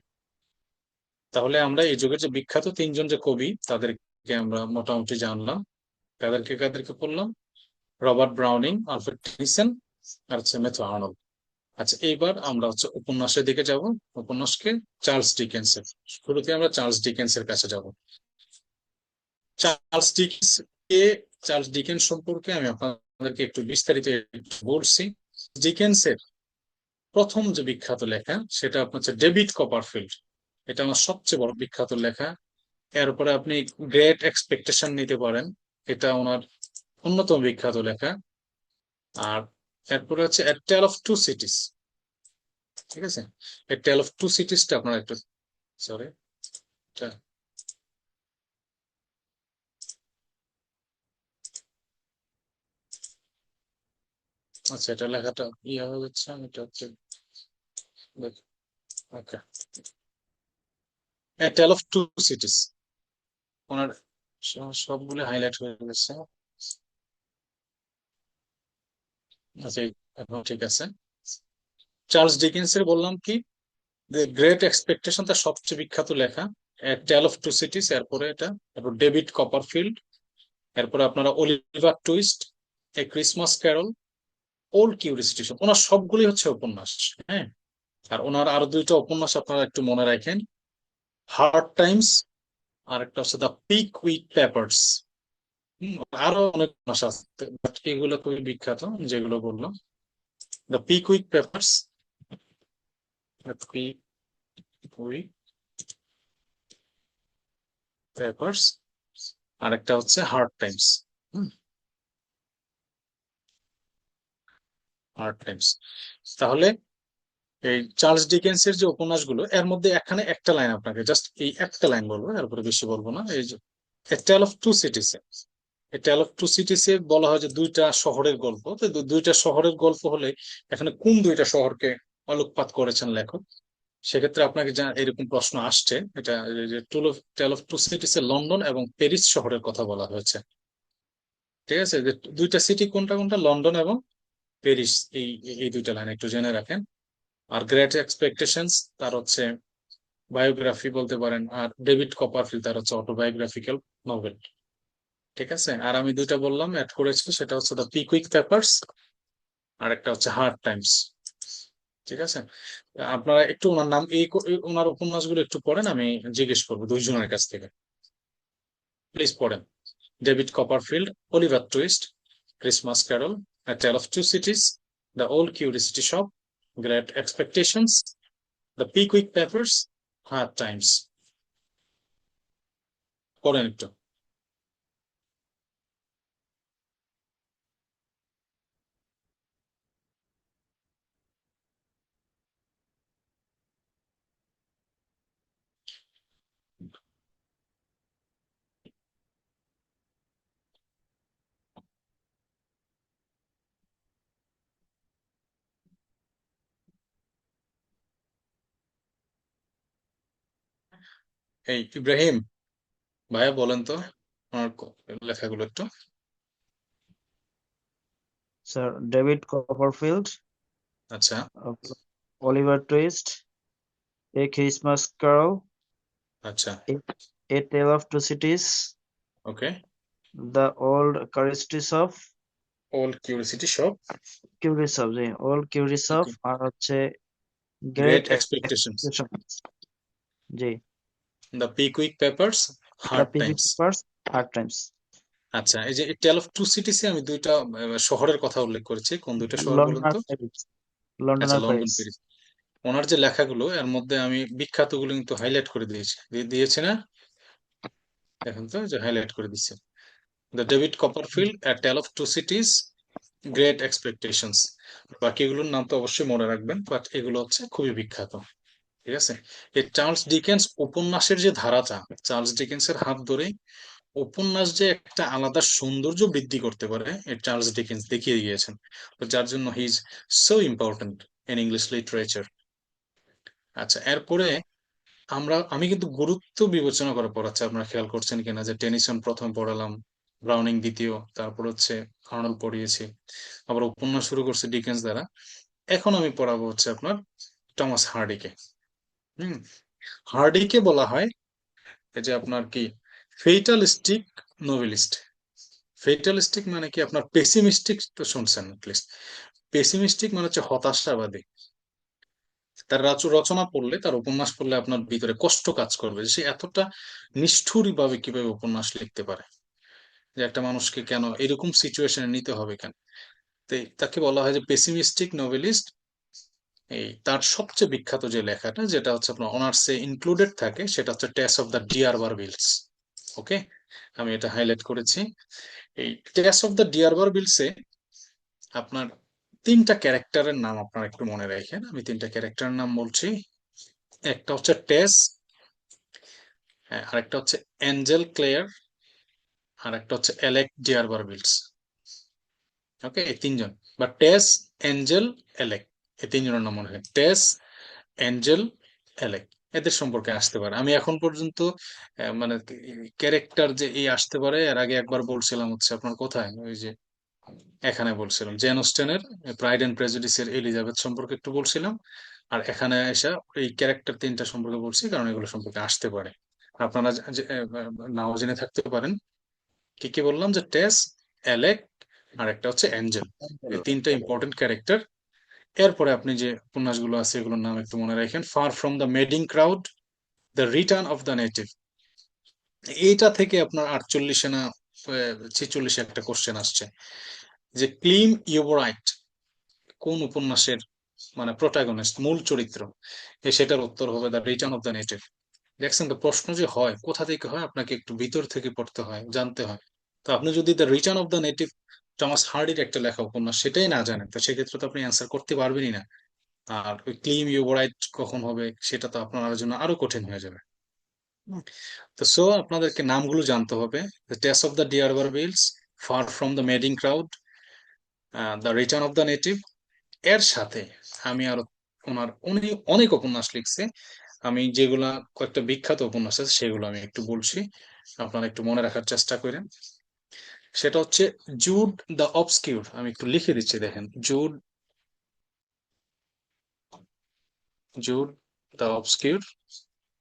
তাহলে আমরা এই যুগের যে বিখ্যাত তিনজন যে কবি, তাদেরকে আমরা মোটামুটি জানলাম। কাদেরকে কাদেরকে পড়লাম? রবার্ট ব্রাউনিং, আলফ্রেড টেনিসন, আর হচ্ছে মেথু আর্নল্ড। আচ্ছা, এইবার আমরা হচ্ছে উপন্যাসের দিকে যাব। উপন্যাসকে চার্লস ডিকেন্সের, শুরুতে আমরা চার্লস ডিকেন্সের কাছে যাব। চার্লস ডিকেন্স কে? চার্লস ডিকেন্স সম্পর্কে আমি আপনাদেরকে একটু বিস্তারিত একটু বলছি। ডিকেন্সের প্রথম যে বিখ্যাত লেখা, সেটা আপনার হচ্ছে ডেভিড কপারফিল্ড। এটা আমার সবচেয়ে বড় বিখ্যাত লেখা। এরপরে আপনি গ্রেট এক্সপেকটেশন নিতে পারেন, এটা ওনার অন্যতম বিখ্যাত লেখা। আর এরপরে হচ্ছে এ টেল অফ টু সিটিজ। ঠিক আছে, এ টেল অফ টু সিটিজটা আপনারা একটু, সরি, আচ্ছা এটা লেখাটা ইয়ে হয়ে যাচ্ছে, আমি এটা হচ্ছে, ওকে, এ টেল অফ টু সিটিজ, ওনার সবগুলো হাইলাইট হয়ে গেছে। আচ্ছা, এখন ঠিক আছে। চার্লস ডিকেন্সের বললাম কি, গ্রেট এক্সপেকটেশন তার সবচেয়ে বিখ্যাত লেখা। টেল অফ টু সিটিস, এরপরে এটা, তারপর ডেভিড কপারফিল্ড, এরপরে আপনারা Oliver Twist, a Christmas carol, old curiosity shop, ওনার সবগুলি হচ্ছে উপন্যাস। হ্যাঁ, আর ওনার আরো দুইটা উপন্যাস আপনারা একটু মনে রাখেন, হার্ড টাইমস, আর একটা হচ্ছে দ্য পিক উইথ পেপারস। আরো অনেক উপন্যাস আছে, বাট এগুলো খুবই বিখ্যাত যেগুলো বললাম। The Pickwick papers, Pickwick papers, আর একটা হচ্ছে হার্ড টাইমস। Hard Times. তাহলে এই চার্লস ডিকেন্সের যে উপন্যাসগুলো, এর মধ্যে এখানে একটা লাইন আপনাকে জাস্ট এই একটা লাইন বলবো, এরপরে বেশি বলবো না। এই যে a tale of two cities, a tale of two সিটিসে বলা হয় যে দুইটা শহরের গল্প। তো দুইটা শহরের গল্প হলে এখানে কোন দুইটা শহরকে আলোকপাত করেছেন লেখক? সেক্ষেত্রে আপনাকে যা এরকম প্রশ্ন আসছে, এটা যে টেল অফ টু সিটিসে লন্ডন এবং প্যারিস শহরের কথা বলা হয়েছে। ঠিক আছে, যে দুইটা সিটি কোনটা কোনটা, লন্ডন এবং প্যারিস, এই এই দুইটা লাইন একটু জেনে রাখেন। আর গ্রেট এক্সপেকটেশনস তার হচ্ছে বায়োগ্রাফি বলতে পারেন, আর ডেভিড কপারফিল্ড তার হচ্ছে অটোবায়োগ্রাফিক্যাল নভেল। ঠিক আছে, আর আমি দুইটা বললাম অ্যাড করেছি, সেটা হচ্ছে দ্য পিকুইক পেপারস, আর একটা হচ্ছে হার্ড টাইমস। ঠিক আছে, আপনারা একটু ওনার নাম ওনার উপন্যাসগুলো একটু পড়েন, আমি জিজ্ঞেস করবো দুইজনের কাছ থেকে। প্লিজ পড়েন। David Copperfield, Oliver Twist, Christmas carol, A Tale of Two Cities, The Old Curiosity Shop, Great Expectations, The Pickwick Papers, Hard Times। পড়েন একটু। এই ইব্রাহিম ভাইয়া বলেন তো আমার লেখাগুলো একটু। স্যার ডেভিড কপারফিল্ড, আচ্ছা, Oliver Twist, a Christmas carol, আচ্ছা, a tale of two cities, okay. The old কারিস্টিস of old curiosity shop, curious of, জি ওল্ড কিউরিস অফ, ওকে। আর হচ্ছে গ্রেট গ্রেট এক্সপেকটেশনস, এক্সপেকটেশনস, জি the Pickwick papers, the hard পিভি times. Papers, hard times. আচ্ছা, এই যে টেল of two সিটিসে আমি দুইটা শহরের কথা উল্লেখ করেছি, কোন দুইটা শহর বলুন লন্ডন আর তো? প্যারিস, লন্ডন আচ্ছা, আর লন্ডন, প্যারিস। প্যারিস। ওনার যে লেখাগুলো, এর মধ্যে আমি বিখ্যাত গুলো কিন্তু হাইলাইট করে দিয়েছি, দিয়েছি না? এখন তো যে হাইলাইট করে দিচ্ছি, the David Copperfield, a tale of two cities, great expectations. বাকিগুলোর নাম তো অবশ্যই মনে রাখবেন, বাট এগুলো হচ্ছে খুবই বিখ্যাত। ঠিক আছে, এই চার্লস ডিকেন্স উপন্যাসের যে ধারাটা, চার্লস ডিকেন্সের হাত ধরে উপন্যাস যে একটা আলাদা সৌন্দর্য বৃদ্ধি করতে পারে, এই চার্লস ডিকেন্স দেখিয়ে গিয়েছেন। তো যার জন্য he is so important in English literature. আচ্ছা, এরপরে আমি কিন্তু গুরুত্ব বিবেচনা করে পড়াচ্ছি, আপনারা খেয়াল করছেন কিনা, যে টেনিসন প্রথম পড়ালাম, ব্রাউনিং দ্বিতীয়, তারপর হচ্ছে আর্নল্ড পড়িয়েছি, আবার উপন্যাস শুরু করছে ডিকেন্স দ্বারা। এখন আমি পড়াবো হচ্ছে আপনার টমাস হার্ডিকে। হুম, হার্ডিকে বলা হয় এই যে আপনার কি ফেটালিস্টিক নোভেলিস্ট। ফেটালিস্টিক মানে কি, আপনার পেসিমিস্টিক তো শুনছেন অ্যাটলিস্ট। পেসিমিস্টিক মানে হচ্ছে হতাশাবাদী। তার রচনা পড়লে, তার উপন্যাস পড়লে আপনার ভিতরে কষ্ট কাজ করবে যে সে এতটা নিষ্ঠুর ভাবে কিভাবে উপন্যাস লিখতে পারে, যে একটা মানুষকে কেন এরকম সিচুয়েশনে নিতে হবে কেন। তাকে বলা হয় যে পেসিমিস্টিক নোভেলিস্ট। এই তার সবচেয়ে বিখ্যাত যে লেখাটা, যেটা হচ্ছে আপনার অনার্সে ইনক্লুডেড থাকে, সেটা হচ্ছে টেস অফ দ্য ডিয়ারবারভিলস। ওকে, আমি এটা হাইলাইট করেছি। এই টেস অফ দ্য ডিয়ারবারভিলসে আপনার তিনটা ক্যারেক্টারের নাম আপনারা একটু মনে রাখেন, আমি তিনটা ক্যারেক্টারের নাম বলছি। একটা হচ্ছে টেস, আরেকটা হচ্ছে অ্যাঞ্জেল ক্লেয়ার, আর একটা হচ্ছে অ্যালেক ডিয়ারবারভিলস। ওকে, এই তিনজন, বা টেস, অ্যাঞ্জেল, অ্যালেক, এই তিনজনের নাম মনে রাখেন। টেস, অ্যাঞ্জেল, অ্যালেক, এদের সম্পর্কে আসতে পারে। আমি এখন পর্যন্ত মানে ক্যারেক্টার যে এই আসতে পারে, এর আগে একবার বলছিলাম হচ্ছে আপনার কোথায়, ওই যে এখানে বলছিলাম জেন অস্টেনের প্রাইড এন্ড প্রেজুডিসের এলিজাবেথ সম্পর্কে একটু বলছিলাম, আর এখানে এসে এই ক্যারেক্টার তিনটা সম্পর্কে বলছি, কারণ এগুলো সম্পর্কে আসতে পারে। আপনারা নাও জেনে থাকতে পারেন। কি কি বললাম, যে টেস, অ্যালেক, আর একটা হচ্ছে অ্যাঞ্জেল। এই তিনটা ইম্পর্টেন্ট ক্যারেক্টার। এরপরে আপনি যে উপন্যাসগুলো আছে এগুলোর নাম একটু মনে রাখেন। Far from the madding crowd, the return of the native. এইটা থেকে আপনার 48 না 46 একটা কোশ্চেন আসছে, যে ক্লিম ইউবোরাইট কোন উপন্যাসের মানে প্রোটাগনিস্ট, মূল চরিত্র। সেটার উত্তর হবে the return of the native. দেখছেন তো, প্রশ্ন যে হয় কোথা থেকে হয়, আপনাকে একটু ভিতর থেকে পড়তে হয়, জানতে হয়। তো আপনি যদি the return of the native, Thomas হার্ডির একটা লেখা উপন্যাস, সেটাই না জানেন, তো সেক্ষেত্রে তো আপনি অ্যান্সার করতে পারবেনই না। আর ওই ক্লিম ইউবোরাইট কখন হবে, সেটা তো আপনার জন্য আরো কঠিন হয়ে যাবে। তো সো আপনাদেরকে নামগুলো জানতে হবে। The Tess of the d'Urbervilles, far from the madding crowd, the return of the native. এর সাথে আমি আরো ওনার অনেক অনেক উপন্যাস লিখছে, আমি যেগুলা কয়েকটা বিখ্যাত উপন্যাস আছে সেগুলো আমি একটু বলছি, আপনারা একটু মনে রাখার চেষ্টা করেন। সেটা হচ্ছে জুড দ্য অবস্কিউর। আমি একটু লিখে দিচ্ছি, দেখেন, জুড জুড দ্য অবস্কিউর,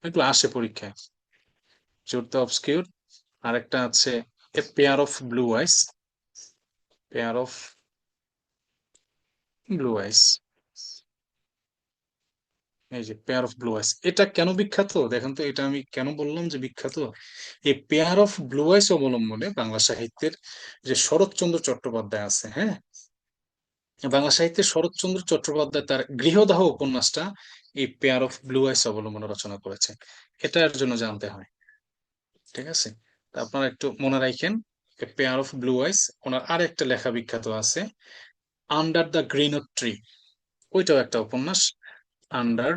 এগুলো আসে পরীক্ষায়। Jude the obscure. আরেকটা আছে a pair of blue eyes, pair of blue eyes. এই যে পেয়ার অফ ব্লু আইস, এটা কেন বিখ্যাত দেখেন তো, এটা আমি কেন বললাম যে বিখ্যাত। এই পেয়ার অফ ব্লু আইস অবলম্বনে বাংলা সাহিত্যের যে শরৎচন্দ্র চট্টোপাধ্যায় আছে, হ্যাঁ, বাংলা সাহিত্যের শরৎচন্দ্র চট্টোপাধ্যায় তার গৃহদাহ উপন্যাসটা এই পেয়ার অফ ব্লু আইস অবলম্বনে রচনা করেছে। এটা এর জন্য জানতে হয়, ঠিক আছে। তা আপনারা একটু মনে রাখেন, পেয়ার অফ ব্লু আইস। ওনার আর একটা লেখা বিখ্যাত আছে, আন্ডার দ্য গ্রিন ট্রি, ওইটাও একটা উপন্যাস। Under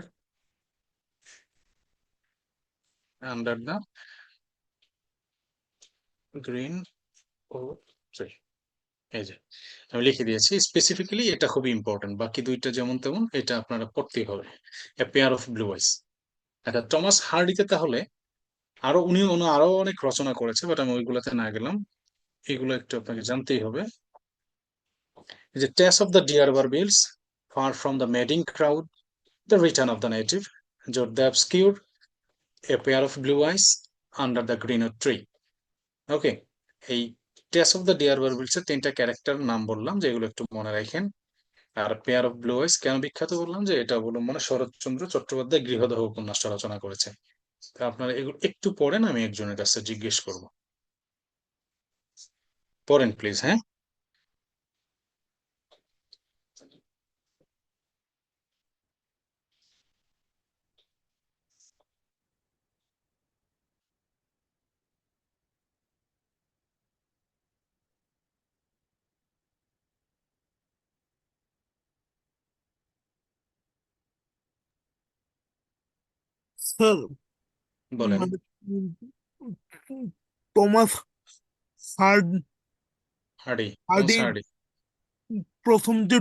under the green wood tree. এই যে আমি লিখে দিয়েছি স্পেসিফিক্যালি, এটা খুবই ইম্পর্টেন্ট। বাকি দুইটা যেমন তেমন, এটা আপনারা পড়তেই হবে, এ পেয়ার অফ ব্লু আইস। আচ্ছা, টমাস হার্ডিতে তাহলে উনি আরো অনেক রচনা করেছে, বাট আমি ওইগুলোতে না গেলাম, এগুলো একটু আপনাকে জানতেই হবে। যে Tess of the d'Urbervilles, far from the madding crowd, the return of the native, Jude the obscure, a pair of blue eyes, under the green tree. Okay, এই টেস অফ দ্য ডিয়ারবার বিলস এর তিনটা character নাম বললাম, যে এগুলো একটু মনে রাখেন। আর পেয়ার অফ ব্লু আইস কেন বিখ্যাত বললাম, যে এটা অবলম্বনে শরৎচন্দ্র চট্টোপাধ্যায় গৃহদাহ উপন্যাসটা রচনা করেছে। তো আপনারা এগুলো একটু পড়েন, আমি একজনের কাছে জিজ্ঞেস করব। পড়েন প্লিজ, হ্যাঁ। স্যার বলেন। মানে উম, উম, টমাস হার্ড হার্ডি, টমাস হার্ডির হার্ডি। প্রথম যে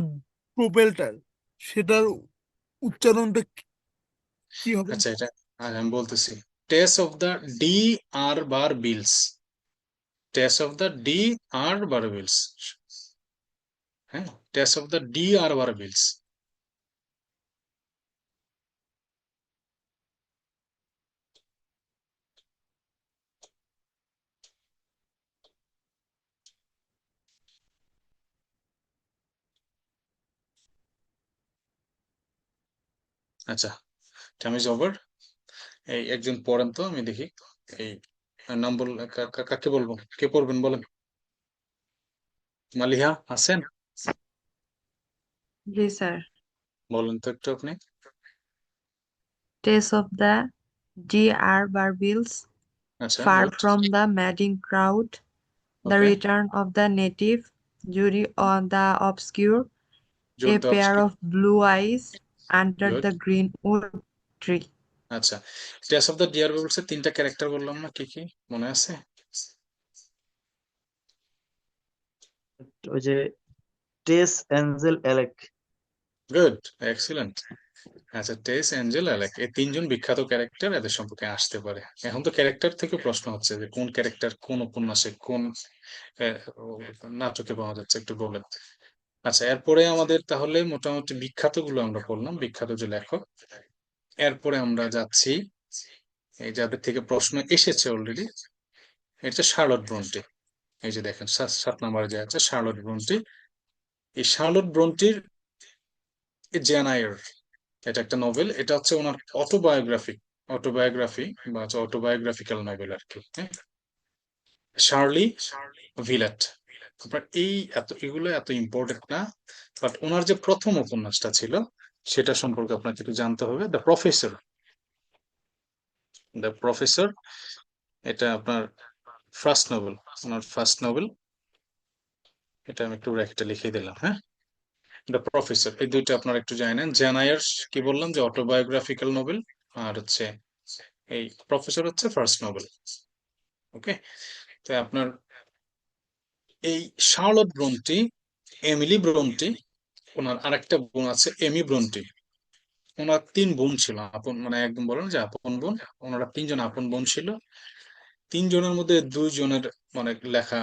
প্রোপেলটার, সেটার উচ্চারণটা কি হবে? আচ্ছা, এটা আমি বলতেছি, Tess of the d'Urbervilles, Tess of the d'Urbervilles, হ্যাঁ, Tess of the d'Urbervilles. আচ্ছা, টাইম ইজ ওভার। এই একজন পড়েন তো, আমি দেখি। এই নাম বল, কাকে বলবো, কে পড়বেন বলেন। মালিহা আছেন? জি স্যার। বলেন তো একটু আপনি। টেস অফ দ্য G.R. Barbil's, আচ্ছা, Far good. from the Madding Crowd, The okay, Return of the Native, Judy on the Obscure, জোর A the Pair obscure. of Blue Eyes, Under good. the Greenwood Tree. আচ্ছা, টেস of the deer বিলস এর তিনটা character বললাম না, কি কি মনে আছে? ওই যে টেস, অ্যাঞ্জেল, অ্যালেক। Good, excellent. আচ্ছা, টেস, অ্যাঞ্জেল, অ্যালেক, এই তিনজন বিখ্যাত ক্যারেক্টার, এদের সম্পর্কে আসতে পারে। এখন তো ক্যারেক্টার থেকে প্রশ্ন হচ্ছে যে কোন ক্যারেক্টার কোন উপন্যাসে কোন আহ, নাটকে পাওয়া যাচ্ছে, একটু বলেন। আচ্ছা, এরপরে আমাদের তাহলে মোটামুটি বিখ্যাত গুলো আমরা বললাম, বিখ্যাত যে লেখক। এরপরে আমরা যাচ্ছি এই যাদের থেকে প্রশ্ন এসেছে অলরেডি, এটা শার্লট ব্রন্টি। এই যে দেখেন 7 নম্বরে যে আছে শার্লট ব্রন্টি। এই শার্লট ব্রন্টির জেন আয়ার, এটা একটা নোবেল, এটা হচ্ছে ওনার অটোবায়োগ্রাফি বা অটোবায়োগ্রাফিক্যাল নোবেল আর কি, হ্যাঁ। শার্লি ভিলেট। আপনার এগুলো এত ইম্পর্টেন্ট না, বাট ওনার যে প্রথম উপন্যাসটা ছিল সেটা সম্পর্কে আপনাকে একটু জানতে হবে। দ্য প্রফেসর, এটা আপনার ফার্স্ট নোবেল, ওনার ফার্স্ট নোবেল। এটা আমি একটু ব্র্যাকেটে লিখে দিলাম, হ্যাঁ। দ্য প্রফেসর, এই দুইটা আপনারা একটু জানেন। জেন আয়ার কি বললাম যে অটোবায়োগ্রাফিক্যাল নোবেল, আর হচ্ছে এই প্রফেসর হচ্ছে ফার্স্ট নোবেল। ওকে, তো আপনার এই শার্লট ব্রন্টি, এমিলি ব্রন্টি, ওনার আরেকটা বোন আছে এমি ব্রন্টি। ওনার 3 বোন ছিল, আপন মানে একদম বলেন যে আপন বোন। ওনারা 3জন আপন বোন ছিল। 3জনের মধ্যে 2জনের মানে লেখা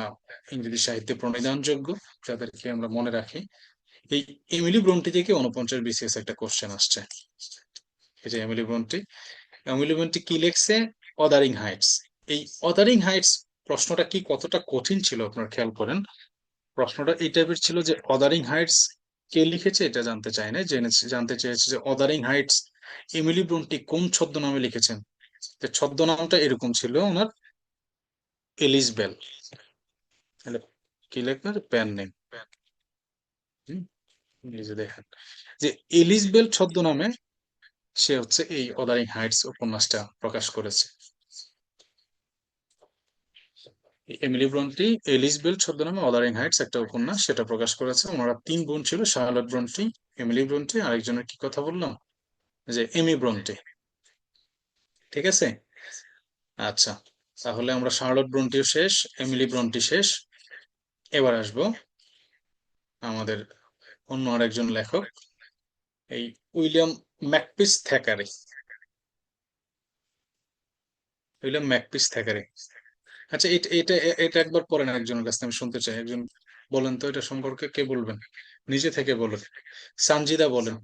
ইংরেজি সাহিত্যে প্রণিধানযোগ্য, যাদেরকে আমরা মনে রাখি। এই এমিলি ব্রন্টি থেকে 49 বিসিএস একটা কোশ্চেন আসছে। এই যে এমিলি ব্রন্টি কি লিখছে? অদারিং হাইটস। এই অদারিং হাইটস প্রশ্নটা কি কতটা কঠিন ছিল আপনার খেয়াল করেন। প্রশ্নটা এই টাইপের ছিল যে অদারিং হাইটস কে লিখেছে এটা জানতে চায় না, জানতে চেয়েছে যে অদারিং হাইটস এমিলি ব্রন্টি কোন ছদ্মনামে লিখেছেন। তো ছদ্মনামটা এরকম ছিল ওনার, এলিস বেল। তাহলে কি লিখবেন? Pan name. এই যে দেখেন যে এলিস বেল ছদ্মনামে সে হচ্ছে এই অদারিং হাইটস উপন্যাসটা প্রকাশ করেছে। এমিলি ব্রন্টি এলিস বেল ছদ্মনামে অদারিং হাইটস একটা উপন্যাস সেটা প্রকাশ করেছে। ওনারা 3 বোন ছিল, শার্লট ব্রন্টি, এমিলি ব্রন্টি, আরেকজনের কি কথা বললাম যে এমি ব্রন্টি। ঠিক আছে, আচ্ছা। তাহলে আমরা শার্লট ব্রন্টিও শেষ, এমিলি ব্রন্টি শেষ। এবার আসবো আমাদের অন্য আরেকজন লেখক, এই William Makepeace Thackeray. William Makepeace Thackeray. আচ্ছা, এটা এটা এটা একবার পড়েন একজনের কাছ থেকে, আমি শুনতে চাই। একজন বলেন তো এটা সম্পর্কে, কে বলবেন? নিজে থেকে বলেন। সানজিদা বলেন।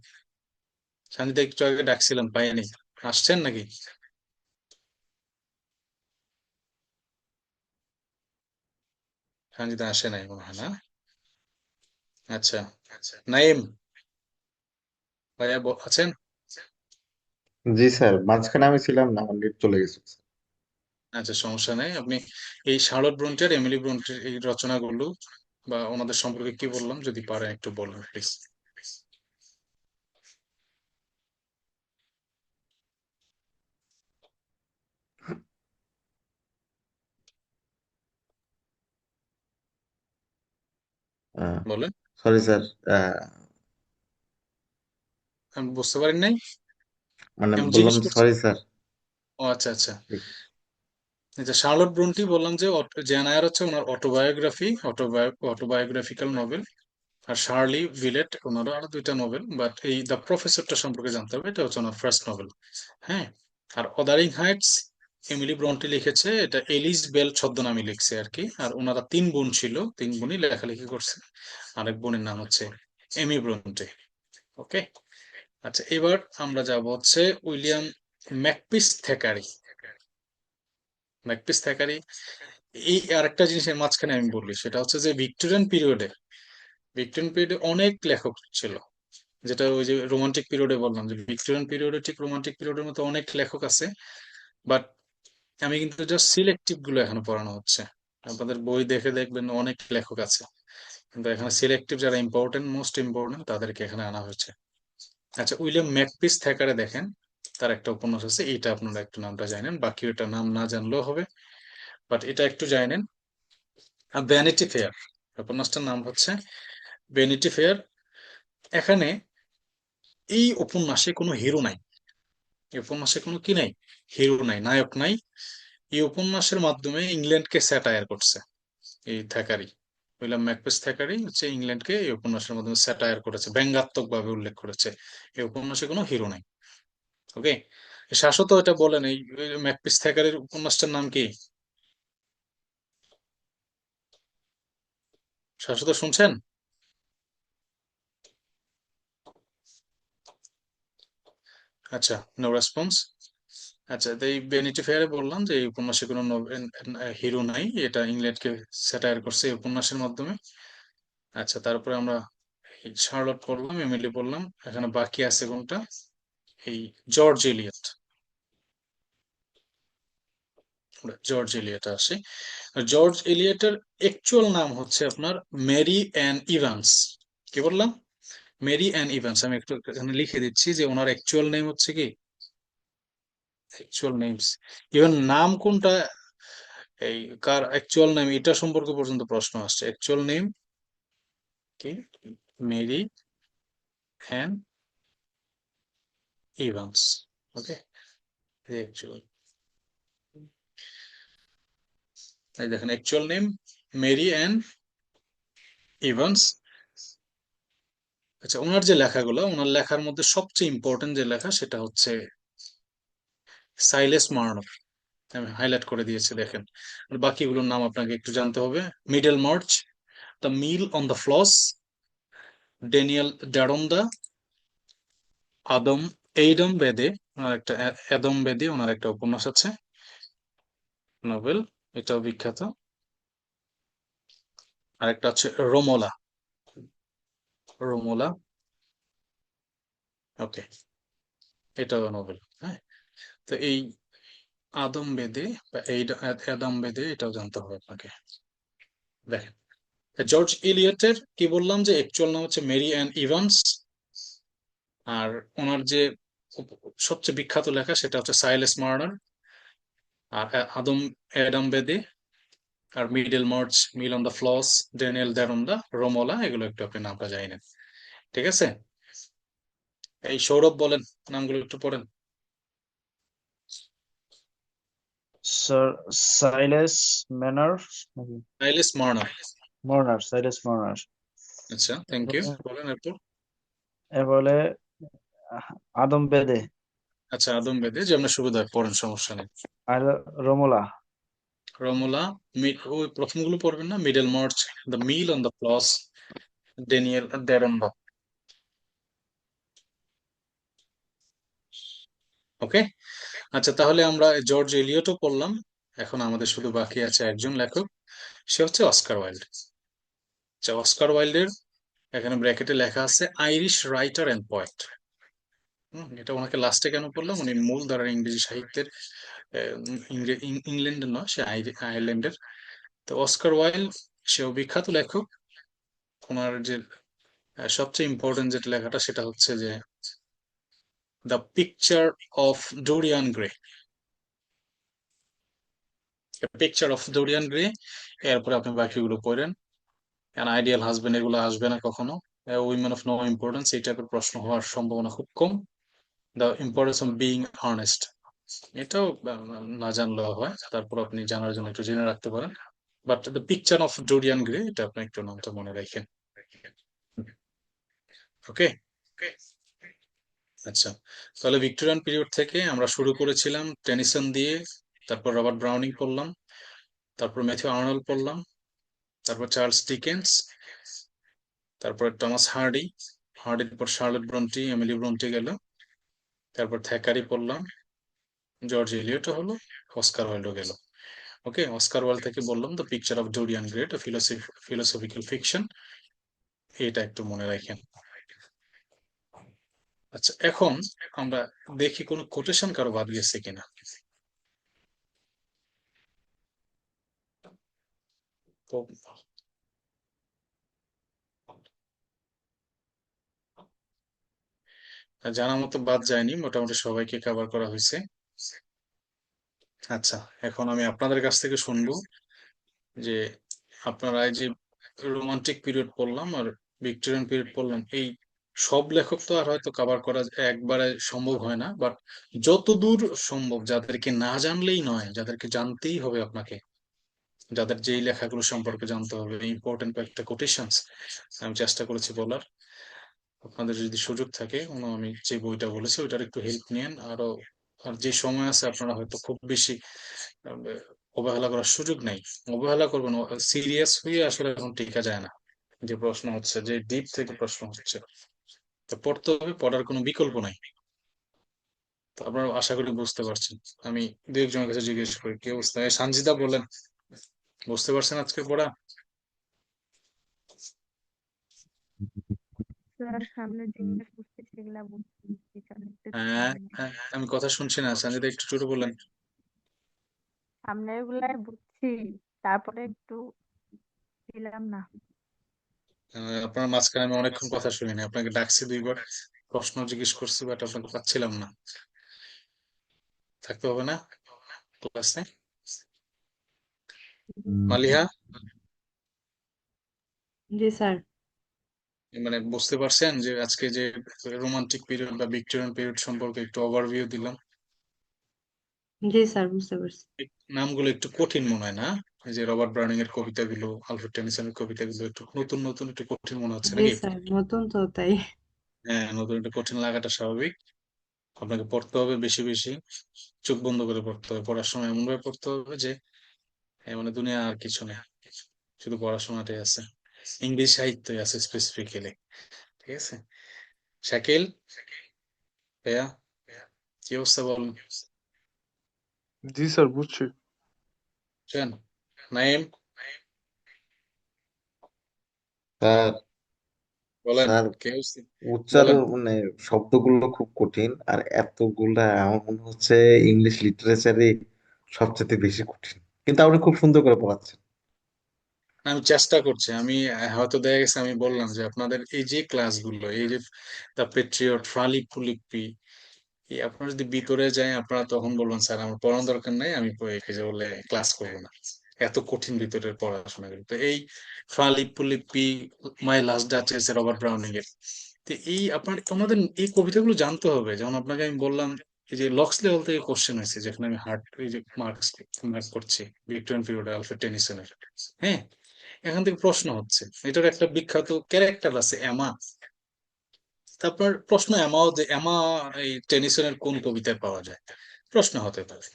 সানজিদা একটু আগে ডাকছিলাম, পাইনি। আসছেন নাকি? সানজিদা আসে নাই মনে হয়, না? আচ্ছা, নাইম ভাইয়া আছেন? জি স্যার, মাঝখানে আমি ছিলাম না, আমার নেট চলে গেছে। আচ্ছা, সমস্যা নেই। আপনি এই শার্লট ব্রন্টি আর এমিলি ব্রন্টির এই রচনাগুলো বা ওনাদের সম্পর্কে কি বললাম যদি পারেন একটু বলুন প্লিজ। বলেন। সরি স্যার, আমি বুঝতে পারি নাই, মানে আমি বললাম জিজ্ঞেস করছি। Sorry sir. ও আচ্ছা আচ্ছা। আচ্ছা, শার্লট ব্রন্টি বললাম যে জেন আয়ার হচ্ছে ওনার অটোবায়োগ্রাফিক্যাল নোবেল। আর শার্লি ভিলেট ওনারও আরো 2টা নোবেল, বাট এই দ্য প্রফেসরটা সম্পর্কে জানতে হবে, এটা হচ্ছে ওনার ফার্স্ট নোবেল। হ্যাঁ। আর অদারিং হাইটস এমিলি ব্রন্টি লিখেছে, এটা এলিস বেল ছদ্মনামে লিখছে আর কি। আর ওনারা 3 বোন ছিল, 3 বোনই লেখালেখি করছে। আরেক বোনের নাম হচ্ছে এমি ব্রন্টি। ওকে, আচ্ছা। এবার আমরা যাব হচ্ছে উইলিয়াম ম্যাকপিস থ্যাকারি। ম্যাকপিস থ্যাকারি, এই আরেকটা জিনিসের মাঝখানে আমি বলি, সেটা হচ্ছে যে ভিক্টোরিয়ান পিরিয়ডে অনেক লেখক ছিল। যেটা ওই যে রোমান্টিক পিরিয়ডে বললাম, যে ভিক্টোরিয়ান পিরিয়ডে ঠিক রোমান্টিক পিরিয়ডের মতো অনেক লেখক আছে, বাট আমি কিন্তু জাস্ট সিলেক্টিভ গুলো এখানে পড়ানো হচ্ছে। আপনাদের বই দেখে দেখবেন অনেক লেখক আছে, কিন্তু এখানে সিলেক্টিভ যারা ইম্পর্টেন্ট, মোস্ট ইম্পর্টেন্ট, তাদেরকে এখানে আনা হয়েছে। আচ্ছা, উইলিয়াম ম্যাকপিস থ্যাকারে দেখেন, তার একটা উপন্যাস আছে, এটা আপনারা একটু নামটা জানেন, বাকি ওটা নাম না জানলেও হবে, বাট এটা একটু জানেন। ভ্যানিটি ফেয়ার, উপন্যাসটার নাম হচ্ছে ভ্যানিটি ফেয়ার। এখানে এই উপন্যাসে কোনো হিরো নাই। এই উপন্যাসে কোনো কি নাই? হিরো নাই, নায়ক নাই। এই উপন্যাসের মাধ্যমে ইংল্যান্ডকে স্যাটায়ার করছে এই থ্যাকারি। উইলিয়াম ম্যাকপিস থ্যাকারি হচ্ছে ইংল্যান্ডকে এই উপন্যাসের মাধ্যমে স্যাটায়ার করেছে, ব্যঙ্গাত্মক ভাবে উল্লেখ করেছে। এই উপন্যাসে কোনো হিরো নাই। ওকে, শাশ্বত এটা বলেন, এই ম্যাকপিস থ্যাকারির উপন্যাসটার নাম কি? শাশ্বত শুনছেন? আচ্ছা, নো রেসপন্স। আচ্ছা, তো এই ভ্যানিটি ফেয়ারে বললাম যে এই উপন্যাসে কোনো হিরো নাই, এটা ইংল্যান্ডকে স্যাটায়ার করছে এই উপন্যাসের মাধ্যমে। আচ্ছা, তারপরে আমরা এই শার্লট পড়লাম, এমিলি পড়লাম, এখানে বাকি আছে কোনটা, এই জর্জ এলিয়ট। আমরা জর্জ এলিয়ট আসি। জর্জ এলিয়টের অ্যাকচুয়াল নাম হচ্ছে আপনার মেরি অ্যান ইভান্স। কি বললাম? Mary Ann Evans. আমি একটু এখানে লিখে দিচ্ছি যে ওনার অ্যাকচুয়াল নেম হচ্ছে কি, অ্যাকচুয়াল নেমস, ইভেন নাম কোনটা, এই কার অ্যাকচুয়াল নেম এটা সম্পর্কে পর্যন্ত প্রশ্ন আসছে। অ্যাকচুয়াল নেম কি? Mary Ann Evans. Okay, actual, এই দেখেন actual name Mary Ann Evans. আচ্ছা, ওনার যে লেখাগুলো, ওনার লেখার মধ্যে সবচেয়ে ইম্পর্টেন্ট যে লেখা সেটা হচ্ছে সাইলেস মার্নার। আমি হাইলাইট করে দিয়েছি, দেখেন। আর বাকিগুলোর নাম আপনাকে একটু জানতে হবে। Middlemarch, the mill on the Floss, Daniel Deronda, Adam Adam Bede, ওনার একটা এদম বেদে ওনার একটা উপন্যাস আছে, নোবেল, এটাও বিখ্যাত। আর একটা হচ্ছে রোমোলা, রোমোলা, ওকে, এটাও নোবেল। হ্যাঁ, তো এই আদম বেদে বা এই এদম বেদে এটাও জানতে হবে আপনাকে। দেখেন, জর্জ ইলিয়টের কি বললাম যে অ্যাকচুয়াল নাম হচ্ছে মেরি অ্যান ইভান্স, আর ওনার যে সবচেয়ে বিখ্যাত লেখা সেটা হচ্ছে সাইলেস মার্নার। আর আদম এডাম বেদে, আর Middlemarch, mill on the Floss, Daniel Deronda, Romola, এগুলো একটু আপনি নামটা জানেন। ঠিক আছে, এই সৌরভ বলেন নামগুলো একটু পড়েন। স্যার সাইলেস ম্যানার নাকি সাইলেস মার্নার। মর্নার, সাইলেস মর্নার। আচ্ছা, থ্যাংক ইউ, বলেন এরপর। এরপরে আদম বেদে, আচ্ছা, আদম বেদে, যে আপনার সুবিধা হয় পড়েন, সমস্যা নেই। আর রমলা। রমোলা, ওই প্রথমগুলো পড়বেন না, Middlemarch, the mill on the Floss, Daniel Deronda. Okay, আচ্ছা, তাহলে আমরা জর্জ এলিয়টও পড়লাম। এখন আমাদের শুধু বাকি আছে একজন লেখক, সে হচ্ছে অস্কার ওয়াইল্ড। আচ্ছা, অস্কার ওয়াইল্ডের এখানে ব্র্যাকেটে লেখা আছে আইরিশ রাইটার অ্যান্ড পোয়েট। এটা ওনাকে লাস্টে কেন বললাম, উনি মূল ধারার ইংরেজি সাহিত্যের ইংল্যান্ডের নয়, সে আয়ারল্যান্ডের। তো অস্কার ওয়াইল্ড, সেও বিখ্যাত লেখক। ওনার যে সবচেয়ে ইম্পর্টেন্ট যেটা লেখাটা সেটা হচ্ছে যে the picture of Dorian grey, picture of Dorian grey. এরপরে আপনি বাকিগুলো পড়েন। অ্যান আইডিয়াল হাজবেন্ড, এগুলো আসবে না কখনো। উইমেন অফ নো ইম্পর্টেন্স, এই টাইপের প্রশ্ন হওয়ার সম্ভাবনা খুব কম। The importance of being honest, এটাও না জানলেও হয়, তারপর আপনি জানার জন্য একটু জেনে রাখতে পারেন। But the picture of Dorian grey, এটা আপনি একটু নামটা মনে রাখেন। ওকে, আচ্ছা, তাহলে ভিক্টোরিয়ান পিরিয়ড থেকে আমরা শুরু করেছিলাম টেনিসন দিয়ে, তারপর রবার্ট ব্রাউনিং পড়লাম, তারপর ম্যাথিউ আর্নল্ড পড়লাম, তারপর চার্লস ডিকেন্স, তারপর টমাস হার্ডি, হার্ডির পর শার্লট ব্রন্টি, এমিলি ব্রন্টি গেল, তারপর থ্যাকারি পড়লাম, জর্জ এলিয়টও হলো, অস্কার ওয়াইল্ডও গেল। ওকে, অস্কার ওয়াইল্ড থেকে বললাম the picture of Dorian grey, philosophical fiction, এটা একটু মনে রাখেন। আচ্ছা, এখন আমরা দেখি কোনো কোটেশন কারো বাদ গেছে কিনা। তো জানা মতো বাদ যায়নি, মোটামুটি সবাইকে কভার করা হয়েছে। আচ্ছা, এখন আমি আপনাদের কাছ থেকে শুনবো যে আপনারা এই যে রোমান্টিক পিরিয়ড পড়লাম আর ভিক্টোরিয়ান পিরিয়ড পড়লাম, এই সব লেখক তো আর হয়তো কভার করা একবারে সম্ভব হয় না, বাট যতদূর সম্ভব, যাদেরকে না জানলেই নয়, যাদেরকে জানতেই হবে আপনাকে, যাদের যেই লেখাগুলো সম্পর্কে জানতে হবে, ইম্পর্টেন্ট কয়েকটা কোটেশনস আমি চেষ্টা করেছি বলার। আপনাদের যদি সুযোগ থাকে, আমি যে বইটা বলেছি ওইটার একটু হেল্প নিয়েন আরো। আর যে সময় আছে, আপনারা হয়তো খুব বেশি আহ, অবহেলা করার সুযোগ নেই। অবহেলা করবেন, সিরিয়াস হয়ে আসলে এখন টিকা যায় না। যে প্রশ্ন হচ্ছে, যে ডিপ থেকে প্রশ্ন হচ্ছে, তো পড়তে হবে, পড়ার কোনো বিকল্প নাই। তো আপনারা আশা করি বুঝতে পারছেন। আমি দু একজনের কাছে জিজ্ঞেস করি কি অবস্থা। সানজিদা বলেন, বুঝতে পারছেন আজকে পড়া? স্যার সামনে যেগুলো বুঝতে সেগুলা বুঝছি, টিচার লিখতেছে হ্যাঁ, হ্যাঁ, আমি কথা শুনছি না, সানজিদা একটু জোরে বলেন। সামনের গুলাই বুঝছি, তারপরে একটু দিলাম না। আপনার মাঝখানে আমি অনেকক্ষণ কথা শুনিনি, আপনাকে ডাকছি দুইবার, প্রশ্ন জিজ্ঞেস করছি, বাট আপনাকে পাচ্ছিলাম না। থাকতে হবে না ক্লাসে? মালিহা, জি স্যার। মানে বুঝতে পারছেন যে আজকে যে রোমান্টিক পিরিয়ড বা ভিক্টোরিয়ান পিরিয়ড সম্পর্কে একটু ওভারভিউ দিলাম? জি স্যার, বুঝতে পারছি। এই নামগুলো একটু কঠিন মনে হয় না? এই যে রবার্ট ব্রাউনিং এর কবিতাগুলো, আলফ্রেড টেনিসনের কবিতাগুলো একটু নতুন নতুন, একটু কঠিন মনে হচ্ছে জি নাকি? স্যার, নতুন তো তাই। হ্যাঁ, নতুন, একটু কঠিন লাগাটা স্বাভাবিক। আপনাকে পড়তে হবে বেশি বেশি, চোখ বন্ধ করে পড়তে হবে। পড়ার সময় এমন ভাবে পড়তে হবে যে মানে দুনিয়া আর কিছু নেই, শুধু পড়াশোনাটাই আছে, ইংলিশ সাহিত্যই আছে স্পেসিফিক্যালি। ঠিক আছে? শাকিল ভাইয়া, কি অবস্থা বলুন? জি স্যার, বুঝছি। বুঝছেন? নাইম স্যার বলেন, স্যার কি অবস্থা বলেন। উচ্চারণ মানে শব্দগুলো খুব কঠিন, আর এতগুলা আমার মনে হচ্ছে ইংলিশ লিটারেচারে সবচেয়ে বেশি কঠিন, কিন্তু আপনি খুব সুন্দর করে পড়াচ্ছেন। আমি চেষ্টা করছি, আমি হয়তো দেখা গেছে আমি বললাম যে আপনাদের এই যে ক্লাসগুলো, এই যে দ্য পেট্রিয়ট, ফালি পুলিপি, এই আপনারা যদি ভিতরে যায় আপনারা তখন বলবেন স্যার আমার পড়ানোর দরকার নাই, আমি যে বলে ক্লাস করবো না। এত কঠিন ভিতরের পড়াশোনা গুলো। তো এই ফালি পুলিপি, my last duchess Robert Browning এর, তো এই আপনার তোমাদের এই কবিতাগুলো জানতে হবে। যেমন আপনাকে আমি বললাম এই যে লক্স লেভেল থেকে কোশ্চেন হয়েছে, যেখানে আমি হার্ট এই যে মার্কস মার্ক করছি ভিক্টোরিয়ান পিরিয়ড আলফ্রেড টেনিসনের। হ্যাঁ, এখান থেকে প্রশ্ন হচ্ছে, এটার একটা বিখ্যাত ক্যারেক্টার আছে এমা। তারপর প্রশ্ন এমাও, যে এমা এই টেনিসনের কোন কবিতায় পাওয়া যায়, প্রশ্ন হতে পারে।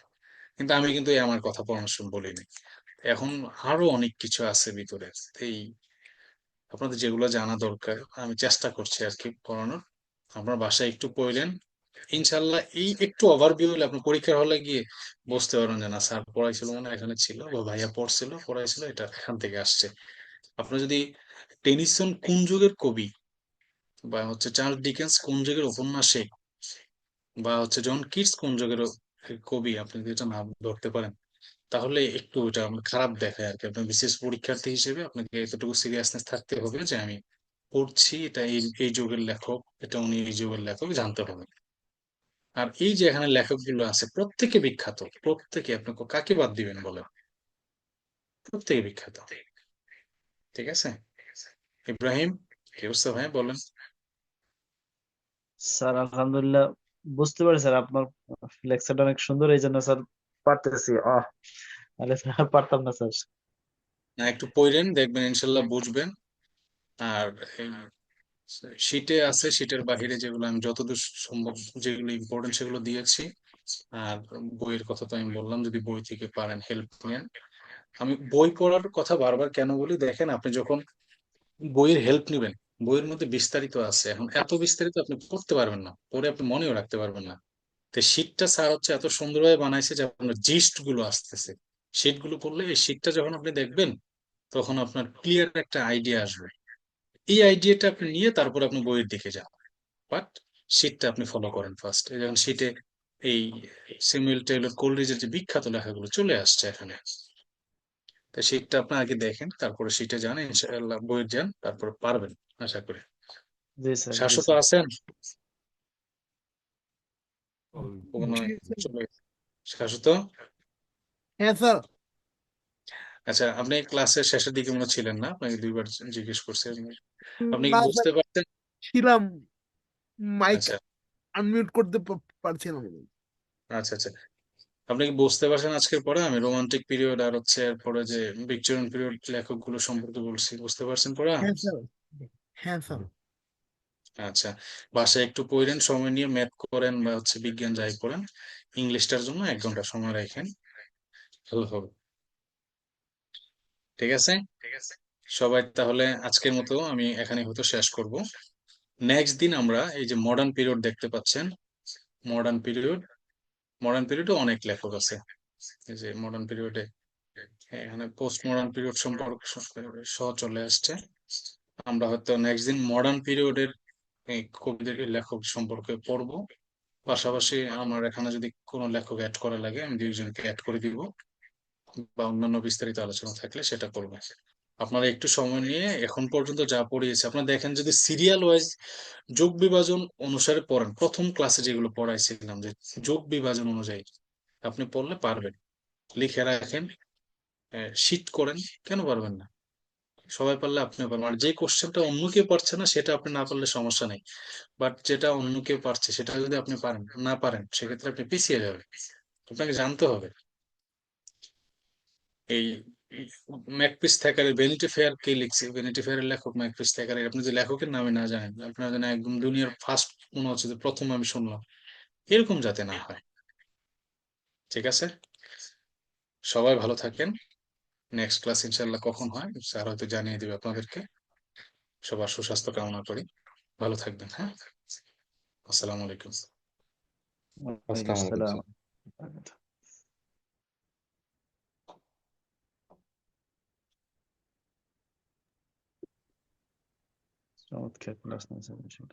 কিন্তু আমি কিন্তু এই আমার কথা পড়ানোর সময় বলিনি। এখন আরো অনেক কিছু আছে ভিতরে। এই আপনাদের যেগুলো জানা দরকার আমি চেষ্টা করছি আর কি পড়ানোর। আপনার বাসায় একটু পড়লেন, ইনশাল্লাহ এই একটু ওভারভিউ হলে আপনি পরীক্ষার হলে গিয়ে বুঝতে পারবেন যে না স্যার পড়াইছিল মনে হয় এখানে ছিল, বা ভাইয়া পড়ছিল পড়াইছিল, এটা এখান থেকে আসছে। আপনার যদি টেনিসন কোন যুগের কবি, বা হচ্ছে চার্লস ডিকেন্স কোন যুগের উপন্যাসিক, বা হচ্ছে জন কিটস কোন যুগের কবি, আপনি যদি এটা নাম ধরতে পারেন, তাহলে একটু এটা আমার খারাপ দেখায় আর কি। আপনার বিশেষ পরীক্ষার্থী হিসেবে আপনাকে এতটুকু সিরিয়াসনেস থাকতে হবে যে আমি পড়ছি, এটা এই এই যুগের লেখক, এটা উনি এই যুগের লেখক, জানতে হবে। আর এই যে এখানে লেখকগুলো আছে প্রত্যেকে বিখ্যাত, প্রত্যেকে, আপনি কাকে বাদ দিবেন বলেন? প্রত্যেকে বিখ্যাত। ঠিক আছে? ইব্রাহিম, কি অবস্থা ভাই বলেন? স্যার আলহামদুলিল্লাহ বুঝতে পারি স্যার, আপনার লেকচারটা অনেক সুন্দর, এই জন্য স্যার পারতেছি। তাহলে স্যার পারতাম না স্যার। না, একটু পড়েন, দেখবেন ইনশাল্লাহ বুঝবেন। আর শীটে আছে, শীটের বাহিরে যেগুলো আমি যতদূর সম্ভব যেগুলো ইম্পর্টেন্ট সেগুলো দিয়েছি। আর বইয়ের কথা তো আমি বললাম, যদি বই থেকে পারেন হেল্প নেন। আমি বই পড়ার কথা বারবার কেন বলি দেখেন, আপনি যখন বইয়ের হেল্প নেবেন, বইয়ের মধ্যে বিস্তারিত আছে, এখন এত বিস্তারিত আপনি পড়তে পারবেন না, পড়ে আপনি মনেও রাখতে পারবেন না। তো শীটটা স্যার হচ্ছে এত সুন্দরভাবে বানাইছে যে আপনার জিস্ট গুলো আসতেছে, শীট গুলো পড়লে এই শীটটা যখন আপনি দেখবেন তখন আপনার ক্লিয়ার একটা আইডিয়া আসবে। এই আইডিয়াটা আপনি নিয়ে তারপর আপনি বইয়ের দিকে যান, বাট শীটটা আপনি ফলো করেন ফার্স্ট। যেমন শীটে এই স্যামুয়েল টেইলর কোলরিজের যে বিখ্যাত লেখাগুলো চলে আসছে এখানে, তো শীটটা আপনি আগে দেখেন, তারপরে শীটে যান, ইনশাআল্লাহ বইয়ের যান, তারপর পারবেন আশা করি। জি স্যার, জি শাশ্বত স্যার। আছেন? কোনো জি স্যার। চলে গেছে। শাশ্বত, হ্যাঁ স্যার। আচ্ছা আপনি ক্লাসের শেষের দিকে মনে হয় ছিলেন না, আপনাকে দুইবার জিজ্ঞেস করছে। আপনি কি না স্যার, বুঝতে পারছেন? ছিলাম, মাইক আচ্ছা, আনমিউট করতে পারছিলাম না। আচ্ছা, আচ্ছা। আপনি কি বুঝতে পারছেন আজকের পরে আমি রোমান্টিক পিরিয়ড আর হচ্ছে এরপরে যে ভিক্টোরিয়ান পিরিয়ড লেখকগুলো সম্পর্কে বলছি, বুঝতে পারছেন পড়া? হ্যাঁ স্যার। হ্যাঁ স্যার। আচ্ছা, বাসায় একটু পড়েন, সময় নিয়ে ম্যাথ করেন বা হচ্ছে বিজ্ঞান যাই করেন, ইংলিশটার জন্য 1 ঘন্টা সময় রাখেন, ভালো হবে। ঠিক আছে? সবাই তাহলে আজকের মতো আমি এখানে হয়তো শেষ করব। নেক্সট দিন আমরা এই যে মডার্ন পিরিয়ড দেখতে পাচ্ছেন, মডার্ন পিরিয়ডে অনেক লেখক আছে। এই যে মডার্ন পিরিয়ডে এখানে পোস্ট মডার্ন পিরিয়ড সম্পর্কে সহ চলে আসছে। আমরা হয়তো নেক্সট দিন মডার্ন পিরিয়ডের এই কবিদের লেখক সম্পর্কে পড়বো। পাশাপাশি আমার এখানে যদি কোনো লেখক অ্যাড করা লাগে আমি দুইজনকে অ্যাড করে দিব, বা অন্যান্য বিস্তারিত আলোচনা থাকলে সেটা করবো। আপনারা একটু সময় নিয়ে এখন পর্যন্ত যা পড়িয়েছে আপনারা দেখেন, যদি সিরিয়াল ওয়াইজ যোগ বিভাজন অনুসারে পড়েন, প্রথম ক্লাসে যেগুলো পড়াইছিলাম যে যোগ বিভাজন অনুযায়ী আপনি পড়লে পারবেন। লিখে রাখেন, শিট করেন, কেন পারবেন না? সবাই পারলে আপনিও পারবেন। আর যে কোশ্চেনটা অন্য কেউ পারছে না সেটা আপনি না পারলে সমস্যা নেই, বাট যেটা অন্য কেউ পারছে সেটা যদি আপনি না পারেন সেক্ষেত্রে আপনি পিছিয়ে যাবেন। আপনাকে জানতে হবে। এই ম্যাকপিস থ্যাকারে ভ্যানিটি ফেয়ার কে লিখছে, ভ্যানিটি ফেয়ারের লেখক ম্যাকপিস থ্যাকারে। আপনি যে লেখকের নামে না জানেন, আপনার জানেন একদম দুনিয়ার ফার্স্ট মনে হচ্ছে যে প্রথম আমি শুনলাম, এরকম যাতে না হয়। ঠিক আছে, সবাই ভালো থাকেন। নেক্সট ক্লাস ইনশাল্লাহ কখন হয় স্যার হয়তো জানিয়ে দেবে আপনাদেরকে। সবার সুস্বাস্থ্য কামনা করি, ভালো থাকবেন। হ্যাঁ, আসসালামু আলাইকুম। ওয়ালাইকুম আসসালামু আলাইকুম আসসালাম। স্যার। চমৎকার ক্লাস নিয়েছেন।